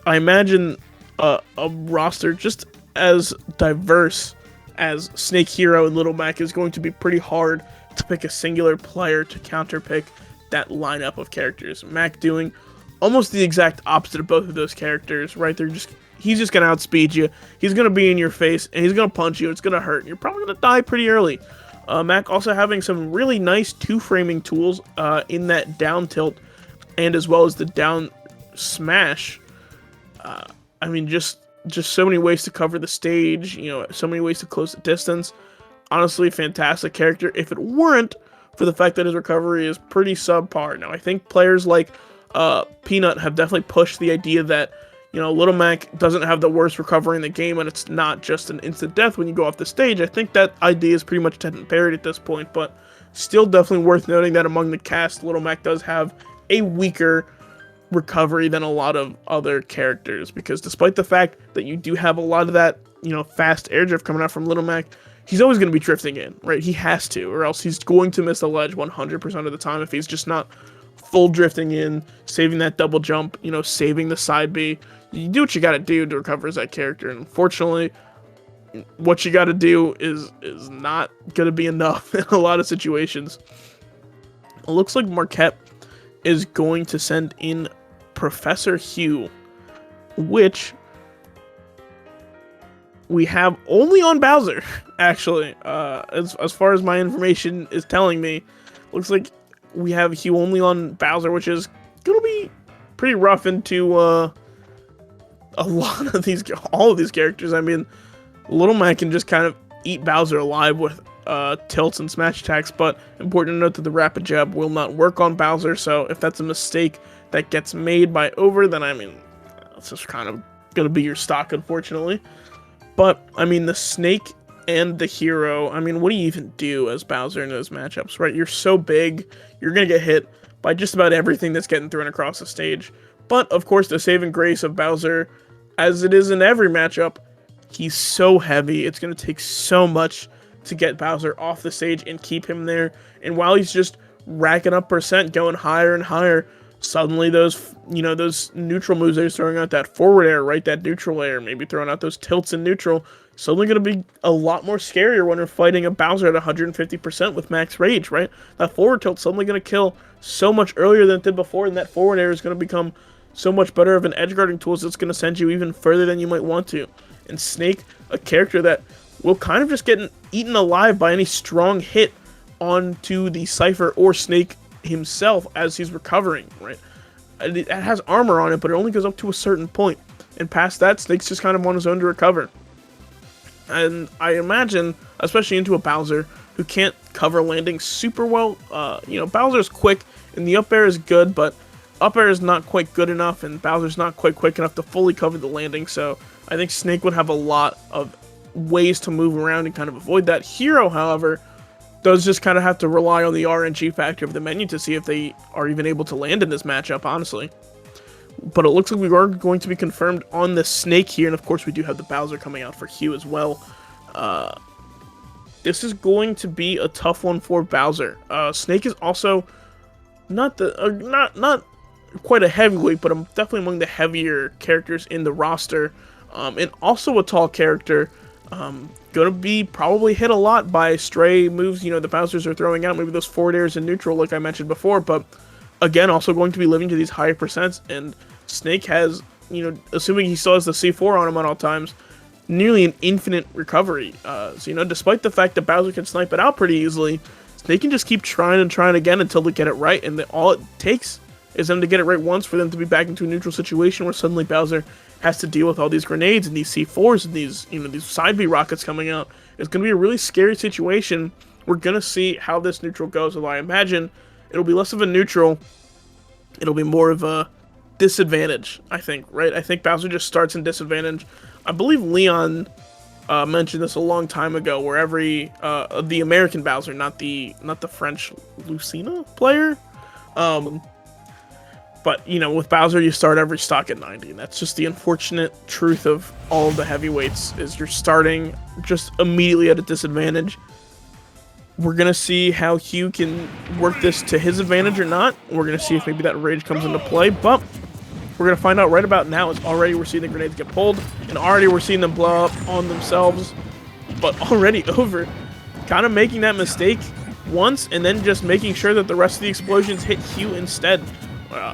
[SPEAKER 4] I imagine a roster just as diverse as Snake, Hero, and Little Mac is going to be pretty hard to pick a singular player to counterpick that lineup of characters. Mac doing almost the exact opposite of both of those characters, right? He's just going to outspeed you, he's going to be in your face, and he's going to punch you, it's going to hurt, and you're probably going to die pretty early. Mac also having some really nice two-framing tools in that down tilt, and as well as the down smash. I mean, just so many ways to cover the stage, so many ways to close the distance. Honestly, fantastic character, if it weren't for the fact that his recovery is pretty subpar. Now, I think players like Peanut have definitely pushed the idea that, Little Mac doesn't have the worst recovery in the game, and it's not just an instant death when you go off the stage. I think that idea is pretty much dead and buried at this point, but still definitely worth noting that among the cast, Little Mac does have a weaker recovery than a lot of other characters, because despite the fact that you do have a lot of that, fast air drift coming out from Little Mac, he's always going to be drifting in, right? He has to, or else he's going to miss the ledge 100% of the time if he's just not full drifting in, saving that double jump, saving the side B. You do what you got to do to recover as that character, and unfortunately, what you got to do is not going to be enough in a lot of situations. It looks like Marquette is going to send in Professor Hugh, which we have only on Bowser, actually. As far as my information is telling me, looks like we have Hugh only on Bowser, which is going to be pretty rough into all of these characters. I mean, Little Mac can just kind of eat Bowser alive with tilts and smash attacks, but important to note that the rapid jab will not work on Bowser, so if that's a mistake that gets made by Over, then I mean, that's just kind of going to be your stock, unfortunately. But, I mean, the Snake and the Hero, I mean, what do you even do as Bowser in those matchups, right? You're so big, you're going to get hit by just about everything that's getting thrown across the stage. But, of course, the saving grace of Bowser, as it is in every matchup, he's so heavy, it's going to take so much to get Bowser off the stage and keep him there. And while he's just racking up percent, going higher and higher, suddenly those neutral moves that he's throwing out, that forward air, right, that neutral air, maybe throwing out those tilts in neutral, suddenly going to be a lot more scarier when you're fighting a Bowser at 150% with max rage, right? That forward tilt suddenly going to kill so much earlier than it did before, and that forward air is going to become so much better of an edge guarding tool, so it's going to send you even further than you might want to. And Snake, a character that will kind of just get eaten alive by any strong hit onto the Cypher or Snake himself as he's recovering, right? It has armor on it, but it only goes up to a certain point. And past that, Snake's just kind of on his own to recover. And I imagine, especially into a Bowser who can't cover landing super well, Bowser's quick and the up air is good, but up air is not quite good enough, and Bowser's not quite quick enough to fully cover the landing, so I think Snake would have a lot of ways to move around and kind of avoid that. Hero, however, does just kind of have to rely on the RNG factor of the menu to see if they are even able to land in this matchup, honestly. But it looks like we are going to be confirmed on the Snake here, and of course we do have the Bowser coming out for Hugh as well. This is going to be a tough one for Bowser. Snake is also not quite a heavyweight, but definitely among the heavier characters in the roster, and also a tall character. Gonna be probably hit a lot by stray moves, the Bowsers are throwing out, maybe those forward airs in neutral like I mentioned before, but again, also going to be living to these higher percents, and Snake has, assuming he still has the C4 on him at all times, nearly an infinite recovery. So, despite the fact that Bowser can snipe it out pretty easily, Snake can just keep trying and trying again until they get it right, and all it takes is them to get it right once for them to be back into a neutral situation where suddenly Bowser has to deal with all these grenades and these C4s and these side B rockets coming out. It's going to be a really scary situation. We're going to see how this neutral goes, although I imagine it'll be less of a neutral. It'll be more of a disadvantage, I think, right? I think Bowser just starts in disadvantage. I believe Leon mentioned this a long time ago, where the American Bowser, not the French Lucina player, but, with Bowser, you start every stock at 90, and that's just the unfortunate truth of all of the heavyweights, is you're starting just immediately at a disadvantage. We're going to see how Hugh can work this to his advantage or not. We're going to see if maybe that rage comes into play, but we're going to find out right about now, as already we're seeing the grenades get pulled, and already we're seeing them blow up on themselves, but already Over kind of making that mistake once, and then just making sure that the rest of the explosions hit Hugh instead.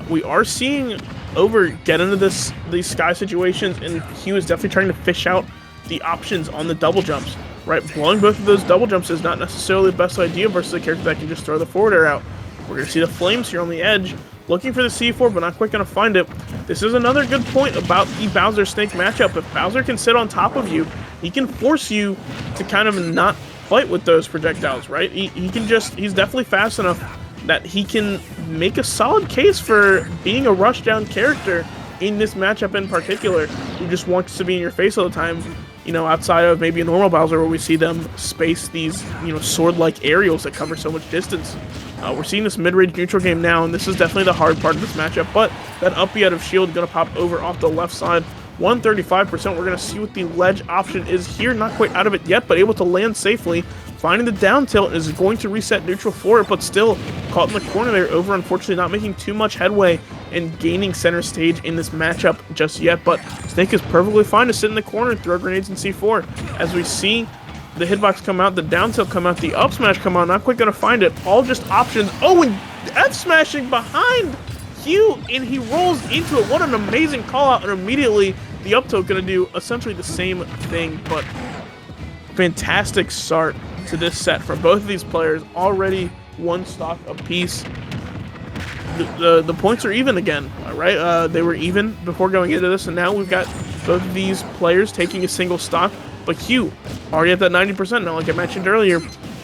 [SPEAKER 4] We are seeing Over get into these sky situations, and Hugh is definitely trying to fish out the options on the double jumps. Right, blowing both of those double jumps is not necessarily the best idea versus a character that can just throw the forward air out. We're going to see the flames here on the edge, looking for the C4, but not quite going to find it. This is another good point about the Bowser-Snake matchup. If Bowser can sit on top of you, he can force you to kind of not fight with those projectiles, right? He's definitely fast enough that he can make a solid case for being a rushdown character in this matchup in particular, who just wants to be in your face all the time. Outside of maybe a normal Bowser where we see them space these, sword-like aerials that cover so much distance. We're seeing this mid-range neutral game now, and this is definitely the hard part of this matchup, but that up B out of shield going to pop Over off the left side. 135%, we're going to see what the ledge option is here. Not quite out of it yet, but able to land safely. Finding the down tilt is going to reset neutral for it, but still caught in the corner there. Over, unfortunately, not making too much headway and gaining center stage in this matchup just yet, but Snake is perfectly fine to sit in the corner and throw grenades in C4. As we see the hitbox come out, the down tilt come out, the up smash come out, not quite going to find it. All just options. Oh, and F smashing behind Hugh, and he rolls into it. What an amazing call out, and immediately the up tilt going to do essentially the same thing, but fantastic start to this set from both of these players. Already one stock apiece. The points are even again, right? They were even before going into this, and now we've got both of these players taking a single stock. But Hugh already at that 90%. Now, like I mentioned earlier,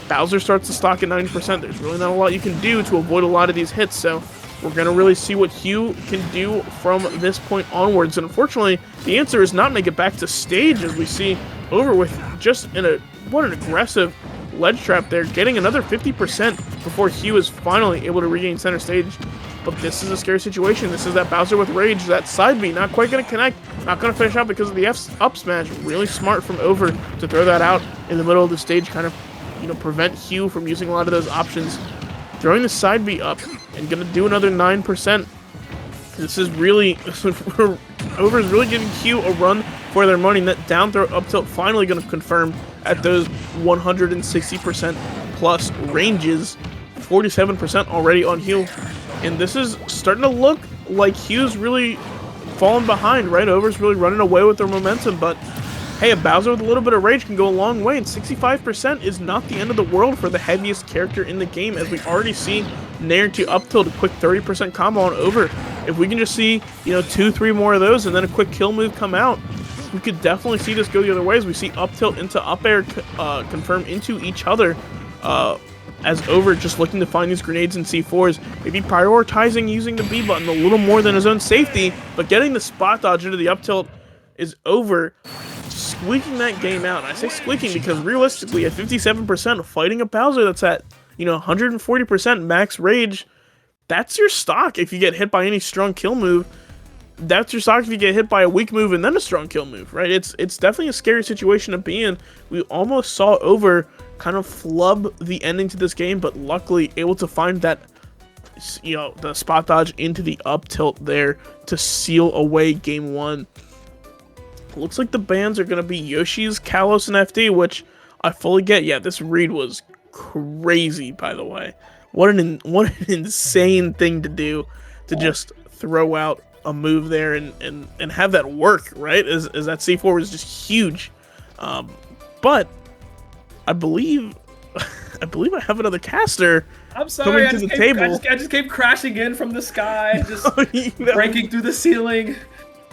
[SPEAKER 4] Bowser starts the stock at 90%. There's really not a lot you can do to avoid a lot of these hits, so we're going to really see what Hugh can do from this point onwards. And unfortunately, the answer is not make it back to stage, as we see Over with just what an aggressive ledge trap there, getting another 50% before Hugh is finally able to regain center stage. But this is a scary situation. This is that Bowser with rage, that side B, not quite going to connect, not going to finish out because of the up smash. Really smart from Over to throw that out in the middle of the stage, kind of, prevent Hugh from using a lot of those options. Throwing the side B up and going to do another 9%. This is really, Over is really giving Hugh a run for their money. And that down throw up tilt finally going to confirm at those 160% plus ranges. 47% already on Hugh. And this is starting to look like Hugh's really falling behind, right? Over's really running away with their momentum, but hey, a Bowser with a little bit of rage can go a long way, and 65% is not the end of the world for the heaviest character in the game, as we already see Nair to up tilt, a quick 30% combo on Over. If we can just see, 2-3 more of those and then a quick kill move come out, we could definitely see this go the other way, as we see up tilt into up air confirm into each other. as Over just looking to find these grenades and C4s, maybe prioritizing using the B button a little more than his own safety, but getting the spot dodge into the up tilt is Over, squeaking that game out. And I say squeaking because realistically, at 57%, fighting a Bowser that's at, 140% max rage, that's your stock if you get hit by any strong kill move. That's your stock if you get hit by a weak move and then a strong kill move, right? It's definitely a scary situation to be in. We almost saw Over kind of flub the ending to this game, but luckily able to find that, the spot dodge into the up tilt there to seal away game 1. Looks like the bans are going to be Yoshi's, Kalos, and FD, which I fully get. Yeah, this read was crazy, by the way. What an insane thing to do, to just throw out a move there and have that work, right? As that C4 was just huge. But I believe I have another caster.
[SPEAKER 1] I'm sorry,
[SPEAKER 4] coming to the table.
[SPEAKER 1] I just came crashing in from the sky, just breaking through the ceiling.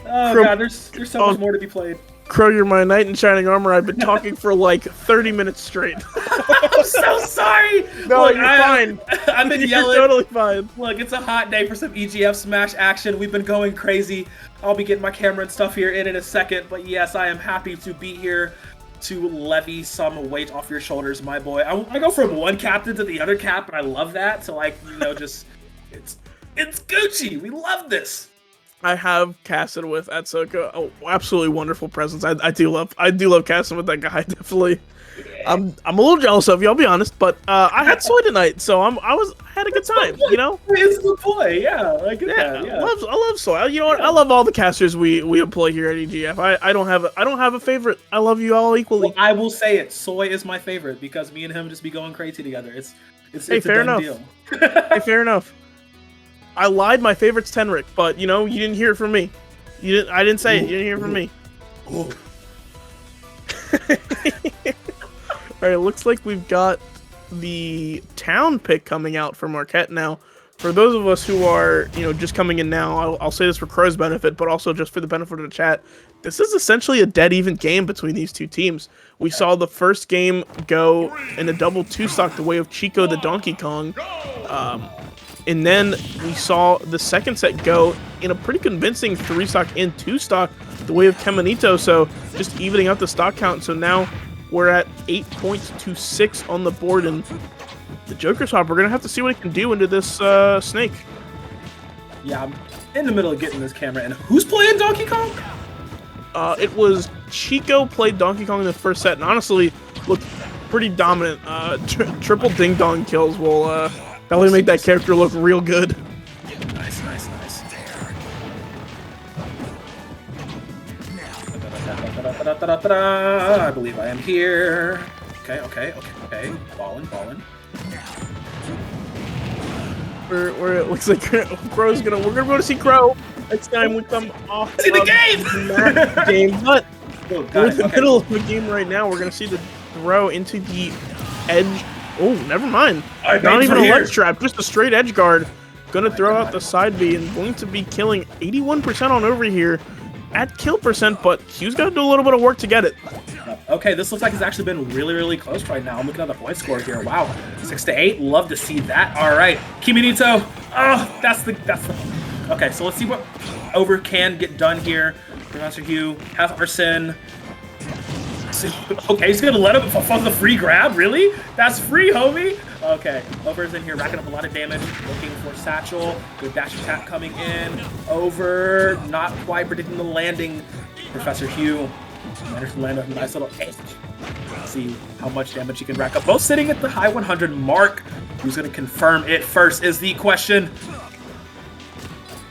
[SPEAKER 1] Oh
[SPEAKER 4] Crow,
[SPEAKER 1] god, there's so much more to be played.
[SPEAKER 4] Crow, you're my knight in shining armor. I've been talking for like 30 minutes straight.
[SPEAKER 1] I'm so sorry.
[SPEAKER 4] No,
[SPEAKER 1] Look,
[SPEAKER 4] you're fine.
[SPEAKER 1] I've been
[SPEAKER 4] You're
[SPEAKER 1] yelling.
[SPEAKER 4] totally fine.
[SPEAKER 1] Look, it's a hot day for some EGF Smash action. We've been going crazy. I'll be getting my camera and stuff here in a second, but yes, I am happy to be here to levy some weight off your shoulders, my boy. I go from one captain to the other cap, and I love that. So just it's Gucci. We love this.
[SPEAKER 4] I have casted with Atsuka. Oh, absolutely wonderful presence. I do love casting with that guy. Definitely.
[SPEAKER 1] Yeah.
[SPEAKER 4] I'm a little jealous of you. I'll be honest, but I had Soy tonight, so I had a good time.
[SPEAKER 1] It's the boy. Yeah, I get that. Yeah.
[SPEAKER 4] I love Soy. You know what? I love all the casters we employ here at EGF. I don't have a favorite. I love you all equally.
[SPEAKER 1] Well, I will say it. Soy is my favorite because me and him just be going crazy together. It's a
[SPEAKER 4] fair
[SPEAKER 1] done
[SPEAKER 4] enough.
[SPEAKER 1] deal.
[SPEAKER 4] Hey, fair enough. I lied. My favorite's Tenric, but you didn't hear it from me. I didn't say it. You didn't hear it from me. All right, it looks like we've got the town pick coming out for Marquette now. For those of us who are, just coming in now, I'll say this for Crow's benefit, but also just for the benefit of the chat. This is essentially a dead even game between these two teams. We saw the first game go in a double 2-stock the way of Chico the Donkey Kong. And then we saw the second set go in a pretty convincing 3-stock and 2-stock the way of Kemonito, so just evening out the stock count. So now we're at 8 points to 6 on the board, and the Joker swap, we're going to have to see what he can do into this snake.
[SPEAKER 1] Yeah, I'm in the middle of getting this camera, and who's playing Donkey Kong?
[SPEAKER 4] It was Chico played Donkey Kong in the first set, and honestly looked pretty dominant. Triple ding-dong kills will definitely make that character look real good.
[SPEAKER 1] Nice. I believe I am here. Okay. Ballin'.
[SPEAKER 4] Where it looks like we're gonna go to see Crow next time we come off.
[SPEAKER 1] See the game.
[SPEAKER 4] Game, but
[SPEAKER 1] Oh,
[SPEAKER 4] we're in the middle of the game right now. We're gonna see the throw into the edge. Oh, never mind. Not even a ledge trap, just a straight edge guard. Gonna throw out the side B and going to be killing 81% on over here at kill percent, but Hugh's got to do a little bit of work to get it.
[SPEAKER 1] Okay, this looks like it's actually been really, really close right now. I'm looking at the point score here. Wow, 6-8. Love to see that. All right, Kiminito. Oh, that's the. Okay, so let's see what Over can get done here. Professor Hugh has Arsene. Okay, he's gonna let him fund the free grab. Really? That's free, homie. Okay, Over's in here racking up a lot of damage, looking for Satchel. Good dash attack coming in. Over, not quite predicting the landing. Professor Hugh managed to land a nice little edge. Let's see how much damage he can rack up. Both sitting at the high 100 mark. Who's gonna confirm it first is the question.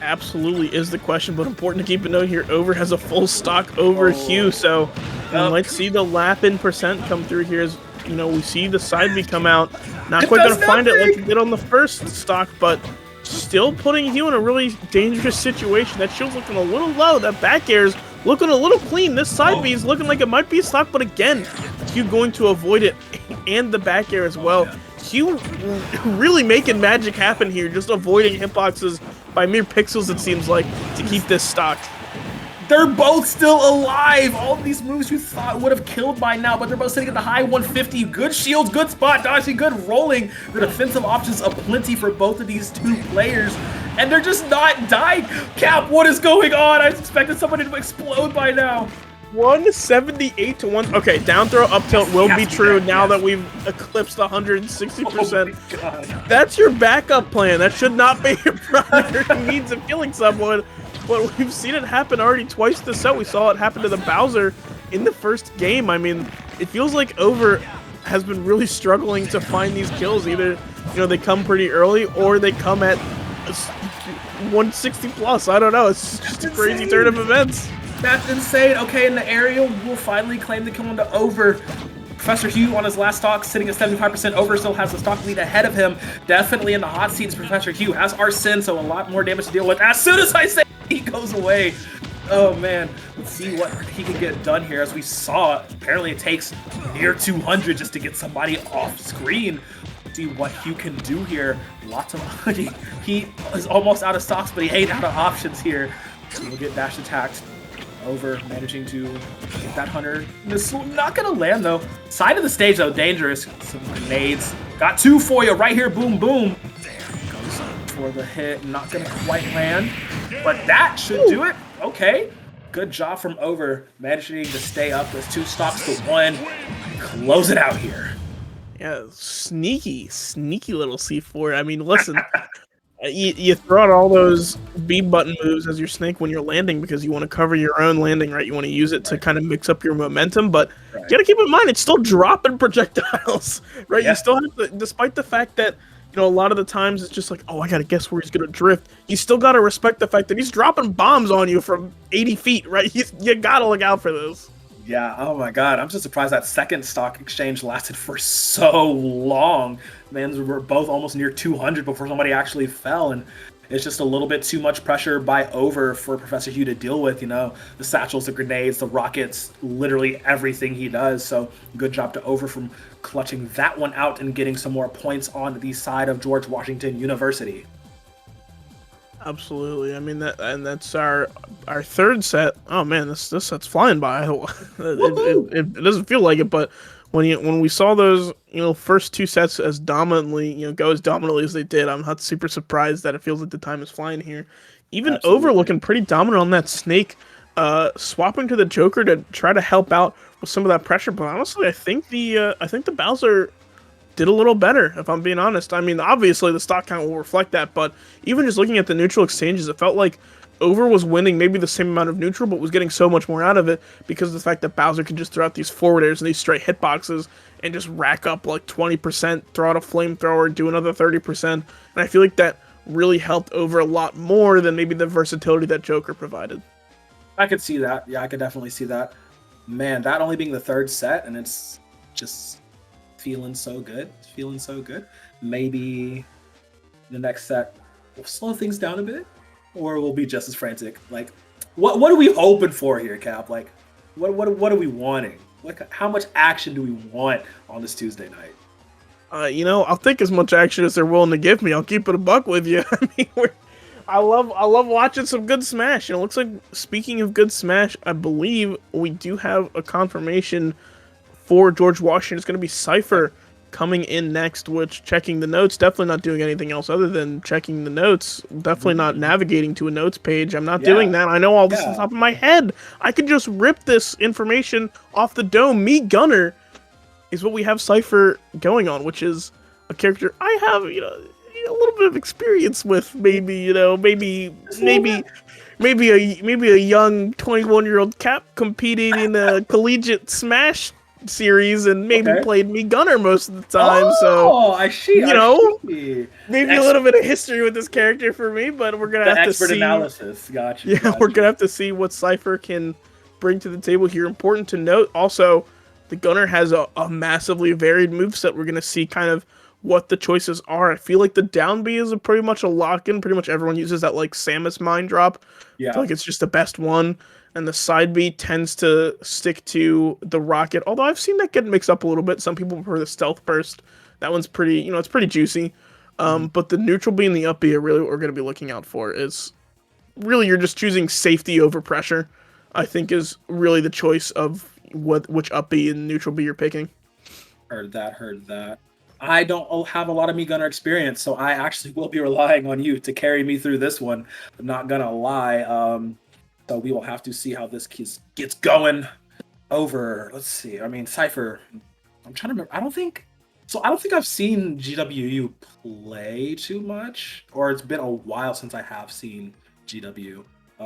[SPEAKER 4] Absolutely is the question, but important to keep a note here. Over has a full stock over Hugh, so we might see the lap in percent come through here as we see the side B come out. Not quite gonna find it like he did on the first stock, but still putting Hugh in a really dangerous situation. That shield's looking a little low. That back air's looking a little clean. This side B is looking like it might be a stock, but again, Hugh going to avoid it and the back air as well. Hugh really making magic happen here, just avoiding hitboxes by mere pixels, it seems like, to keep this stock.
[SPEAKER 5] They're both still alive. All of these moves you thought would have killed by now, but they're both sitting at the high 150. Good shields, good spot dodging, good rolling. The defensive options aplenty for both of these two players, and they're just not dying. Cap, what is going on? I expected somebody to explode by now.
[SPEAKER 4] 178 to 1. Okay, down throw, up tilt will be true now that we've eclipsed 160%.
[SPEAKER 5] Oh,
[SPEAKER 4] that's your backup plan. That should not be your primary means of killing someone. But we've seen it happen already twice this set. We saw it happen to the Bowser in the first game. I mean, it feels like Over has been really struggling to find these kills. Either, they come pretty early or they come at 160 plus. I don't know. It's just a crazy turn of events.
[SPEAKER 5] That's insane. Okay, in the aerial, we'll finally claim the kill on the Over. Professor Hugh on his last stock, sitting at 75%. Over still has the stock lead ahead of him. Definitely in the hot seat is Professor Hugh. Has Arsene, so a lot more damage to deal with. As soon as I say he goes away. Oh man, let's see what he can get done here. As we saw, apparently it takes near 200 just to get somebody off screen. See what Hugh can do here. Lots of money. He is almost out of stocks, but he ain't out of options here. So we'll get dash attacked. Over managing to get that hunter. This is not gonna land though. Side of the stage though, dangerous. Some grenades. Got two for you right here. Boom, boom. Goes for the hit. Not gonna quite land, but that should do it. Okay. Good job from Over managing to stay up with 2 stocks to 1. Close it out here.
[SPEAKER 4] Yeah, sneaky little C4. I mean, listen. You throw out all those B button moves as your snake when you're landing because you want to cover your own landing, right? You want to use it to kind of mix up your momentum, but you got to keep in mind it's still dropping projectiles, right?
[SPEAKER 5] Yeah.
[SPEAKER 4] You still have to, despite the fact that a lot of the times it's just like, oh, I got to guess where he's going to drift. You still got to respect the fact that he's dropping bombs on you from 80 feet, right? You got to look out for this.
[SPEAKER 5] Yeah, oh my god, I'm just surprised that second stock exchange lasted for so long. Man, we're both almost near 200 before somebody actually fell, and it's just a little bit too much pressure by Over for Professor Hugh to deal with, the satchels, the grenades, the rockets, literally everything he does. So good job to Over from clutching that one out and getting some more points on the side of George Washington University.
[SPEAKER 4] Absolutely. I mean that's our third set. Oh man, this set's flying by. It doesn't feel like it, but when we saw those first 2 sets as dominantly go as dominantly as they did, I'm not super surprised that it feels like the time is flying here. Even
[SPEAKER 5] Absolutely.
[SPEAKER 4] Over looking pretty dominant on that snake, swapping to the Joker to try to help out with some of that pressure. But honestly, I think the Bowser did a little better, if I'm being honest. I mean, obviously the stock count will reflect that, but even just looking at the neutral exchanges, it felt like Over was winning maybe the same amount of neutral, but was getting so much more out of it because of the fact that Bowser could just throw out these forward airs and these straight hitboxes and just rack up like 20%, throw out a flamethrower, do another 30%, and I feel like that really helped Over a lot more than maybe the versatility that Joker provided.
[SPEAKER 5] I could see that. Yeah, I could definitely see that. Man, that only being the third set, and it's just feeling so good. It's feeling so good. Maybe the next set will slow things down a bit, or we'll be just as frantic. Like, what are we hoping for here, Cap? Like, what are we wanting? How much action do we want on this Tuesday night?
[SPEAKER 4] I'll take as much action as they're willing to give me. I'll keep it a buck with you. I mean, I love watching some good Smash. And it looks like, speaking of good Smash, I believe we do have a confirmation for George Washington. It's going to be Cypher coming in next, which, checking the notes, definitely not doing anything else other than checking the notes. Definitely not navigating to a notes page. I'm not doing that. I know all this on top of my head. I could just rip this information off the dome. Me Gunner is what we have Cypher going on, which is a character I have, a little bit of experience with. Maybe a young 21-year-old Cap competing in a collegiate Smash series and maybe played me Gunner most of the time.
[SPEAKER 5] I see.
[SPEAKER 4] Maybe a little bit of history with this character for me, but we're gonna have to see.
[SPEAKER 5] Expert analysis. Gotcha.
[SPEAKER 4] Yeah, we're gonna have to see what Cypher can bring to the table here. Important to note, also, the Gunner has a massively varied moveset. We're gonna see kind of what the choices are. I feel like the down B is pretty much a lock-in. Pretty much everyone uses that like Samus Mind Drop.
[SPEAKER 5] Yeah.
[SPEAKER 4] I feel like it's just the best one. And the side B tends to stick to the rocket. Although I've seen that get mixed up a little bit. Some people prefer the stealth burst. That one's pretty, it's pretty juicy. But the neutral B and the up B are really what we're going to be looking out for. Is really you're just choosing safety over pressure. I think is really the choice of which up B and neutral B you're picking.
[SPEAKER 5] Heard that. I don't have a lot of me gunner experience, so I actually will be relying on you to carry me through this one. I'm not gonna lie. So we will have to see how this gets going. Over. Let's see. I mean, Cypher. I'm trying to remember. I don't think I've seen GWU play too much, or it's been a while since I have seen GW.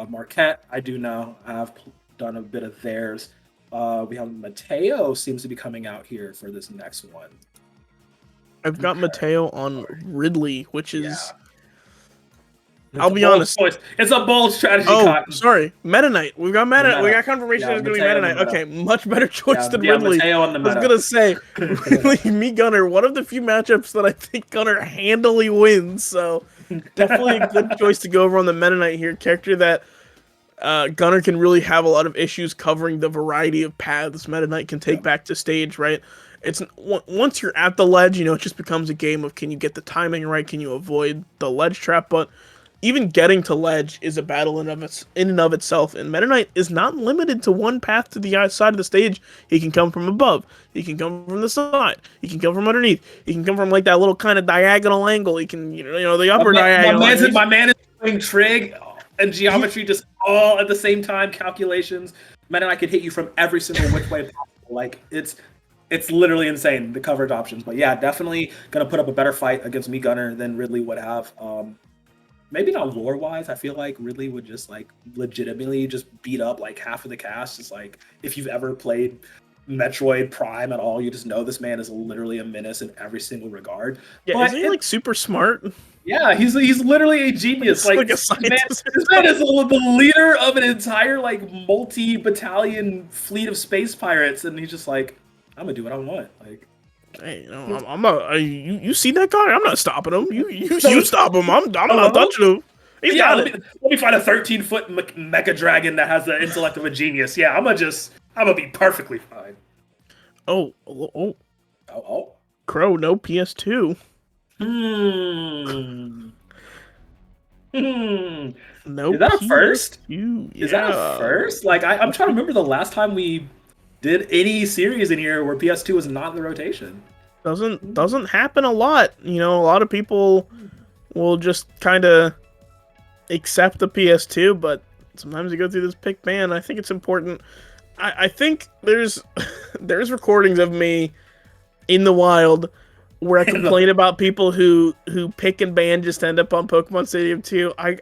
[SPEAKER 5] Marquette, I do know. I've done a bit of theirs. We have Mateo seems to be coming out here for this next one.
[SPEAKER 4] I've got Mateo on Ridley, which is...
[SPEAKER 5] Yeah.
[SPEAKER 4] I'll be honest.
[SPEAKER 5] It's a bold strategy.
[SPEAKER 4] Cotton. Sorry, Meta Knight. We got Meta. We got confirmation it's gonna be Meta Knight. Okay, much better choice than Ridley.
[SPEAKER 5] Mateo on the meta.
[SPEAKER 4] I was gonna say, Ridley, me Gunner. One of the few matchups that I think Gunner handily wins. So definitely a good choice to go over on the Meta Knight here. Character that Gunner can really have a lot of issues covering the variety of paths Meta Knight can take back to stage. Right. It's once you're at the ledge, it just becomes a game of can you get the timing right? Can you avoid the ledge trap? But even getting to ledge is a battle in and of itself, and Meta Knight is not limited to one path to the side of the stage. He can come from above. He can come from the side. He can come from underneath. He can come from like that little kind of diagonal angle. He can, the upper diagonal.
[SPEAKER 5] My man is doing trig and geometry just all at the same time. Calculations. Meta Knight could hit you from every single which way possible. Like it's literally insane, the coverage options. But yeah, definitely gonna put up a better fight against me Gunner than Ridley would have. Maybe not lore-wise. I feel like Ridley would just like legitimately just beat up like half of the cast. It's like if you've ever played Metroid Prime at all, you just know this man is literally a menace in every single regard.
[SPEAKER 4] Yeah,
[SPEAKER 5] but
[SPEAKER 4] isn't he like super smart?
[SPEAKER 5] Yeah, he's literally a genius. Like
[SPEAKER 4] a scientist.
[SPEAKER 5] This man is the leader of an entire like multi-battalion fleet of space pirates, and he's just like, I'm gonna do what I want. Like,
[SPEAKER 4] hey, I'm not. You see that guy? I'm not stopping him. You stop him. I'm not touching him. He's got it.
[SPEAKER 5] Let me find a 13-foot mecha dragon that has the intellect of a genius. Yeah, I'm gonna be perfectly fine.
[SPEAKER 4] Oh. Crow, no PS2. No.
[SPEAKER 5] Is that a first?
[SPEAKER 4] Yeah.
[SPEAKER 5] Is that a first? Like I'm trying to remember the last time we did any series in here where PS2 was not in the rotation.
[SPEAKER 4] Doesn't happen a lot. A lot of people will just kind of accept the PS2, but sometimes you go through this pick ban. I think it's important. I think there's recordings of me in the wild where I complain about people who pick and ban just end up on Pokemon Stadium 2. I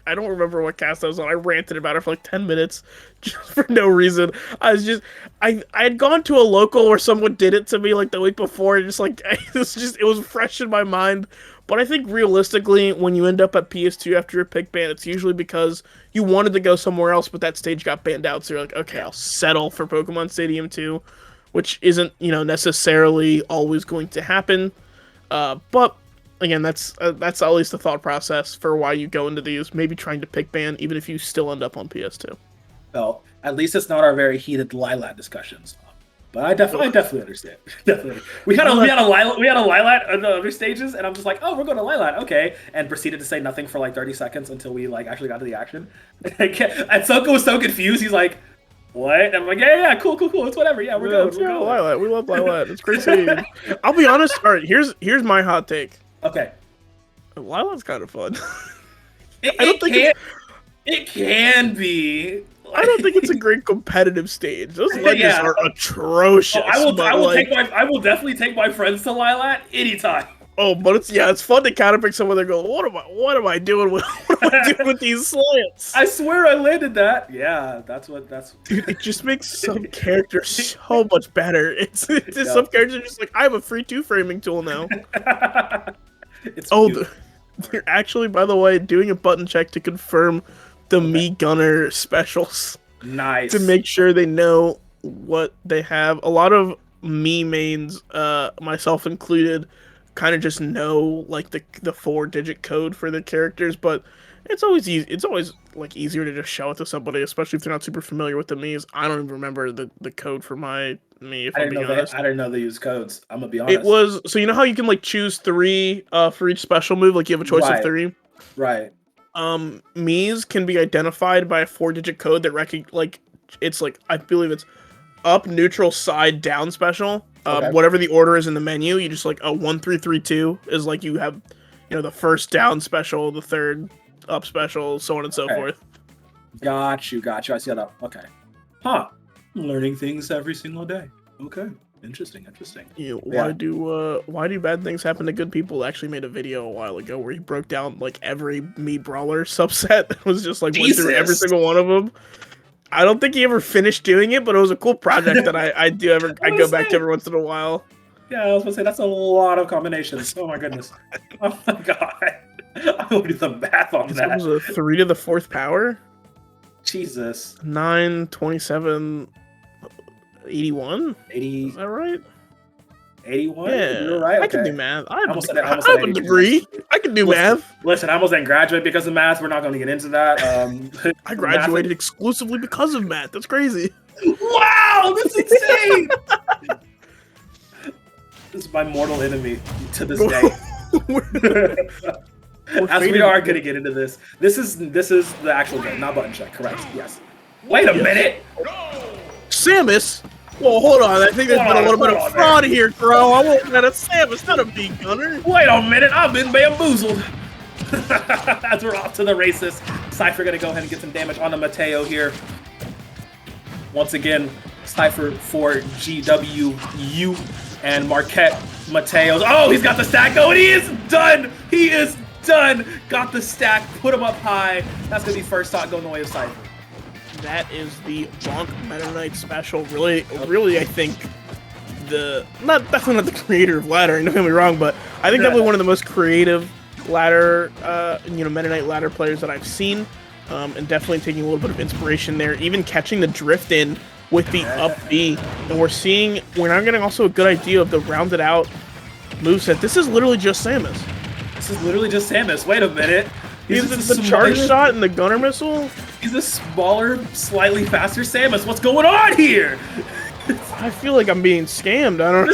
[SPEAKER 4] don't remember what cast I was on. I ranted about it for like 10 minutes just for no reason. I had gone to a local where someone did it to me like the week before. And it was fresh in my mind. But I think realistically, when you end up at PS2 after your pick ban, it's usually because you wanted to go somewhere else, but that stage got banned out. So you're like, okay, I'll settle for Pokemon Stadium 2. Which isn't, necessarily always going to happen. But again, that's at least the thought process for why you go into these. Maybe trying to pick ban, even if you still end up on PS2.
[SPEAKER 5] Well, at least it's not our very heated Lilat discussions. But I definitely understand. Definitely, we had a Lilat on the other stages, and I'm just like, oh, we're going to Lilat, okay, and proceeded to say nothing for like 30 seconds until we like actually got to the action. And Soko was so confused. He's like, what? And I'm like, yeah, cool. It's whatever. Yeah, we're going.
[SPEAKER 4] Lilat. We love Lilat. It's great seeing. I'll be honest. All right, here's my hot take.
[SPEAKER 5] Okay.
[SPEAKER 4] Lilat's kind of fun.
[SPEAKER 5] It can be.
[SPEAKER 4] I don't think it's a great competitive stage. Those ledges are atrocious.
[SPEAKER 5] I will definitely take my friends to Lilat anytime.
[SPEAKER 4] Oh, but it's fun to counterpick someone that go, what am I doing with these slants?
[SPEAKER 5] I swear I landed that. Yeah,
[SPEAKER 4] Dude, it just makes some characters so much better. Some characters are just like, I have a free 2-framing tool now. They're actually, by the way, doing a button check to confirm the Me Gunner specials.
[SPEAKER 5] Nice.
[SPEAKER 4] To make sure they know what they have. A lot of me mains, myself included, kind of just know like the 4-digit code for the characters, but it's always easy. It's always like easier to just show it to somebody, especially if they're not super familiar with the Miis. I don't even remember the code for my Me.
[SPEAKER 5] I didn't know they use codes. I'm gonna be honest.
[SPEAKER 4] It was so you know how you can like choose 3 for each special move, like you have a choice of 3.
[SPEAKER 5] Right.
[SPEAKER 4] Mies can be identified by a 4-digit code that it's like, I believe it's up, neutral, side, down special.
[SPEAKER 5] Okay.
[SPEAKER 4] Whatever the order is in the menu, you just like a 1, 3, 3, 2 is like you have, the first down special, the third up special, so on and so forth.
[SPEAKER 5] Got you. I see that. Okay. Huh. Learning things every single day. Okay. Interesting.
[SPEAKER 4] Why do bad things happen to good people? Actually made a video a while ago where he broke down like every Mii Brawler subset. It was just like went through every single one of them. I don't think he ever finished doing it, but it was a cool project that I go back to every once in a while.
[SPEAKER 5] Yeah, I was gonna say that's a lot of combinations. Oh my goodness. Oh my god. I will do the math on that.
[SPEAKER 4] It was a 3 to the 4th power.
[SPEAKER 5] Jesus.
[SPEAKER 4] 9, 27, 81?
[SPEAKER 5] 80.
[SPEAKER 4] Is that right?
[SPEAKER 5] 81?
[SPEAKER 4] Yeah,
[SPEAKER 5] You're right. Okay.
[SPEAKER 4] I can do math. I have a
[SPEAKER 5] 80.
[SPEAKER 4] degree. I can do math.
[SPEAKER 5] Listen, I almost didn't graduate because of math. We're not going to get into that.
[SPEAKER 4] I graduated exclusively because of math. That's crazy.
[SPEAKER 5] Wow, that's insane. This is my mortal enemy to this day. As we are going to get into this. This is the actual game, not button check. Correct. Yes. Wait a minute.
[SPEAKER 4] Samus? Well, hold on. I think there's been a little bit of fraud here, bro. I won't let it Samus, not a big gunner.
[SPEAKER 5] Wait a minute. I've been bamboozled. As we're off to the races. Cypher going to go ahead and get some damage on the Mateo here. Once again, Cypher for GWU and Marquette Mateos. Oh, he's got the stack going. He is done. He is done. Got the stack. Put him up high. That's going to be first shot going the way of Cypher.
[SPEAKER 4] That is the Bonk Meta Knight special. Really, I think definitely not the creator of ladder. Don't get me wrong, but I think definitely one of the most creative ladder, Meta Knight ladder players that I've seen, and definitely taking a little bit of inspiration there. Even catching the drift in with the up B, and we're now getting also a good idea of the rounded out moveset. This is literally just Samus.
[SPEAKER 5] Wait a minute.
[SPEAKER 4] He's the charge shot and the gunner missile.
[SPEAKER 5] He's a smaller, slightly faster Samus. What's going on here?
[SPEAKER 4] I feel like I'm being scammed. I don't know.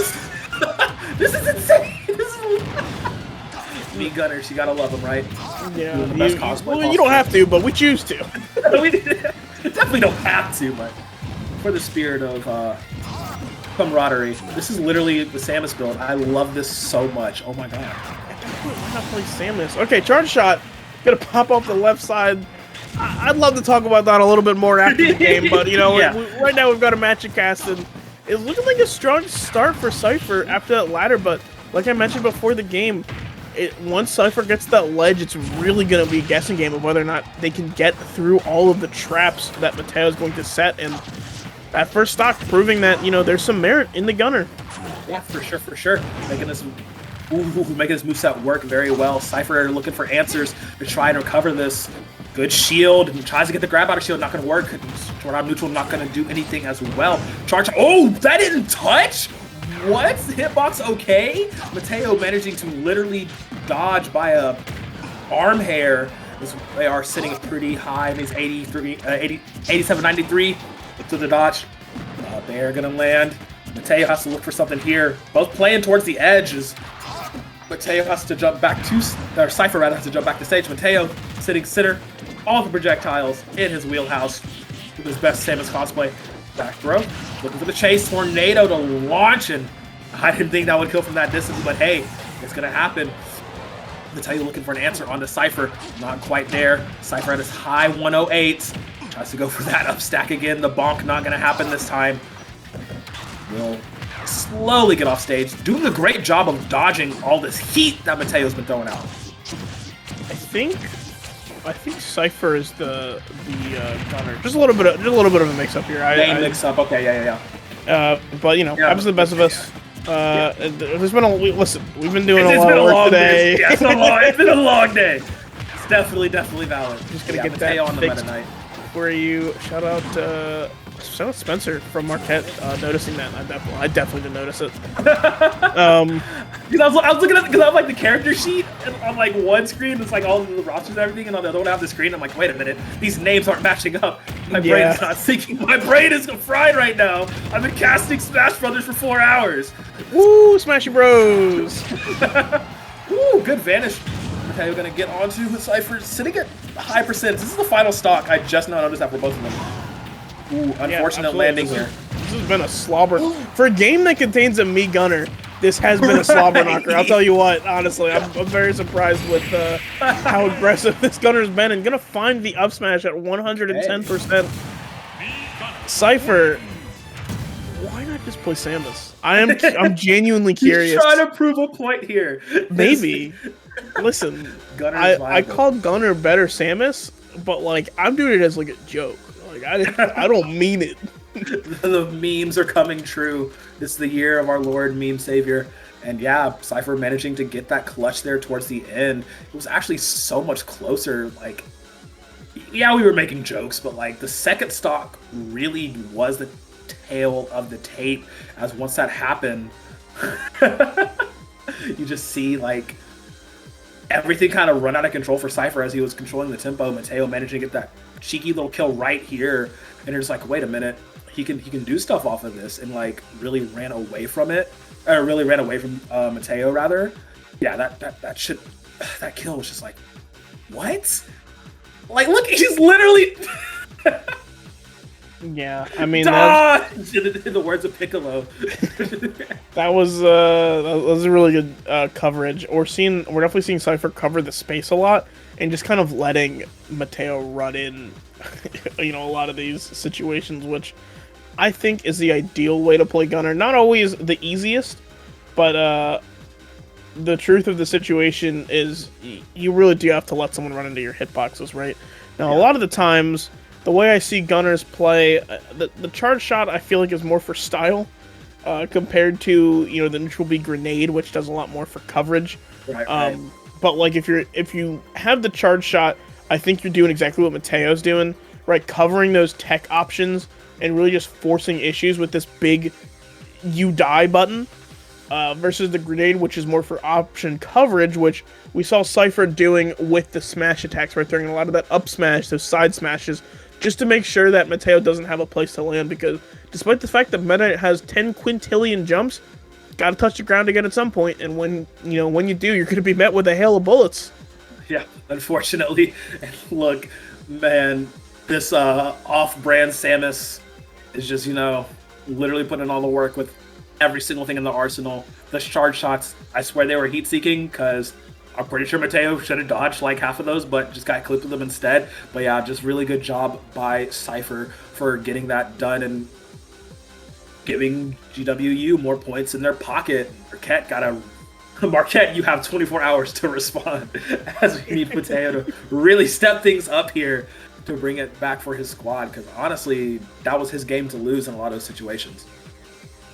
[SPEAKER 5] This is insane. Me gunners, you gotta love them, right?
[SPEAKER 4] Yeah.
[SPEAKER 5] You
[SPEAKER 4] don't have to, but we choose to.
[SPEAKER 5] We definitely don't have to, but for the spirit of camaraderie, this is literally the Samus build. I love this so much. Oh my god.
[SPEAKER 4] Why not play Samus? Okay, charge shot. Gonna pop off the left side. I'd love to talk about that a little bit more after the game, but right now we've got a match of cast, and it's looking like a strong start for Cypher after that ladder. But like I mentioned before the game, once Cypher gets that ledge, it's really gonna be a guessing game of whether or not they can get through all of the traps that Mateo is going to set. And that first stock proving that there's some merit in the gunner.
[SPEAKER 5] Yeah, for sure. Making this moveset work very well. Cypher looking for answers to try and recover this. Good shield, and tries to get the grab out of shield, not going to work. Jordan neutral, not going to do anything as well. Charge, oh, that didn't touch? What? Hitbox okay? Mateo managing to literally dodge by a arm hair. They are sitting pretty high. These 87, 93 to the dodge. They're going to land. Mateo has to look for something here. Both playing towards the edges. Mateo has to jump back or Cypher rather has to jump back to stage. Mateo sitting center, all the projectiles in his wheelhouse with his best Samus cosplay. Back throw, looking for the chase, tornado to launch, and I didn't think that would kill from that distance, but hey, it's gonna happen. Mateo looking for an answer on the Cypher, not quite there. Cypher at his high 108, tries to go for that up stack again. The bonk not gonna happen this time. Will slowly get off stage, doing a great job of dodging all this heat that Mateo's been throwing out.
[SPEAKER 4] I think Cypher is the gunner. Just a little bit of a mix up here.
[SPEAKER 5] Mix up. Okay, yeah.
[SPEAKER 4] But happens to the best of us. There's been listen. We've been doing a lot of work today.
[SPEAKER 5] Yeah, it's been a long day. It's definitely valid.
[SPEAKER 4] Just gonna get Mateo on the Meta Knight. Where you shout out Spencer from Marquette noticing that. I definitely didn't notice it.
[SPEAKER 5] Because I was looking at because I have like the character sheet and on like one screen it's like all the rosters and everything, and on the other one I have the screen. I'm like, wait a minute, these names aren't matching up. My brain is not syncing. My brain is fried right now. I've been casting Smash Brothers for 4 hours.
[SPEAKER 4] Woo, Smashy Bros.
[SPEAKER 5] Woo, good vanish Mateo gonna get onto Cypher, sitting at high percent. This is the final stock. I just now noticed that for both of them. Ooh, unfortunate landing here.
[SPEAKER 4] This has been a slobber. For a game that contains a me gunner, this has been a slobber knocker. I'll tell you what, honestly, I'm very surprised with how aggressive this gunner's been, and gonna find the up smash at 110%. Cypher, why not just play Samus? I'm genuinely curious.
[SPEAKER 5] He's trying to prove a point here.
[SPEAKER 4] Maybe. Listen, I called Gunner better Samus, but like I'm doing it as like a joke. Like I don't mean it.
[SPEAKER 5] The memes are coming true. This is the year of our Lord Meme Savior. And yeah, Cypher managing to get that clutch there towards the end. It was actually so much closer. Like, yeah, we were making jokes, but like the second stock really was the tail of the tape. As once that happened, you just see like everything kind of run out of control for Cypher as he was controlling the tempo. Mateo managing to get that cheeky little kill right here, and you're just like, wait a minute, he can do stuff off of this, and like really ran away from it, or really ran away from Mateo rather. Yeah, that kill was just like, what? Like, look, he's literally.
[SPEAKER 4] Yeah, I mean,
[SPEAKER 5] in the words of Piccolo.
[SPEAKER 4] that was a really good coverage. We're definitely seeing Cypher cover the space a lot and just kind of letting Mateo run in, a lot of these situations, which I think is the ideal way to play Gunner. Not always the easiest, but the truth of the situation is you really do have to let someone run into your hitboxes, right? Now, a lot of the times, the way I see Gunners play, the charge shot I feel like is more for style, compared to the neutral B grenade, which does a lot more for coverage.
[SPEAKER 5] Right.
[SPEAKER 4] But like if you have the charge shot, I think you're doing exactly what Mateo's doing, right? Covering those tech options and really just forcing issues with this big "you die" button, versus the grenade, which is more for option coverage, which we saw Cypher doing with the smash attacks, right? Throwing a lot of that up smash, those side smashes, just to make sure that Mateo doesn't have a place to land, because despite the fact that Meta has 10 quintillion jumps, gotta touch the ground again at some point, and when you do, you're gonna be met with a hail of bullets.
[SPEAKER 5] Yeah, unfortunately. Look, man, this off-brand Samus is just, literally putting in all the work with every single thing in the arsenal. The charge shots, I swear they were heat-seeking, because I'm pretty sure Mateo should have dodged like half of those, but just got clipped with them instead. But yeah, just really good job by Cypher for getting that done and giving GWU more points in their pocket. Marquette, you have 24 hours to respond, as we need Mateo to really step things up here to bring it back for his squad, because honestly, that was his game to lose in a lot of those situations.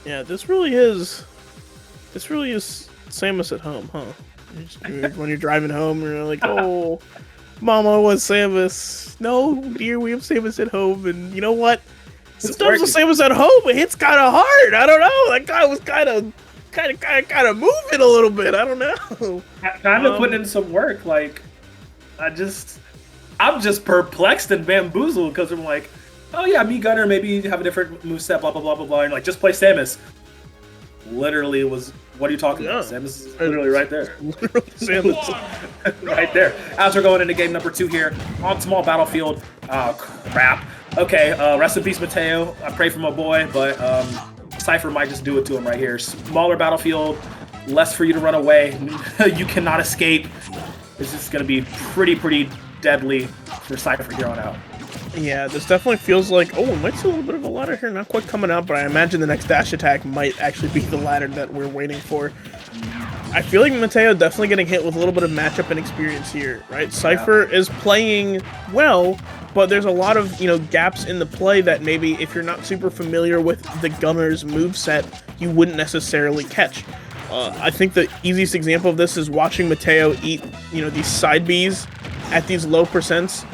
[SPEAKER 4] Yeah, this really is Samus at home, huh? When you're driving home, you're like, oh, Mama was Samus. No, dear, we have Samus at home, and you know what? Sometimes with Samus at home, it hits kind of hard. I don't know. That guy was kind of moving a little bit. I don't know.
[SPEAKER 5] Kind of putting in some work. Like, I'm just perplexed and bamboozled, because I'm like, oh yeah, me Gunner, maybe you have a different moveset, blah blah blah blah blah, and like, just play Samus. Literally was. What are you talking about? Samus is literally right there.
[SPEAKER 4] Literally Samus.
[SPEAKER 5] Right there. As we're going into game number 2 here on small battlefield. Oh, crap. Okay, rest in peace, Mateo. I pray for my boy, but Cypher might just do it to him right here. Smaller battlefield, less for you to run away. You cannot escape. This is going to be pretty deadly for Cypher here on out.
[SPEAKER 4] Yeah, this definitely feels like, we might see a little bit of a ladder here, not quite coming out, but I imagine the next dash attack might actually be the ladder that we're waiting for. I feel like Mateo definitely getting hit with a little bit of matchup and experience here, right? Cypher is playing well, but there's a lot of, gaps in the play that maybe if you're not super familiar with the Gunner's moveset, you wouldn't necessarily catch. I think the easiest example of this is watching Mateo eat, these side Bs at these low percents.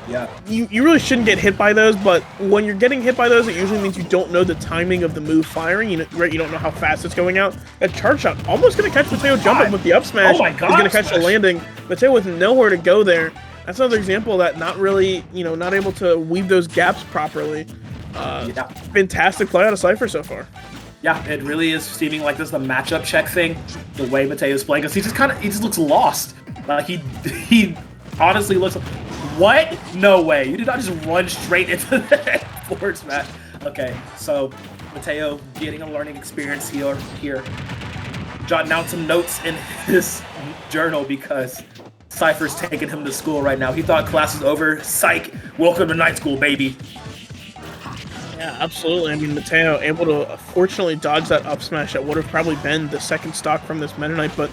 [SPEAKER 5] Yeah.
[SPEAKER 4] You really shouldn't get hit by those, but when you're getting hit by those, it usually means you don't know the timing of the move firing. Right? You don't know how fast it's going out. That charge shot almost going to catch Mateo jumping with the up smash.
[SPEAKER 5] Oh my God!
[SPEAKER 4] He's going to catch the landing. Mateo with nowhere to go there. That's another example that not really, not able to weave those gaps properly. Fantastic play out of Cypher so far.
[SPEAKER 5] Yeah, it really is seeming like this is the matchup check thing. The way Mateo's playing, because he just looks lost. Like he honestly looks like, what? No way. You did not just run straight into the forward smash. Okay, so Mateo getting a learning experience here. Jotting down some notes in his journal because Cypher's taking him to school right now. He thought class was over. Psych. Welcome to night school, baby.
[SPEAKER 4] Yeah, absolutely. I mean, Mateo able to fortunately dodge that up smash that would have probably been the second stock from this Meta Knight, but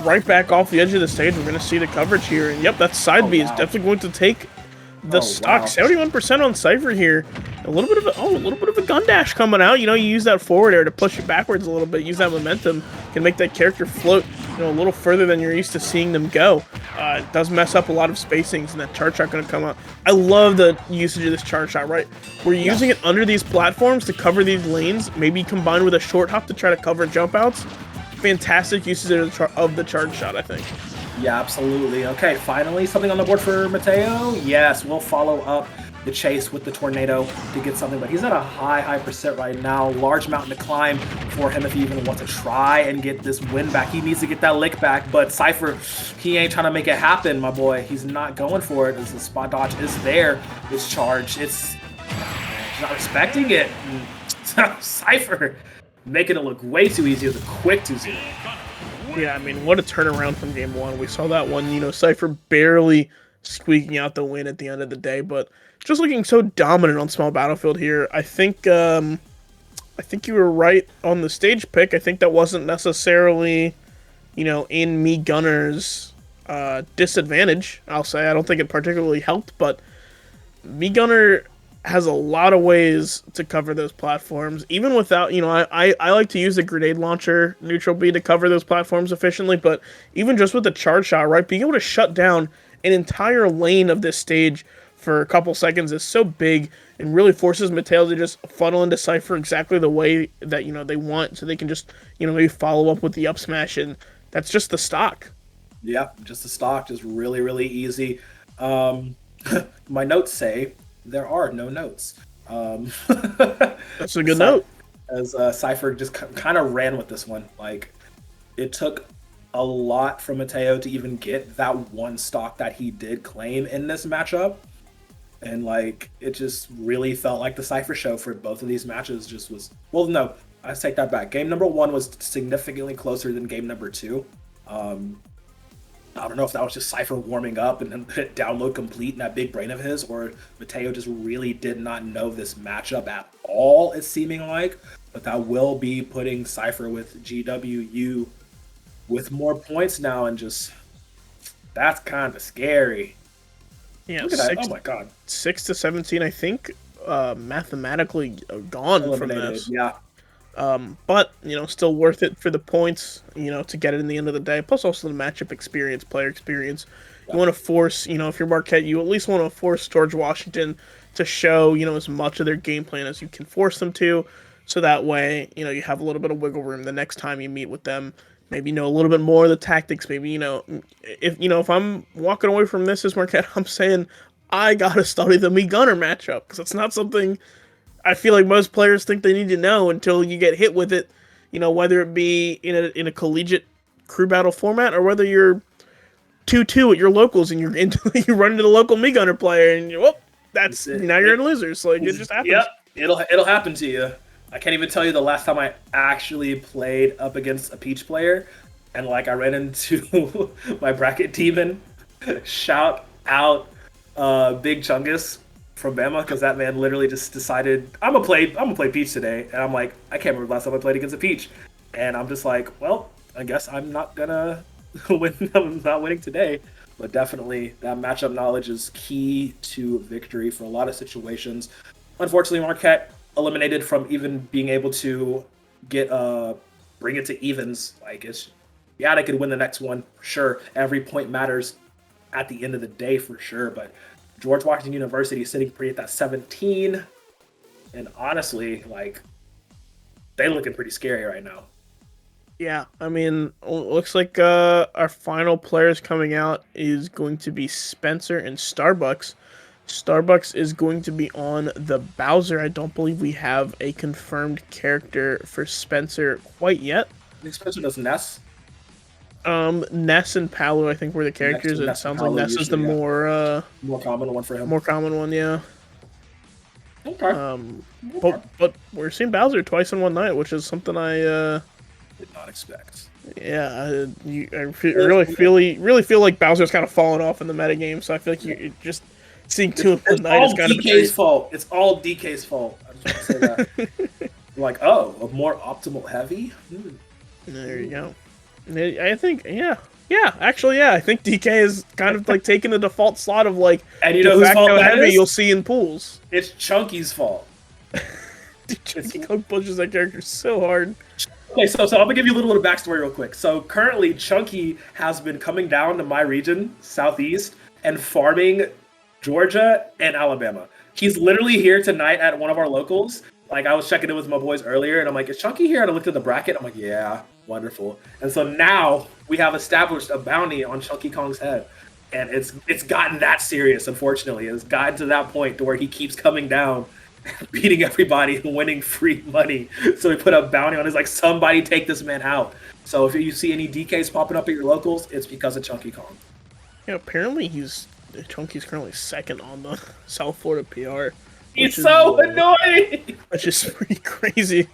[SPEAKER 4] right back off the edge of the stage, we're going to see the coverage here. And yep, that side B is definitely going to take the stock. 71% on Cypher here. A little bit of a gun dash coming out. You know, you use that forward air to push it backwards a little bit. Use that momentum, can make that character float, you know, a little further than you're used to seeing them go. It does mess up a lot of spacings, and that charge shot going to come out. I love the usage of this charge shot, right? We're using it under these platforms to cover these lanes, maybe combined with a short hop to try to cover jump outs. Fantastic usage of the charge shot, I think.
[SPEAKER 5] Yeah, absolutely. Okay, finally something on the board for Mateo. Yes, we'll follow up the chase with the tornado to get something, but he's at a high percent right now. Large mountain to climb for him if he even wants to try and get this win back. He needs to get that lick back, but Cypher, he ain't trying to make it happen, my boy. He's not going for it as the spot dodge is there. It's charged. He's not respecting it. Cypher making it look way too easy with a quick 2-0.
[SPEAKER 4] Yeah, I mean, what a turnaround from game one. We saw that one, you know, Cypher barely squeaking out the win at the end of the day, but just looking so dominant on small battlefield here. I think you were right on the stage pick. I think that wasn't necessarily, you know, in me Gunner's disadvantage, I'll say. I don't think it particularly helped, but me Gunner has a lot of ways to cover those platforms, even without, you know, I like to use the grenade launcher neutral B to cover those platforms efficiently, but even just with the charge shot, right, being able to shut down an entire lane of this stage for a couple seconds is so big and really forces Mateo to just funnel into Cypher exactly the way that, you know, they want, so they can just, you know, maybe follow up with the up smash, and that's just the stock.
[SPEAKER 5] Yep, just the stock, just really easy. My notes say there are no notes.
[SPEAKER 4] That's a good note.
[SPEAKER 5] As Cypher just kind of ran with this one. Like, it took a lot from Mateo to even get that one stock that he did claim in this matchup. And, like, it just really felt like the Cypher show for both of these matches just was... Well, no, I take that back. Game number 1 was significantly closer than game number 2. I don't know if that was just Cypher warming up and then hit download complete in that big brain of his, or Mateo just really did not know this matchup at all, it's seeming like. But that will be putting Cypher with GWU with more points now, and just, that's kind of scary.
[SPEAKER 4] Yeah,
[SPEAKER 5] look at that. Oh my god.
[SPEAKER 4] 6-17, I think, mathematically gone eliminated from this.
[SPEAKER 5] Yeah.
[SPEAKER 4] But, you know, still worth it for the points, you know, to get it in the end of the day. Plus also the matchup experience, player experience. You want to force, you know, if you're Marquette, you at least want to force George Washington to show, you know, as much of their game plan as you can force them to. So that way, you know, you have a little bit of wiggle room the next time you meet with them. Maybe know a little bit more of the tactics. Maybe, you know, if I'm walking away from this as Marquette, I'm saying I got to study the Me Gunner matchup, because it's not something I feel like most players think they need to know until you get hit with it, you know, whether it be in a collegiate crew battle format or whether you're 2-2 at your locals and you run into the local Me Gunner player and now you're in losers. Like, it just happens.
[SPEAKER 5] Yep, it'll happen to you. I can't even tell you the last time I actually played up against a Peach player, and like I ran into my bracket demon. Shout out Big Chungus from Bama, because that man literally just decided I'm gonna play Peach today, and I'm like, I can't remember the last time I played against a Peach, and I'm just like, well, I guess I'm not gonna win. I'm not winning today. But definitely that matchup knowledge is key to victory for a lot of situations. Unfortunately, Marquette eliminated from even being able to get bring it to evens. Like, it's, yeah, they could win the next one for sure. Every point matters at the end of the day for sure, but George Washington University is sitting pretty at that 17, and honestly, like, they looking pretty scary right now.
[SPEAKER 4] Yeah, I mean, looks like our final players coming out is going to be Spencer and Starbucks. Starbucks is going to be on the Bowser. I don't believe we have a confirmed character for Spencer quite yet.
[SPEAKER 5] I think Spencer does Ness.
[SPEAKER 4] Ness and Palu, I think, were the characters.
[SPEAKER 5] to
[SPEAKER 4] It
[SPEAKER 5] Ness and
[SPEAKER 4] sounds like
[SPEAKER 5] Palu
[SPEAKER 4] Ness is the
[SPEAKER 5] usually, yeah. More common one for him.
[SPEAKER 4] more common one, yeah.
[SPEAKER 5] Okay.
[SPEAKER 4] But we're seeing Bowser twice in one night, which is something I
[SPEAKER 5] Did not expect.
[SPEAKER 4] yeah, really feel like Bowser's kind of fallen off in the metagame. So I feel like you're just seeing two in one night is kind of
[SPEAKER 5] DK's fault. It's all DK's fault. I just want to say that. Like, oh, a more optimal heavy.
[SPEAKER 4] There you go. I think, actually, I think DK is kind of like taking the default slot of like,
[SPEAKER 5] And you know whose fault that
[SPEAKER 4] heavy
[SPEAKER 5] is?
[SPEAKER 4] you'll see in pools.
[SPEAKER 5] It's Chunky's fault.
[SPEAKER 4] Dude, Chunky Kong pushes that character so hard.
[SPEAKER 5] Okay, so I'm gonna give you a little bit of backstory real quick. So currently, Chunky has been coming down to my region, Southeast, and farming Georgia and Alabama. He's literally here tonight at one of our locals. Like, I was checking in with my boys earlier, and I'm like, is Chunky here? And I looked at the bracket. I'm like, yeah, wonderful. And so now we have established a bounty on Chunky Kong's head. And it's gotten that serious, unfortunately. It's gotten to that point to where he keeps coming down, beating everybody and winning free money. So we put a bounty on. It's like, somebody take this man out. So if you see any DKs popping up at your locals, it's because of Chunky Kong.
[SPEAKER 4] Yeah, apparently Chunky's currently second on the South Florida PR.
[SPEAKER 5] He's so annoying!
[SPEAKER 4] Which is pretty crazy,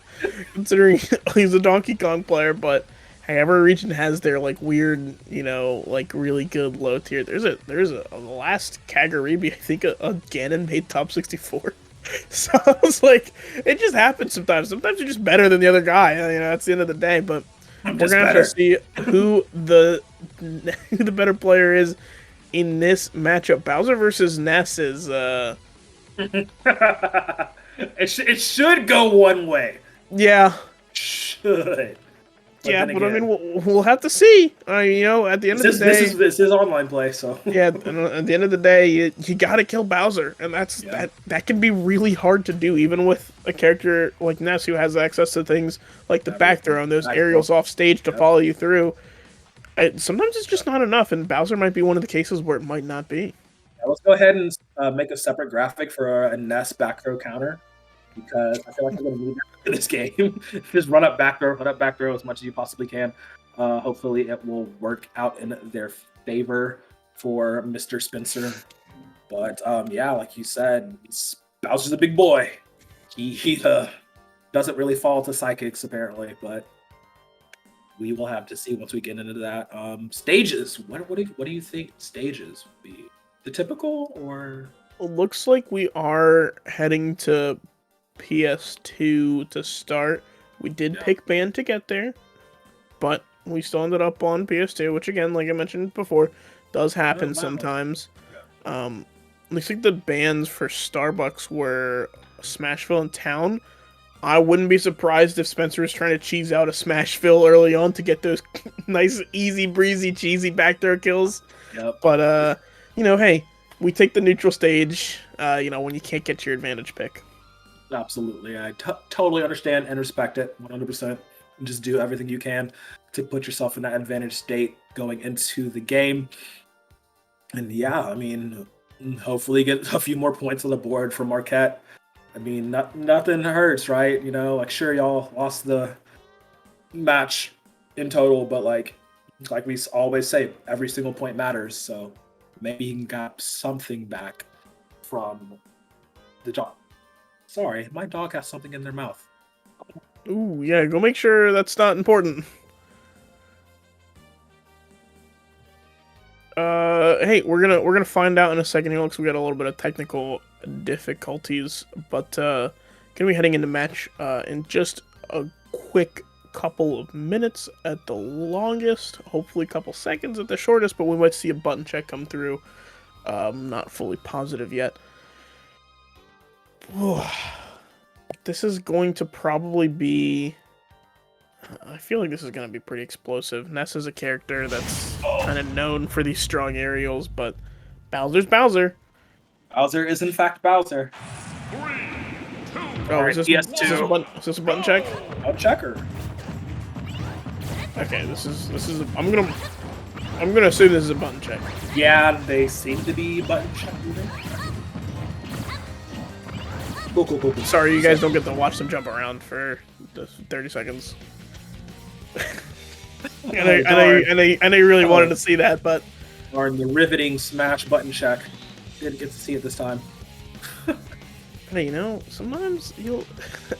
[SPEAKER 4] considering he's a Donkey Kong player, but hey, every region has their like weird, like really good low tier. There's a last Kagaribi, I think a Ganon made top 64. So I was like, it just happens sometimes. Sometimes you're just better than the other guy. That's the end of the day. But we're gonna have to see who the better player is in this matchup. Bowser versus Ness is
[SPEAKER 5] it should go one way.
[SPEAKER 4] Yeah.
[SPEAKER 5] Should.
[SPEAKER 4] Yeah, but I mean, we'll have to see. At the end of the day,
[SPEAKER 5] this is online play, so
[SPEAKER 4] yeah. At the end of the day, you gotta kill Bowser, and that can be really hard to do, even with a character like Ness who has access to things like the back throw and those aerials off stage to follow you through. Sometimes it's just not enough, and Bowser might be one of the cases where it might not be.
[SPEAKER 5] Yeah, let's go ahead and make a separate graphic for a Ness back throw counter, because I feel like I'm going to need that in this game. Just run up back throw as much as you possibly can. Hopefully it will work out in their favor for Mr. Spencer. But yeah, like you said, Bowser's a big boy. He doesn't really fall to psychics apparently, but we will have to see once we get into that. Stages. What do you think stages would be? The typical, or?
[SPEAKER 4] It looks like we are heading to PS2 to start. We did pick band to get there, but we still ended up on PS2, which again, like I mentioned before, does happen sometimes. Looks like the bands for Starbucks were Smashville and Town. I wouldn't be surprised if Spencer was trying to cheese out a Smashville early on to get those nice, easy, breezy, cheesy back throw kills.
[SPEAKER 5] Yep.
[SPEAKER 4] But hey, we take the neutral stage, when you can't get your advantage pick.
[SPEAKER 5] Absolutely. I totally understand and respect it 100%. Just do everything you can to put yourself in that advantage state going into the game. And yeah, I mean, hopefully get a few more points on the board for Marquette. I mean, nothing hurts, right? Like, sure, y'all lost the match in total, but like we always say, every single point matters. So maybe you can get something back from the dog. Sorry, my dog has something in their mouth.
[SPEAKER 4] Ooh, yeah, go make sure that's not important. Hey, we're gonna find out in a second here. Looks like we got a little bit of technical difficulties, but gonna be heading into match in just a quick couple of minutes at the longest, hopefully a couple seconds at the shortest, but we might see a button check come through. Not fully positive yet. This is going to probably be... I feel like this is going to be pretty explosive. Ness is a character that's kind of known for these strong aerials, but Bowser's Bowser.
[SPEAKER 5] Bowser is in fact Bowser.
[SPEAKER 2] 3, 2,
[SPEAKER 4] Oh, is this a button check?
[SPEAKER 5] I'll check her.
[SPEAKER 4] Okay, this is. I'm gonna assume this is a button check.
[SPEAKER 5] Yeah, they seem to be button checking. Cool.
[SPEAKER 4] Sorry, you guys don't get to watch them jump around for the 30 seconds. And I really wanted to see that, but
[SPEAKER 5] Or the riveting smash button check. Didn't get to see it this time.
[SPEAKER 4] hey, you know, sometimes you'll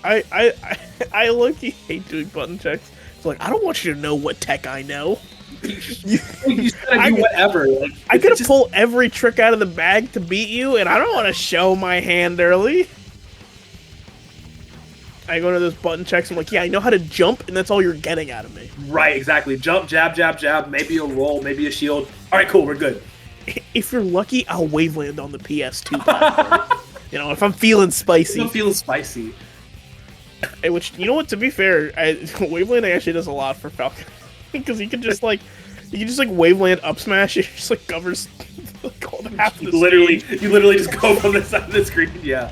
[SPEAKER 4] I low-key hate doing button checks. It's like, I don't want you to know what tech I know.
[SPEAKER 5] You gotta do whatever. Like,
[SPEAKER 4] I gotta pull every trick out of the bag to beat you, and I don't want to show my hand early. I go into those button checks, I'm like, yeah, I know how to jump, and that's all you're getting out of me.
[SPEAKER 5] Right, exactly. Jump, jab, jab, jab, maybe a roll, maybe a shield. All right, cool, we're good.
[SPEAKER 4] If you're lucky, I'll waveland on the PS2 platform. You know, if I'm feeling spicy.
[SPEAKER 5] I'm feeling spicy.
[SPEAKER 4] Which, you know what, to be fair, wavelanding actually does a lot for Falcon. Because you can just waveland up smash, it just like covers like all the half the stage.
[SPEAKER 5] You literally just go from the side of the screen, yeah.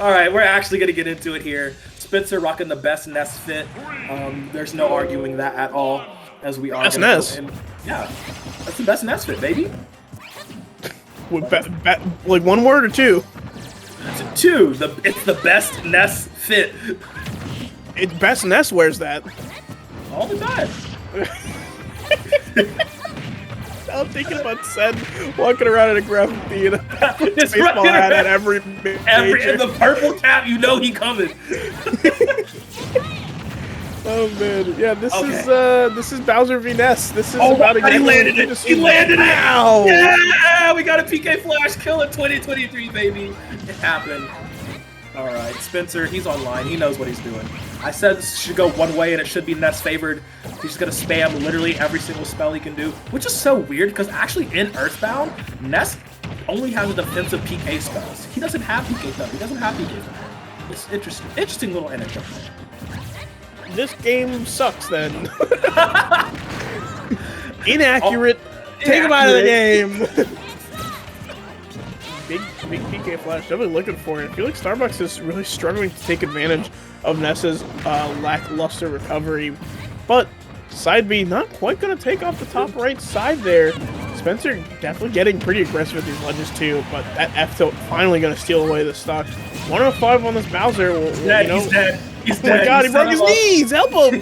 [SPEAKER 5] All right, we're actually gonna get into it here. Spencer rocking the best Ness fit. There's no arguing that at all. As we are.
[SPEAKER 4] Best Ness.
[SPEAKER 5] Yeah, that's the best Ness fit, baby.
[SPEAKER 4] Like one word or two?
[SPEAKER 5] It's two. It's the best Ness fit.
[SPEAKER 4] Best Ness wears that.
[SPEAKER 5] All the time.
[SPEAKER 4] I'm thinking about Sen walking around in a graphic tee and a baseball hat at every
[SPEAKER 5] in the purple cap, you know he coming.
[SPEAKER 4] Oh man, yeah, this is Bowser v Ness. This is about a
[SPEAKER 5] he
[SPEAKER 4] game.
[SPEAKER 5] landed it. He landed it.
[SPEAKER 4] Ow!
[SPEAKER 5] Yeah, we got a PK Flash kill in 2023, baby. It happened. All right, Spencer, he's online. He knows what he's doing. I said this should go one way and it should be Ness favored. He's just gonna spam literally every single spell he can do, which is so weird because actually in Earthbound, Ness only has defensive PK spells. He doesn't have PK spells. He doesn't have PK spells. It's interesting. Interesting little anecdote.
[SPEAKER 4] This game sucks then. Inaccurate. Take him out of the game. Big PK Flash, definitely looking for it. I feel like Starbucks is really struggling to take advantage of Ness's lackluster recovery. But side B not quite going to take off the top right side there. Spencer definitely getting pretty aggressive with these ledges too, but that F tilt finally going to steal away the stock. 105 on this Bowser.
[SPEAKER 5] He's dead. He's dead. He's
[SPEAKER 4] dead. Oh my god, he broke his knees! Help him!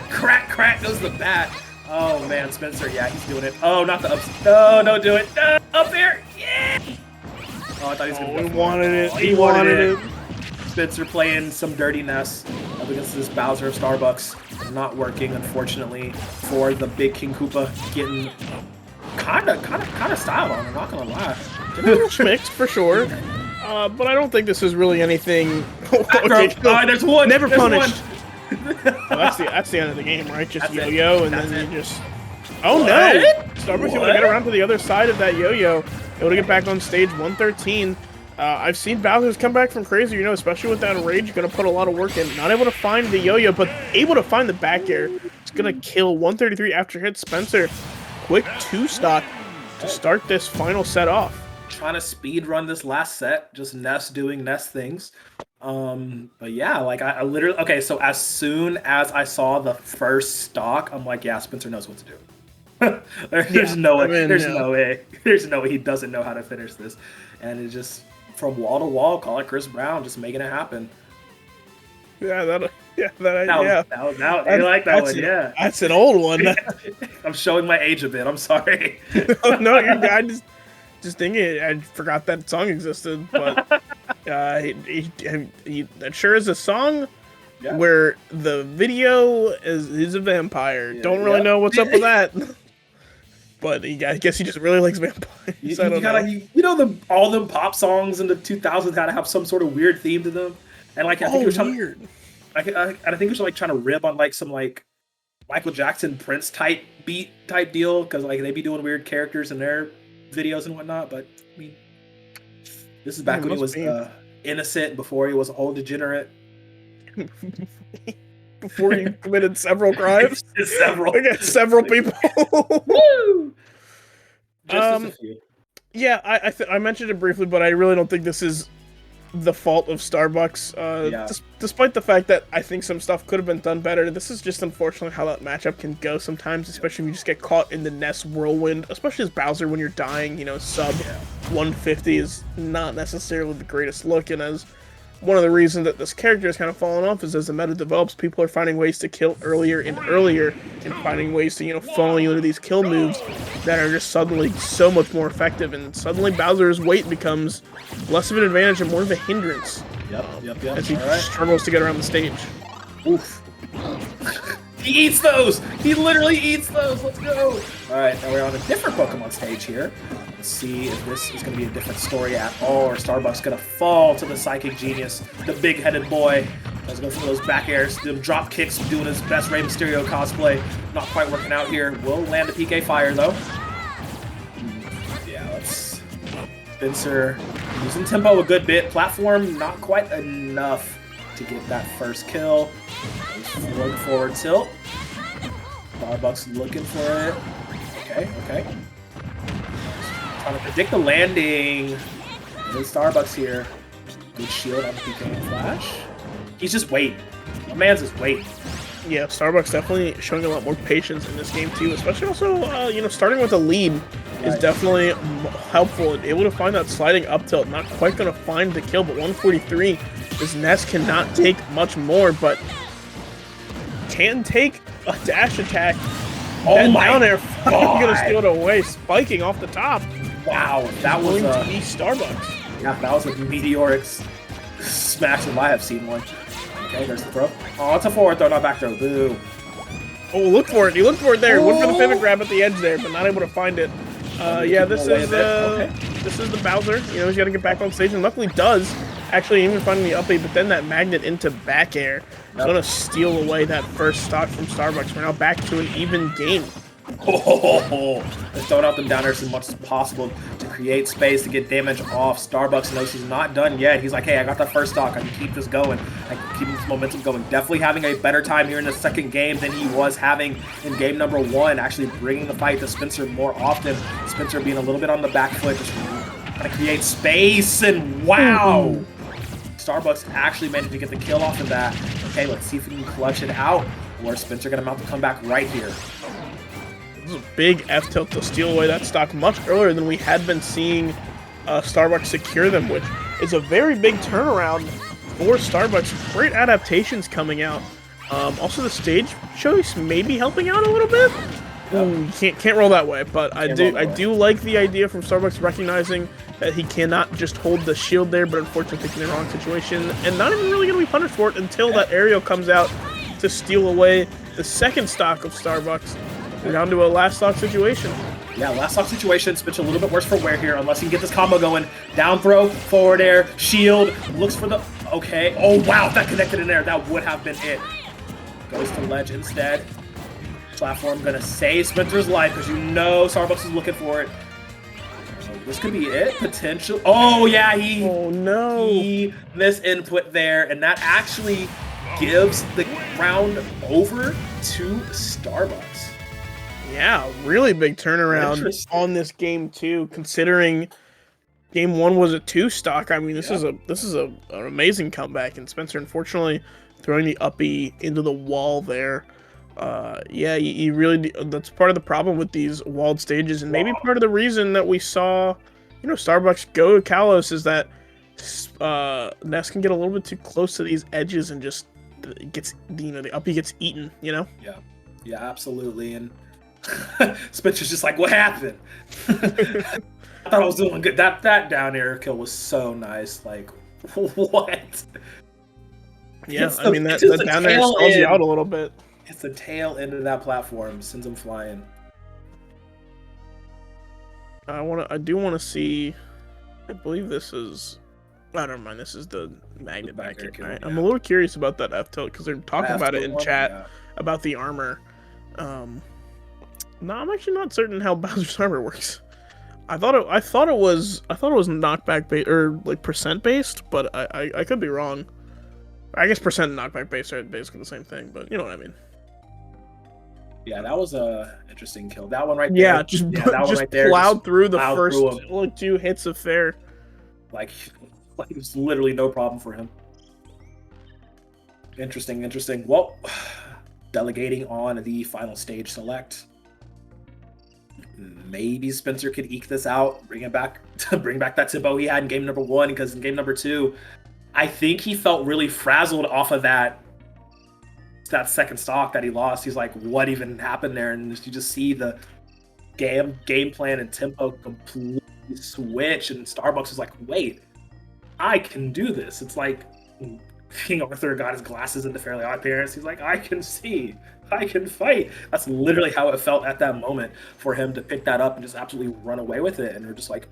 [SPEAKER 5] Crack goes the bat. Oh man, Spencer, yeah, he's doing it. Oh, not the ups. No, don't do it. No, up there. Yeah. Oh, I thought he was gonna.
[SPEAKER 4] He wanted it.
[SPEAKER 5] He wanted it. Spencer playing some dirty Ness up against this Bowser of Starbucks. Not working, unfortunately, for the big King Koopa getting kind of style on. I'm not gonna lie.
[SPEAKER 4] Mixed for sure. But I don't think this is really anything.
[SPEAKER 5] Okay, there's one.
[SPEAKER 4] Never
[SPEAKER 5] there's
[SPEAKER 4] punished.
[SPEAKER 5] One.
[SPEAKER 4] Well, that's the end of the game, right? Just
[SPEAKER 5] That's
[SPEAKER 4] yo-yo, and
[SPEAKER 5] That's
[SPEAKER 4] then
[SPEAKER 5] it.
[SPEAKER 4] you just. Oh
[SPEAKER 5] What?
[SPEAKER 4] no! Starbucks able to get
[SPEAKER 5] What?
[SPEAKER 4] around to the other side of that yo-yo, able to get back on stage 113. I've seen Bowser's come back from crazy, you know, especially with that rage. Gonna put a lot of work in. Not able to find the yo-yo, but able to find the back air. It's gonna kill 133 after hit Spencer. Quick 2-stock to start this final set off.
[SPEAKER 5] Trying to speed run this last set, just Ness doing Ness things. But yeah, like I literally, okay, so as soon as I saw the first stock, I'm like, yeah, Spencer knows what to do. There's no way, there's no way he doesn't know how to finish this. And it just, from wall to wall, call it Chris Brown, just making it happen.
[SPEAKER 4] Yeah, that
[SPEAKER 5] You like that one, yeah.
[SPEAKER 4] That's an old one.
[SPEAKER 5] I'm showing my age a bit, I'm sorry.
[SPEAKER 4] No, you're good. Just thinking, I forgot that song existed, but that sure is a song where the video is a vampire.
[SPEAKER 5] Yeah,
[SPEAKER 4] Don't really know what's up with that, but I guess he just really likes vampires. I don't know.
[SPEAKER 5] All them pop songs in the 2000s gotta have some sort of weird theme to them, and like I think it was weird. I think it was like trying to rib on like some like Michael Jackson Prince type beat type deal because like they be doing weird characters in their videos and whatnot, but I mean, this is back when he was innocent, before he was a whole degenerate.
[SPEAKER 4] Before he committed several crimes.
[SPEAKER 5] Several
[SPEAKER 4] against several people.
[SPEAKER 5] Woo! Just a few.
[SPEAKER 4] Yeah, I mentioned it briefly, but I really don't think this is the fault of Starbucks. Despite the fact that I think some stuff could have been done better, this is just unfortunately how that matchup can go sometimes, especially if you just get caught in the Ness whirlwind, especially as Bowser when you're dying, you know, sub 150 is not necessarily the greatest look, and as one of the reasons that this character has kind of fallen off is as the meta develops, people are finding ways to kill earlier and earlier, and finding ways to, you know, funnel you into these kill moves that are just suddenly so much more effective, and suddenly Bowser's weight becomes less of an advantage and more of a hindrance.
[SPEAKER 5] Yep.
[SPEAKER 4] As he struggles to get around the stage.
[SPEAKER 5] Oof. He eats those! He literally eats those! Let's go! Alright, now we're on a different Pokemon stage here. Let's see if this is going to be a different story at all, or Starbuck's going to fall to the Psychic Genius, the big-headed boy. Let's go for those back airs, them drop kicks, doing his best Rey Mysterio cosplay. Not quite working out here. Will land a PK Fire, though. Yeah, let's... Spencer losing tempo a good bit. Platform, not quite enough to get that first kill. Forward tilt. Starbucks looking for it. Okay. Trying to predict the landing. There's Starbucks here. Good shield on the PK and Flash. He's just waiting. My man's just waiting.
[SPEAKER 4] Yeah, Starbucks definitely showing a lot more patience in this game too, especially also, you know, starting with a lead is definitely helpful. Able to find that sliding up tilt, not quite going to find the kill, but 143. This Ness cannot take much more, but can take a dash attack.
[SPEAKER 5] Oh my
[SPEAKER 4] down there,
[SPEAKER 5] God.
[SPEAKER 4] Gonna steal it away, spiking off the top.
[SPEAKER 5] Wow, that was
[SPEAKER 4] going to be Starbucks.
[SPEAKER 5] Yeah, that was a meteoric smash if I have seen one. Okay, there's the throw. Oh, it's a forward throw, not back throw. Boo.
[SPEAKER 4] Oh, look for it. He looked for it there. Went for the pivot grab at the edge there, but not able to find it. Yeah, this is the Bowser. You know, he's got to get back on stage, and luckily does. Actually, even finding the up B, but then that magnet into back air is going to steal away that first stock from Starbucks. We're now back to an even game.
[SPEAKER 5] Let's throw out them down there as much as possible to create space to get damage off. Starbucks knows he's not done yet. He's like, hey, I got that first stock. I can keep this going. I can keep this momentum going. Definitely having a better time here in the second game than he was having in game number 1. Actually bringing the fight to Spencer more often. Spencer being a little bit on the back foot, just trying to create space, and wow! Starbucks actually managed to get the kill off of that. Okay, let's see if we can clutch it out, or Spencer gonna mount the comeback right here.
[SPEAKER 4] This is a big F tilt to steal away that stock much earlier than we had been seeing Starbucks secure them, which is a very big turnaround for Starbucks. Great adaptations coming out. Also, the stage choice may be helping out a little bit. Can't roll that way, but I do like the idea from Starbucks recognizing that he cannot just hold the shield there, but unfortunately picking the wrong situation and not even really going to be punished for it until that aerial comes out to steal away the second stock of Starbucks. We're down to a last stock situation.
[SPEAKER 5] Yeah, last stock situation. Spitch a little bit worse for wear here, unless he can get this combo going. Down throw, forward air, shield, looks for the... Okay. Oh, wow, if that connected in there, that would have been it. Goes to ledge instead. Platform gonna save Spencer's life, because you know Starbucks is looking for it. This could be it, potential. Oh, yeah, he missed input there, and that actually gives the round over to Starbucks.
[SPEAKER 4] Yeah, really big turnaround on this game too, considering game 1 was a 2 stock. I mean, this is an amazing comeback, and Spencer unfortunately throwing the uppy into the wall there. Yeah, you really, that's part of the problem with these walled stages, and maybe part of the reason that we saw, you know, Starbucks go to Kalos is that Ness can get a little bit too close to these edges and just gets, you know, the uppy gets eaten, you know?
[SPEAKER 5] Yeah, absolutely. And Spencer's just like, what happened? I thought I was doing good. That down air kill was so nice. Like, what?
[SPEAKER 4] Yeah, I mean, that down air stalls you out a little bit.
[SPEAKER 5] It's the tail end of that platform, sends him flying.
[SPEAKER 4] I do want to see. I believe this is. Oh, never mind. This is the magnet back here. Right? I'm a little curious about that F tilt because they're talking about it in chat about the armor. No, I'm actually not certain how Bowser's armor works. I thought it was knockback based or like percent based, but I could be wrong. I guess percent and knockback based are basically the same thing, but you know what I mean.
[SPEAKER 5] Yeah, that was a interesting kill. That one right there.
[SPEAKER 4] Yeah, just right there, plowed through the first like 2 hits of fair.
[SPEAKER 5] Like it was literally no problem for him. Interesting. Well, delegating on the final stage select. Maybe Spencer could eke this out, bring back that tempo he had in game number 1, because in game number 2, I think he felt really frazzled off of that second stock that he lost. He's like, what even happened there? And you just see the game plan and tempo completely switch, and Starbucks is like, wait, I can do this. It's like King Arthur got his glasses into Fairly Odd Parents. He's like, I can see, I can fight. That's literally how it felt at that moment for him to pick that up and just absolutely run away with it. And we're just like,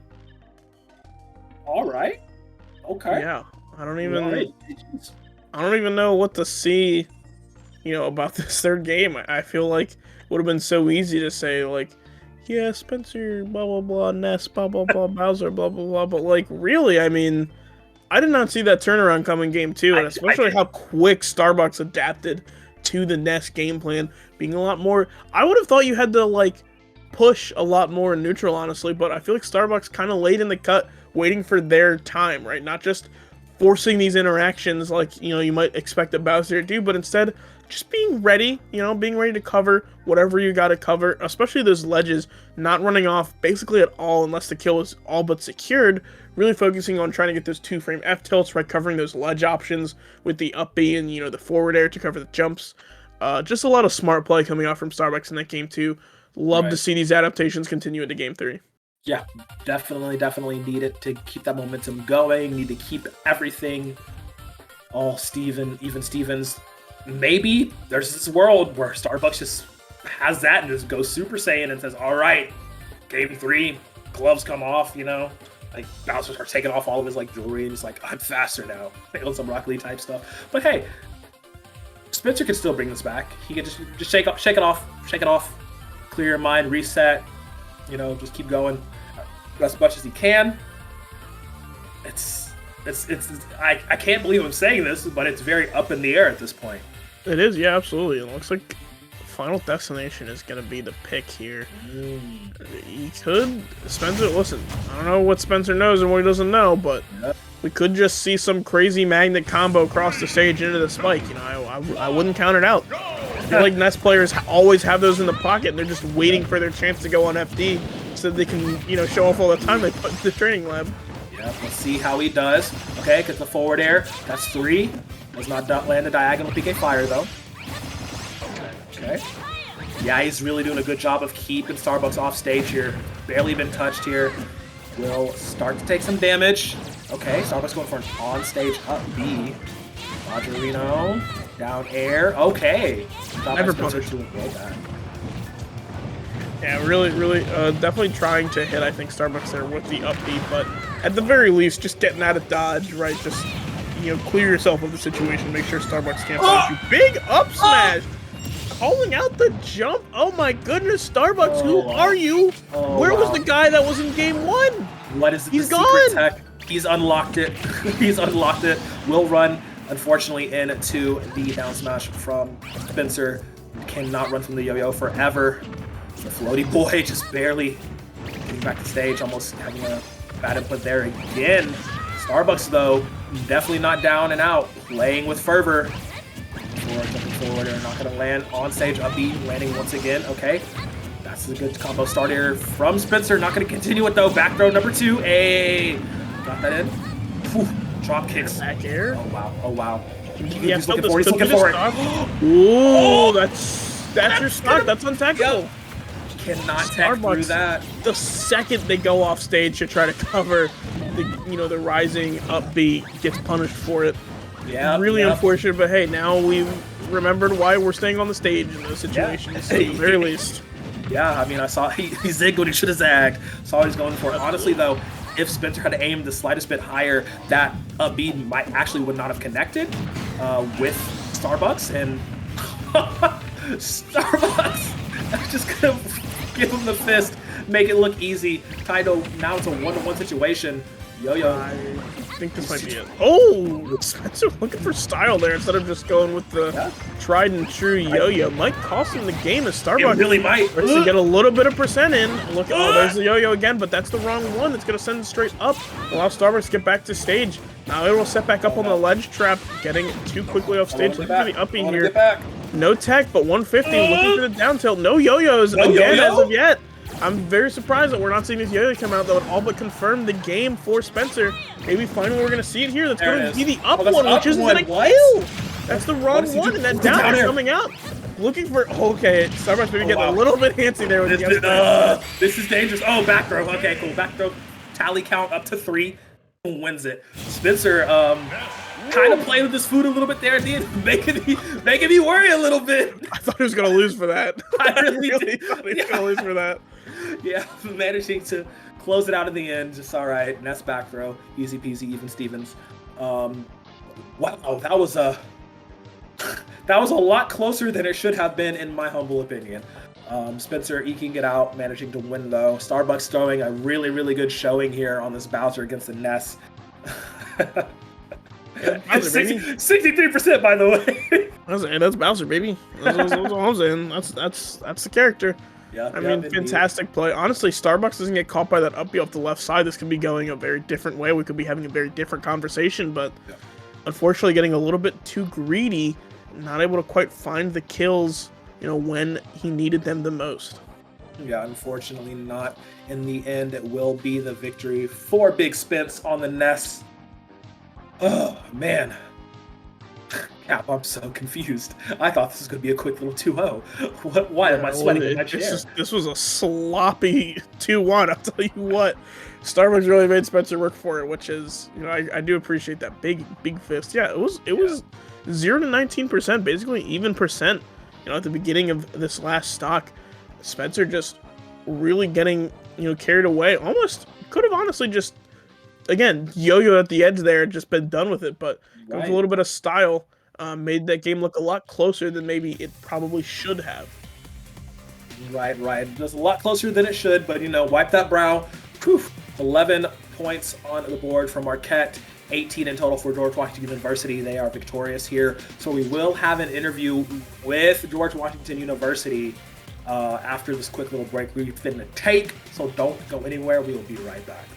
[SPEAKER 5] all right, okay.
[SPEAKER 4] Yeah, I don't even know what to see, about this third game. I feel like it would have been so easy to say, like, yeah, Spencer, blah, blah, blah, Ness, blah, blah, blah, Bowser, blah, blah, blah. But, like, really, I mean, I did not see that turnaround coming game 2, and especially how quick Starbucks adapted to the Ness game plan, being a lot more... I would have thought you had to, like, push a lot more in neutral, honestly, but I feel like Starbucks kind of laid in the cut, waiting for their time, right? Not just forcing these interactions like, you might expect a Bowser to do, but instead just being ready, being ready to cover whatever you got to cover, especially those ledges, not running off basically at all unless the kill is all but secured, really focusing on trying to get those 2-frame F-tilts, right, covering those ledge options with the up B and, the forward air to cover the jumps. Just a lot of smart play coming out from Starbucks in that game 2. Love to see these adaptations continue into game 3.
[SPEAKER 5] Yeah, definitely need it to keep that momentum going, need to keep everything all even Stevens. Maybe there's this world where Starbucks just has that and just goes Super Saiyan and says, all right, game 3, gloves come off, like Bowser starts taking off all of his like jewelry and he's like, I'm faster now, on some Rock Lee type stuff. But hey, Spencer can still bring this back. He can just shake it off, clear your mind, reset, just keep going as much as he can. I can't believe I'm saying this, but it's very up in the air at this point.
[SPEAKER 4] It is, yeah, absolutely. It looks like Final Destination is going to be the pick here. He could... Spencer, listen, I don't know what Spencer knows and what he doesn't know, but we could just see some crazy magnet combo across the stage into the spike. I wouldn't count it out. I feel like Ness players always have those in the pocket, and they're just waiting for their chance to go on FD so that they can, show off all the time they put in the training lab.
[SPEAKER 5] Yeah, let's see how he does. Okay, gets the forward air. That's 3. Does not land a diagonal PK fire, though. Okay. Yeah, he's really doing a good job of keeping Starbucks off stage here. Barely been touched here. Will start to take some damage. Okay, Starbucks going for an on-stage up B. Rogerino. Down air. Okay.
[SPEAKER 4] Never punished. Yeah, really, definitely trying to hit, I think, Starbucks there with the up B, but at the very least, just getting out of dodge, right? Just, clear yourself of the situation. Make sure Starbucks can't punish you. Big up smash! Calling out the jump. Oh my goodness, Starbucks, who are you? Where was the guy that was in game 1?
[SPEAKER 5] What is
[SPEAKER 4] He's
[SPEAKER 5] the
[SPEAKER 4] gone.
[SPEAKER 5] secret tech? He's unlocked it. He's unlocked it. Will run, unfortunately, into the down smash from Spencer. Cannot run from the yo-yo forever. The floaty boy just barely getting back to stage, almost having a bad input there again. Starbucks, though, definitely not down and out. Playing with fervor. Jumping forward and not going to land on stage. Up B, landing once again. Okay. That's a good combo start here from Spencer. Not going to continue it, though. Back throw number 2. Hey, got that in. Whew. Drop kicks.
[SPEAKER 4] Back air.
[SPEAKER 5] Oh, wow.
[SPEAKER 4] He's
[SPEAKER 5] looking for it.
[SPEAKER 4] Ooh, that's your stock. That's untechnical.
[SPEAKER 5] Yep. Cannot tech through that.
[SPEAKER 4] The second they go off stage to try to cover the rising up B, gets punished for it.
[SPEAKER 5] Yeah,
[SPEAKER 4] really unfortunate, but hey, now we've remembered why we're staying on the stage in those situations, at the very least.
[SPEAKER 5] Yeah, I mean, I saw he zigged when he should have zagged. Saw what he's going for. Honestly, though, if Spencer had aimed the slightest bit higher, that up B would not have connected with Starbucks, and Starbucks just gonna give him the fist, make it look easy. Kaido, now it's a 1-to-1 situation. Yo-yo.
[SPEAKER 4] I think this might be it. Oh, Spencer looking for style there instead of just going with the tried and true yo-yo. Might cost him the game as Starbucks.
[SPEAKER 5] It really might.
[SPEAKER 4] Starts to get a little bit of percent in. Look, oh, there's the yo-yo again, but that's the wrong one. It's going to send it straight up. Allow Starbucks to get back to stage. Now it will set back up on the ledge trap, getting too quickly off stage. Looking for the uppy here. No tech, but 150. Looking for the down tilt. No yo-yos again as of yet. I'm very surprised that we're not seeing these yo come out that would all but confirm the game for Spencer. Maybe finally we're going to see it here. That's
[SPEAKER 5] There
[SPEAKER 4] going
[SPEAKER 5] it
[SPEAKER 4] to be
[SPEAKER 5] is.
[SPEAKER 4] the up
[SPEAKER 5] Oh, that's
[SPEAKER 4] one,
[SPEAKER 5] up
[SPEAKER 4] which isn't
[SPEAKER 5] one.
[SPEAKER 4] going to
[SPEAKER 5] What?
[SPEAKER 4] kill. That's the wrong
[SPEAKER 5] does he
[SPEAKER 4] one,
[SPEAKER 5] do?
[SPEAKER 4] and that
[SPEAKER 5] Look down
[SPEAKER 4] down is
[SPEAKER 5] there.
[SPEAKER 4] coming out. Looking for, okay, Starbucks maybe getting
[SPEAKER 5] wow.
[SPEAKER 4] a little bit handsy there with the
[SPEAKER 5] This is dangerous. Oh, back throw. Okay, cool. Back throw. Tally count up to 3. Who wins it? Spencer, kind of playing with his food a little bit there at the end, making me worry a little bit.
[SPEAKER 4] I thought he was going to lose for that.
[SPEAKER 5] I really
[SPEAKER 4] did. Thought he was going to lose for that.
[SPEAKER 5] Yeah, managing to close it out in the end, just all right. And that's back throw, easy peasy, even Stevens. Wow, that was a lot closer than it should have been, in my humble opinion. Spencer eking it out, managing to win though. Starbucks throwing a really, really good showing here on this Bowser against the Ness.
[SPEAKER 4] Yeah, Bowser,
[SPEAKER 5] 63%, by the way.
[SPEAKER 4] That's Bowser, baby. That's all I'm saying. That's the character.
[SPEAKER 5] Yeah,
[SPEAKER 4] I mean, fantastic play. Honestly, Starbucks doesn't get caught by that up B off the left side. This could be going a very different way. We could be having a very different conversation, but unfortunately getting a little bit too greedy, not able to quite find the kills, when he needed them the most.
[SPEAKER 5] Yeah, unfortunately not. In the end, it will be the victory for Big Spence on the Ness. Oh, man. Cap, I'm so confused. I thought this was going to be a quick little 2-0. Why am I sweating in my chair?
[SPEAKER 4] This was a sloppy 2-1, I'll tell you what. Starbucks really made Spencer work for it, which is, I do appreciate that big fist. Yeah, it was 0 to 19%, basically even percent, at the beginning of this last stock. Spencer just really getting, carried away. Almost could have honestly just, again, yo-yo at the edge there, just been done with it, but with a little bit of style, made that game look a lot closer than maybe it probably should have.
[SPEAKER 5] Right. Just a lot closer than it should, but, wipe that brow. Whew. 11 points on the board for Marquette, 18 in total for George Washington University. They are victorious here. So we will have an interview with George Washington University after this quick little break we've been to take. So don't go anywhere. We will be right back.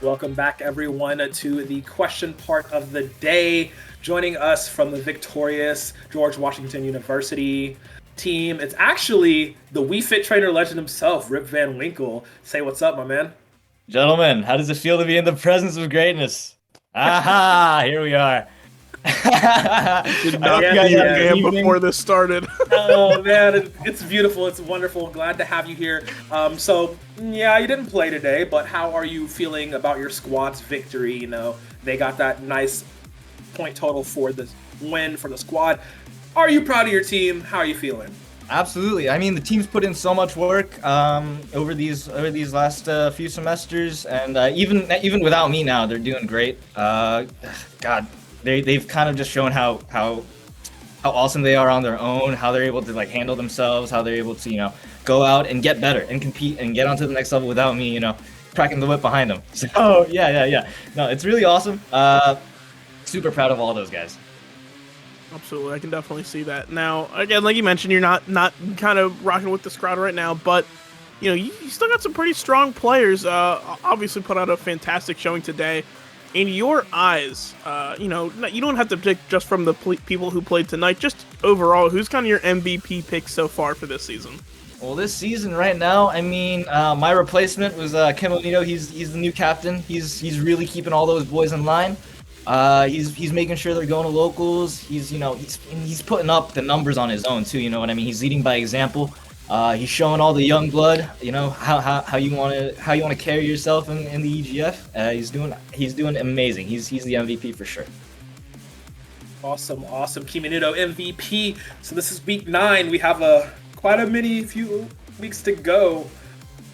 [SPEAKER 5] Welcome back, everyone, to the question part of the day. Joining us from the victorious George Washington University team, it's actually the Wii Fit trainer legend himself, Rip Van Winkle. Say what's up, my man.
[SPEAKER 6] Gentlemen, how does it feel to be in the presence of greatness? Aha! Here we are.
[SPEAKER 4] Did not get that game before this started.
[SPEAKER 5] Oh man, it's beautiful. It's wonderful. Glad to have you here. So yeah, you didn't play today, but how are you feeling about your squad's victory? You know, they got that nice point total for the win for the squad. Are you proud of your team? How are you feeling?
[SPEAKER 6] Absolutely. I mean, the team's put in so much work over these last few semesters, and even without me now, they're doing great. God, they've kind of just shown how awesome they are on their own, how they're able to like handle themselves, how they're able to go out and get better and compete and get onto the next level without me cracking the whip behind them. So yeah. No, it's really awesome. Super proud of all those guys.
[SPEAKER 4] Absolutely, I can definitely see that. Now, again, like you mentioned, you're not kind of rocking with this crowd right now, but you still got some pretty strong players. Obviously, put out a fantastic showing today. In your eyes, you don't have to pick just from the people who played tonight. Just overall, who's kind of your MVP pick so far for this season?
[SPEAKER 6] Well, this season right now, I mean, my replacement was Kim Onito. He's the new captain. He's really keeping all those boys in line. He's making sure they're going to locals. He's putting up the numbers on his own too. You know what I mean? He's leading by example. He's showing all the young blood. How you want to carry yourself in the EGF. He's doing amazing. He's the MVP for sure.
[SPEAKER 5] Awesome. Kim Onito MVP. So this is week 9. We have quite a few weeks to go.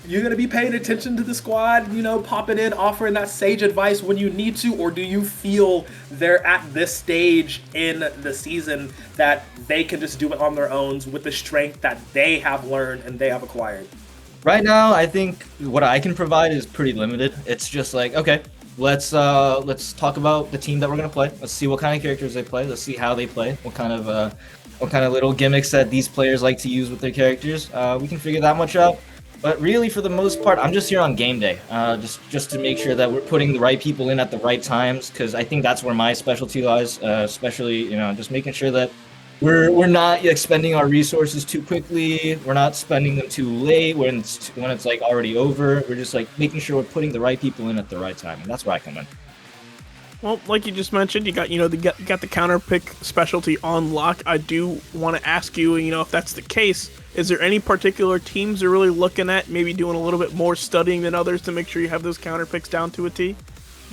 [SPEAKER 5] You're going to be paying attention to the squad, popping in, offering that sage advice when you need to, or do you feel they're at this stage in the season that they can just do it on their own with the strength that they have learned and they have acquired?
[SPEAKER 6] Right now, I think what I can provide is pretty limited. It's just like, okay, let's talk about the team that we're going to play. Let's see what kind of characters they play. Let's see how they play. What kind of little gimmicks that these players like to use with their characters. We can figure that much out. But really, for the most part, I'm just here on game day, just to make sure that we're putting the right people in at the right times, because I think that's where my specialty lies. Especially, just making sure that we're not expending our resources too quickly. We're not spending them too late when it's like already over. We're just like making sure we're putting the right people in at the right time, and that's where I come in.
[SPEAKER 4] Well, like you just mentioned, you got the counter pick specialty on lock. I do want to ask you, if that's the case, is there any particular teams you're really looking at, maybe doing a little bit more studying than others to make sure you have those counter picks down to a T?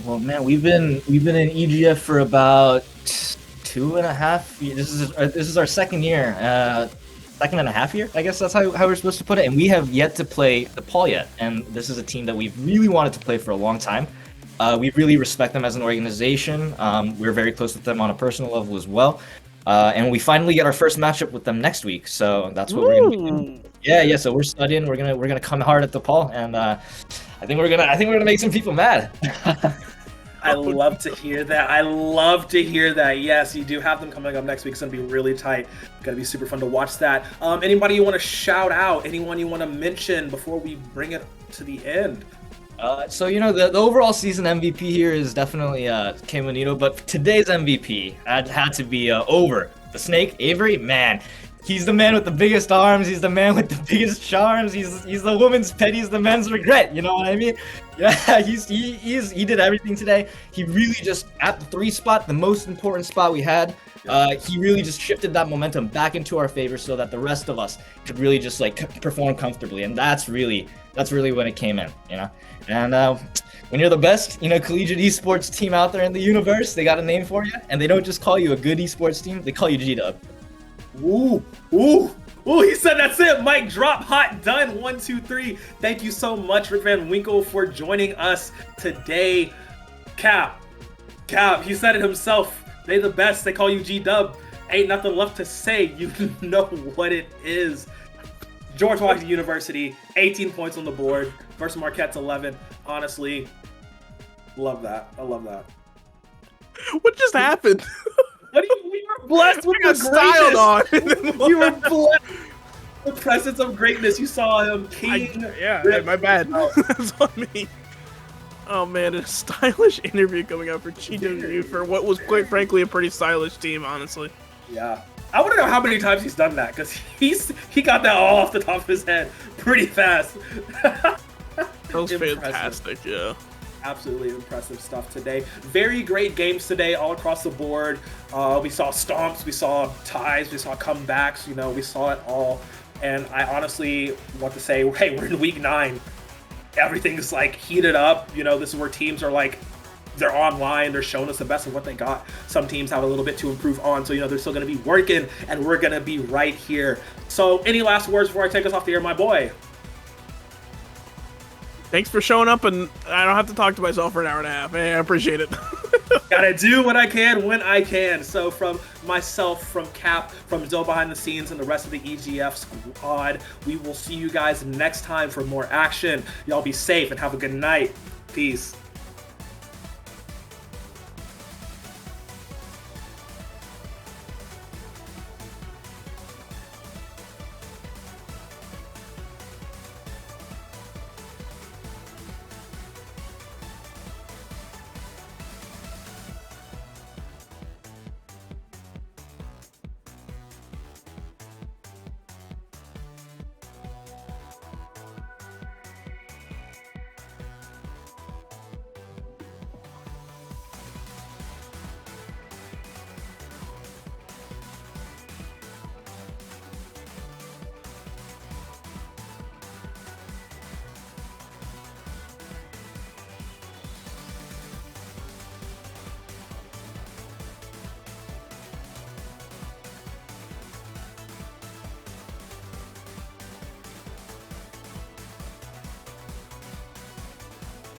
[SPEAKER 6] Well, man, we've been in EGF for about 2.5 years. This is our second year, 2.5 year. I guess that's how we're supposed to put it. And we have yet to play the Paul yet. And this is a team that we've really wanted to play for a long time. We really respect them as an organization. We're very close with them on a personal level as well. And we finally get our first matchup with them next week. So that's what we're gonna be doing. Yeah. So we're studying. We're gonna come hard at the Paul, and I think we're gonna make some people mad.
[SPEAKER 5] I love to hear that. Yes, you do have them coming up next week. It's going to be really tight. It's going to be super fun to watch that. Anybody you want to shout out? Anyone you want to mention before we bring it to the end?
[SPEAKER 6] So the overall season MVP here is definitely Kim Onito, but today's MVP had to be over the Snake Avery. Man, he's the man with the biggest arms. He's the man with the biggest charms. He's the woman's pet. He's the men's regret. You know what I mean? Yeah, he did everything today. He really just at the 3 spot, the most important spot we had. He really just shifted that momentum back into our favor so that the rest of us could really just like perform comfortably, and that's really when it came in. And when you're the best, collegiate esports team out there in the universe, they got a name for you, and they don't just call you a good esports team, they call you G-Dub.
[SPEAKER 5] Ooh, he said that's it. Mic drop, hot, done, 1, 2, 3. Thank you so much, Rick Van Winkle, for joining us today. Cap, he said it himself. They the best, they call you G-Dub. Ain't nothing left to say, you know what it is. George Washington University, 18 points on the board versus Marquette's 11. Honestly, love that. I love that.
[SPEAKER 4] What just happened?
[SPEAKER 5] We were blessed with the
[SPEAKER 4] styled on.
[SPEAKER 5] You were blessed with the presence of greatness. You saw him king.
[SPEAKER 4] My bad. That's on me. Oh man, a stylish interview coming out for GW for what was quite frankly a pretty stylish team, honestly.
[SPEAKER 5] Yeah. I want to know how many times he's done that, because he got that all off the top of his head pretty fast.
[SPEAKER 4] That was fantastic, yeah.
[SPEAKER 5] Absolutely impressive stuff today. Very great games today all across the board. We saw stomps, we saw ties, we saw comebacks, we saw it all. And I honestly want to say, hey, we're in week 9. Everything's like heated up. This is where teams are like they're online, they're showing us the best of what they got. Some teams have a little bit to improve on, so they're still going to be working, and we're going to be right here. So any last words before I take us off the air, my boy?
[SPEAKER 4] Thanks for showing up, and I don't have to talk to myself for an hour and a half. Hey, I appreciate it.
[SPEAKER 5] Gotta do what I can when I can. So from myself, from Cap, from Zoe behind the scenes, and the rest of the EGF squad, we will see you guys next time for more action. Y'all be safe and have a good night. Peace.